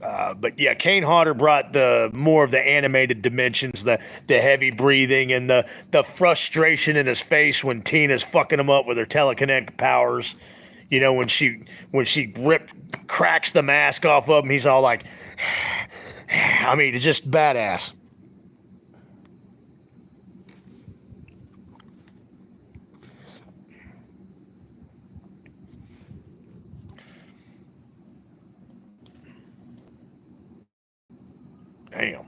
But yeah, Kane Hodder brought the more of the animated dimensions, the heavy breathing and the frustration in his face when Tina's fucking him up with her telekinetic powers. You know, when she cracks the mask off of him, he's all like, I mean, it's just badass. Damn.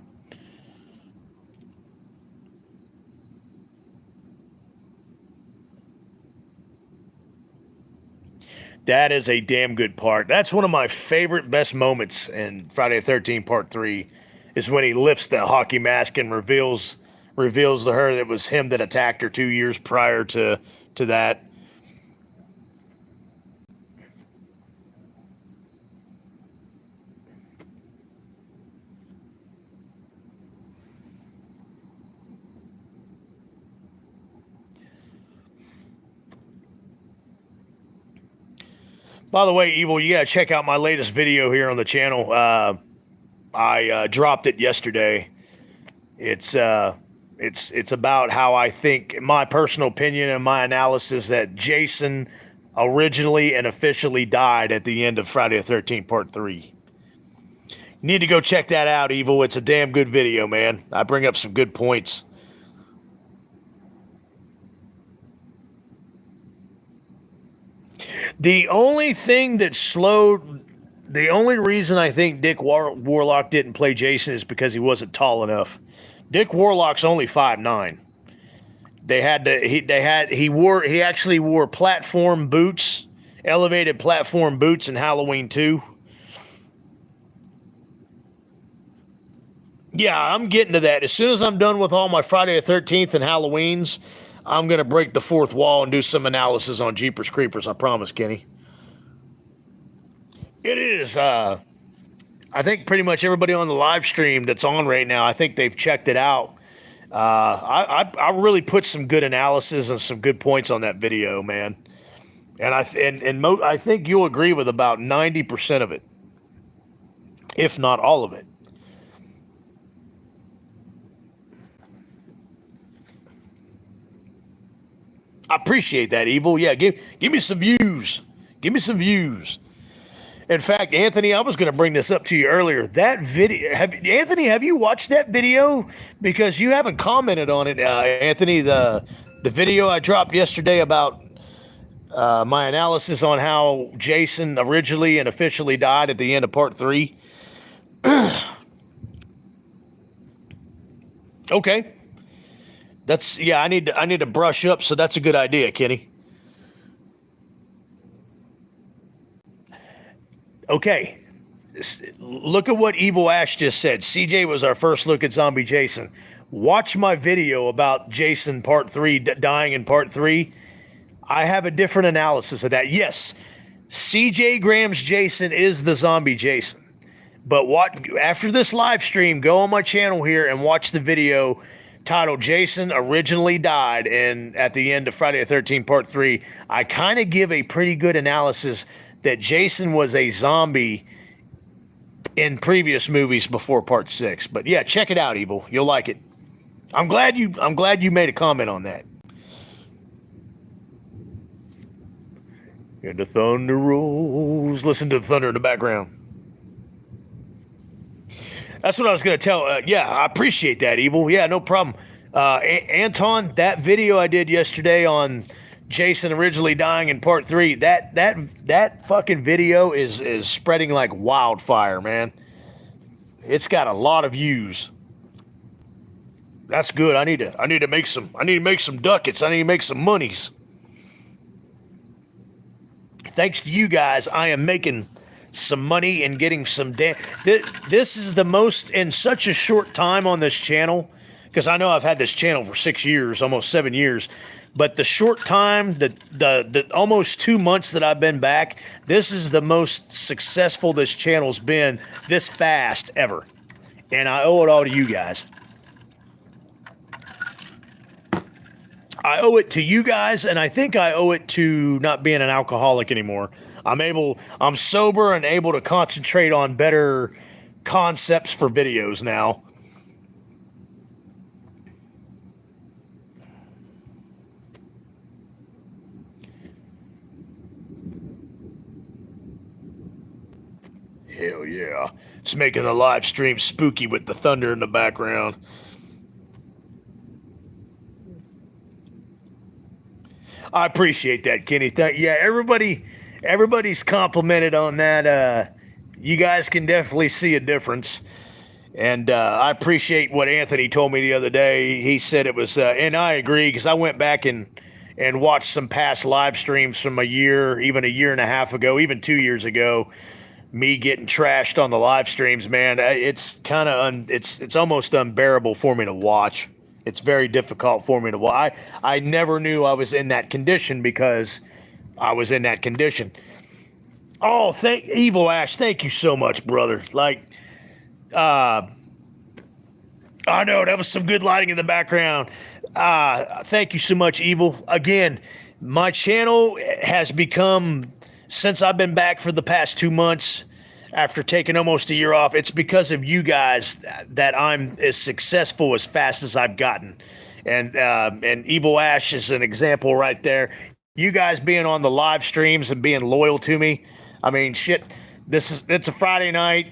That is a damn good part. That's one of my favorite, best moments in Friday the 13th Part 3 is when he lifts the hockey mask and reveals to her that it was him that attacked her 2 years prior to that. By the way, Evil, you gotta check out my latest video here on the channel. I dropped it yesterday. It's It's about how I think, my personal opinion and my analysis, that Jason originally and officially died at the end of Friday the 13th Part 3. Need to go check that out, Evil. It's a damn good video, man. I bring up some good points. The only thing that slowed, the only reason I think Dick Warlock didn't play Jason is because he wasn't tall enough. Dick Warlock's only 5'9". He actually wore platform boots, elevated platform boots in Halloween 2. Yeah, I'm getting to that. As soon as I'm done with all my Friday the 13th and Halloweens, I'm going to break the fourth wall and do some analysis on Jeepers Creepers. I promise, Kenny. It is. I think pretty much everybody on the live stream that's on right now, I think they've checked it out. I really put some good analysis and some good points on that video, man. And I think you'll agree with about 90% of it, if not all of it. I appreciate that, Evil. Yeah, give me some views. Give me some views. In fact, Anthony, I was going to bring this up to you earlier. That video, Anthony, have you watched that video? Because you haven't commented on it, Anthony. The video I dropped yesterday about my analysis on how Jason originally and officially died at the end of Part 3. Okay. I need to brush up, so that's a good idea, Kenny. Okay. Look at what Evil Ash just said. CJ was our first look at Zombie Jason. Watch my video about Jason Part 3, dying in Part 3. I have a different analysis of that. Yes, CJ Graham's Jason is the Zombie Jason. But after this live stream, go on my channel here and watch the video titled Jason Originally Died, and at the end of Friday the 13th Part 3, I kind of give a pretty good analysis that Jason was a zombie in previous movies before Part 6. But yeah, check it out, Evil. You'll like it. I'm glad you made a comment on that. And the thunder rolls. Listen to the thunder in the background. That's what I was going to tell. Yeah, I appreciate that, Evil. Yeah, no problem. Anton, that video I did yesterday on Jason originally dying in Part 3, that fucking video is spreading like wildfire, man. It's got a lot of views. That's good. I need to make some ducats. I need to make some monies. Thanks to you guys, I am making some money and getting some this is the most in such a short time on this channel, because I know I've had this channel for 6 years, almost 7 years, but the short time, the almost 2 months that I've been back, this is the most successful this channel's been this fast ever, and I owe it all to you guys. I owe it to you guys, and I think I owe it to not being an alcoholic anymore. I'm sober and able to concentrate on better concepts for videos now. Hell yeah. It's making the live stream spooky with the thunder in the background. I appreciate that, Kenny. Yeah, everybody's complimented on that. You guys can definitely see a difference. And I appreciate what Anthony told me the other day. He said it was, and I agree, because I went back and watched some past live streams from a year, even a year and a half ago, even 2 years ago. Me getting trashed on the live streams, man. It's kind of it's almost unbearable for me to watch. It's very difficult for me to watch. I never knew I was in that condition because I was in that condition. Oh, Evil Ash, thank you so much, brother. Like, I know that was some good lighting in the background. Thank you so much, Evil. Again, my channel has become, since I've been back for the past 2 months, after taking almost a year off. It's because of you guys that I'm as successful as fast as I've gotten. And Evil Ash is an example right there. You guys being on the live streams and being loyal to me. I mean, shit, it's a Friday night.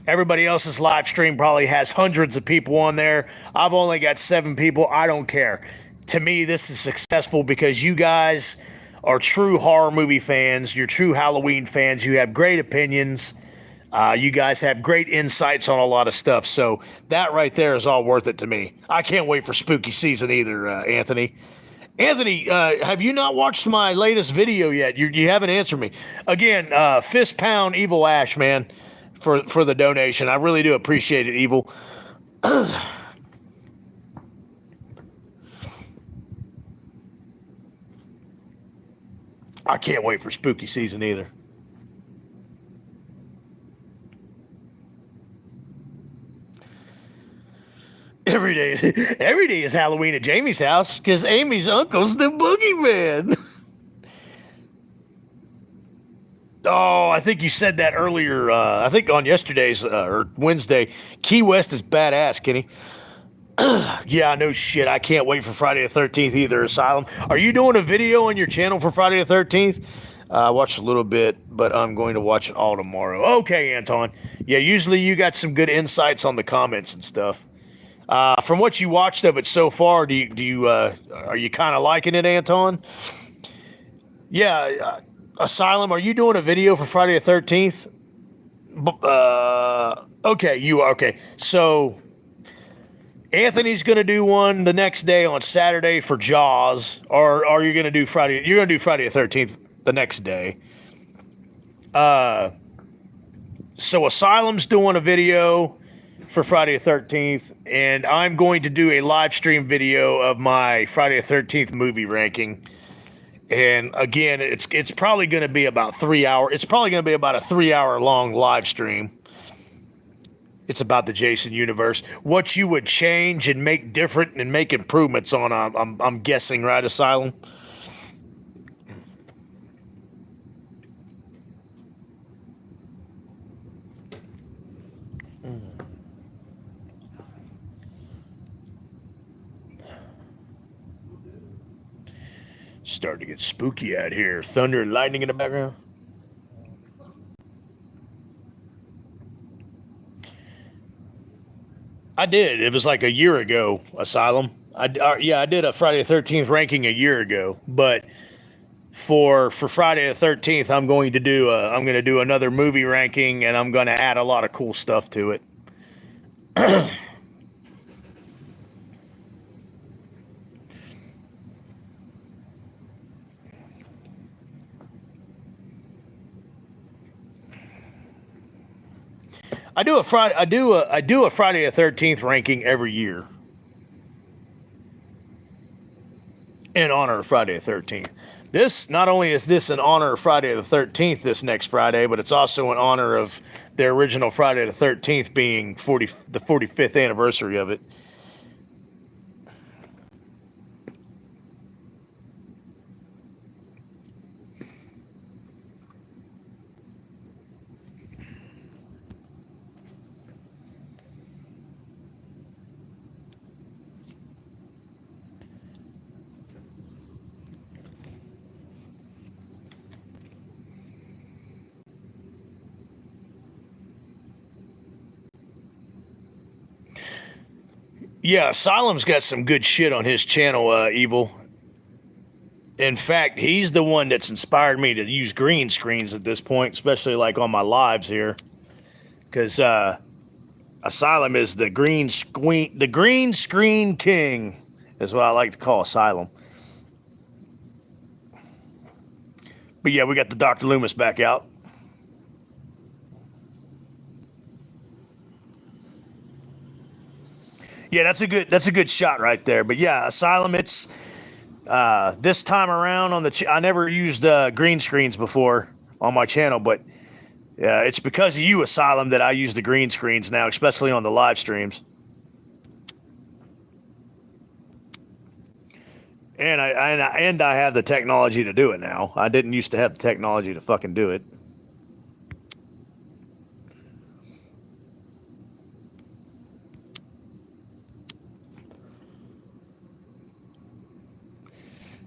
Everybody else's live stream probably has hundreds of people on there. I've only got 7 people. I don't care. To me, this is successful because you guys are true horror movie fans. You're true Halloween fans. You have great opinions. You guys have great insights on a lot of stuff. So that right there is all worth it to me. I can't wait for spooky season either, Anthony. Anthony, have you not watched my latest video yet? You haven't answered me. Again, fist pound Evil Ash, man, for the donation. I really do appreciate it, Evil. I can't wait for spooky season either. Every day is Halloween at Jamie's house because Amy's uncle's the boogeyman. Oh, I think you said that earlier. I think on yesterday's or Wednesday. Key West is badass, Kenny. Yeah, no shit. I can't wait for Friday the 13th either, Asylum. Are you doing a video on your channel for Friday the 13th? I watched a little bit, but I'm going to watch it all tomorrow. Okay, Anton. Yeah, usually you got some good insights on the comments and stuff. From what you watched of it so far, are you kind of liking it, Anton? Yeah, Asylum, are you doing a video for Friday the 13th? Okay, you are. Okay, so Anthony's going to do one the next day on Saturday for Jaws, or are you going to do Friday? You're going to do Friday the 13th the next day. So Asylum's doing a video for Friday the 13th, and I'm going to do a live stream video of my Friday the 13th movie ranking. And again, it's probably going to be about 3 hours. It's probably going to be about a 3-hour long live stream. It's about the Jason universe. What you would change and make different and make improvements on, I'm guessing, right, Asylum? Starting to get spooky out here. Thunder and lightning in the background. I did. It was like a year ago, Asylum. I did a Friday the 13th ranking a year ago. But for Friday the 13th, I'm going to do another movie ranking, and I'm going to add a lot of cool stuff to it. I do a Friday the 13th ranking every year in honor of Friday the 13th. This not only is this in honor of Friday the 13th this next Friday, but it's also in honor of the original Friday the 13th being the 45th anniversary of it. Yeah, Asylum's got some good shit on his channel, Evil. In fact, he's the one that's inspired me to use green screens at this point, especially like on my lives here. Because Asylum is the green screen king, is what I like to call Asylum. But yeah, we got the Dr. Loomis back out. Yeah, that's a good shot right there. But yeah, Asylum, it's this time around on I never used green screens before on my channel, but it's because of you, Asylum, that I use the green screens now, especially on the live streams. And I have the technology to do it now. I didn't used to have the technology to fucking do it.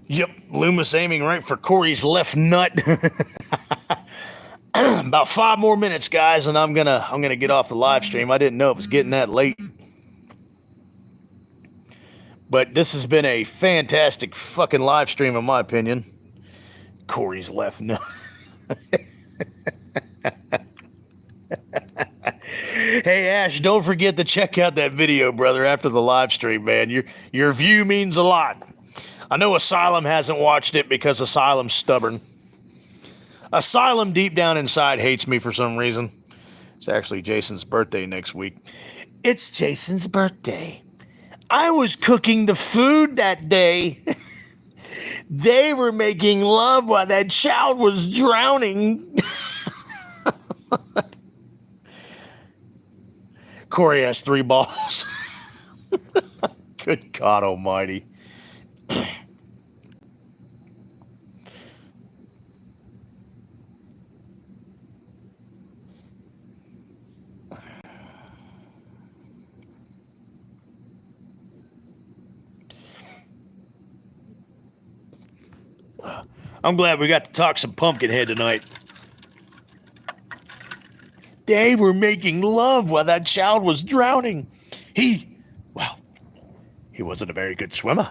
Yep, Loomis aiming right for Corey's left nut. About 5 more minutes, guys, and I'm gonna get off the live stream. I didn't know it was getting that late. But this has been a fantastic fucking live stream, in my opinion. Corey's left nut. Hey, Ash, don't forget to check out that video, brother, after the live stream, man. Your view means a lot. I know Asylum hasn't watched it because Asylum's stubborn. Asylum deep down inside hates me for some reason. It's actually Jason's birthday next week. It's Jason's birthday. I was cooking the food that day. They were making love while that child was drowning. Corey has 3 balls. Good God almighty. I'm glad we got to talk some Pumpkinhead tonight. They were making love while that child was drowning. He wasn't a very good swimmer.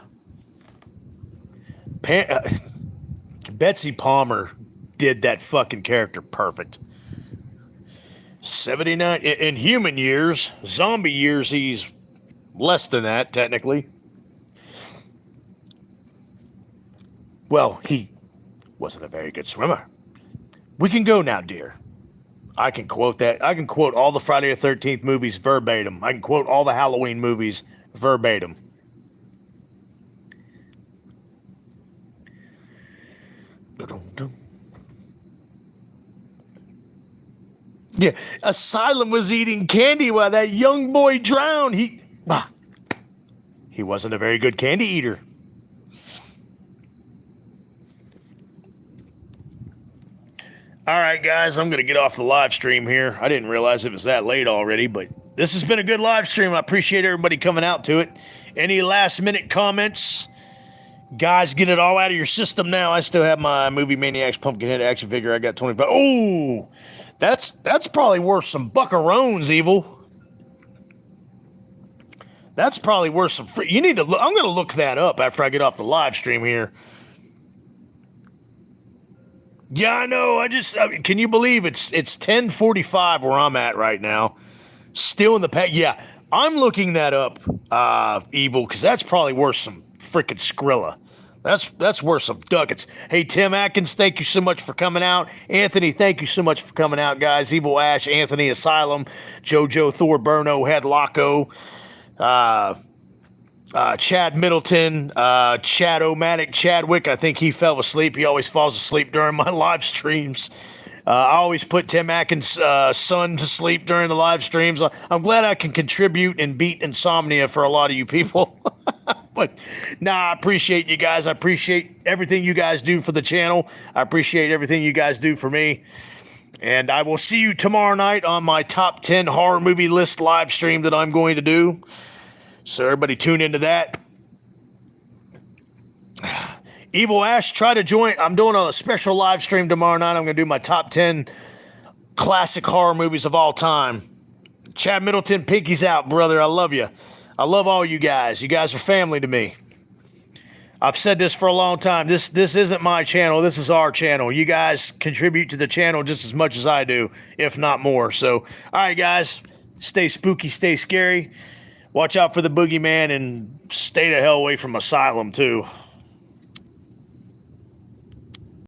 Betsy Palmer did that fucking character perfect. 79 in human years, zombie years, he's less than that, technically. Well, he wasn't a very good swimmer. We can go now, dear. I can quote that. I can quote all the Friday the 13th movies verbatim. I can quote all the Halloween movies verbatim. Yeah, Asylum was eating candy while that young boy drowned. He wasn't a very good candy eater. All right, guys, I'm going to get off the live stream here. I didn't realize it was that late already, but this has been a good live stream. I appreciate everybody coming out to it. Any last-minute comments? Guys, get it all out of your system now. I still have my Movie Maniacs Pumpkinhead action figure. I got 25. Oh, that's probably worth some buckaroons, Evil. That's probably worth some free. You need to look. I'm going to look that up after I get off the live stream here. Yeah, I know. Can you believe it's 10:45 where I'm at right now? Still in the pack. Yeah, I'm looking that up, Evil, because that's probably worth some freaking Skrilla. That's worth some ducats. Hey, Tim Atkins, thank you so much for coming out. Anthony, thank you so much for coming out, guys. Evil Ash, Anthony, Asylum, JoJo, Thor, Burno, Head Loco, Chad Middleton, Chad-O-Matic, Chadwick. I think he fell asleep. He always falls asleep during my live streams. I always put Tim Atkins' son to sleep during the live streams. I'm glad I can contribute and beat insomnia for a lot of you people. But, I appreciate you guys. I appreciate everything you guys do for the channel. I appreciate everything you guys do for me. And I will see you tomorrow night on my top 10 horror movie list live stream that I'm going to do. So everybody tune into that. Evil Ash, try to join. I'm doing a special live stream tomorrow night. I'm going to do my top 10 classic horror movies of all time. Chad Middleton, Pinky's out, brother. I love you. I love all you guys. You guys are family to me. I've said this for a long time. This isn't my channel. This is our channel. You guys contribute to the channel just as much as I do, if not more. So, all right, guys. Stay spooky, stay scary. Watch out for the boogeyman and stay the hell away from Asylum, too.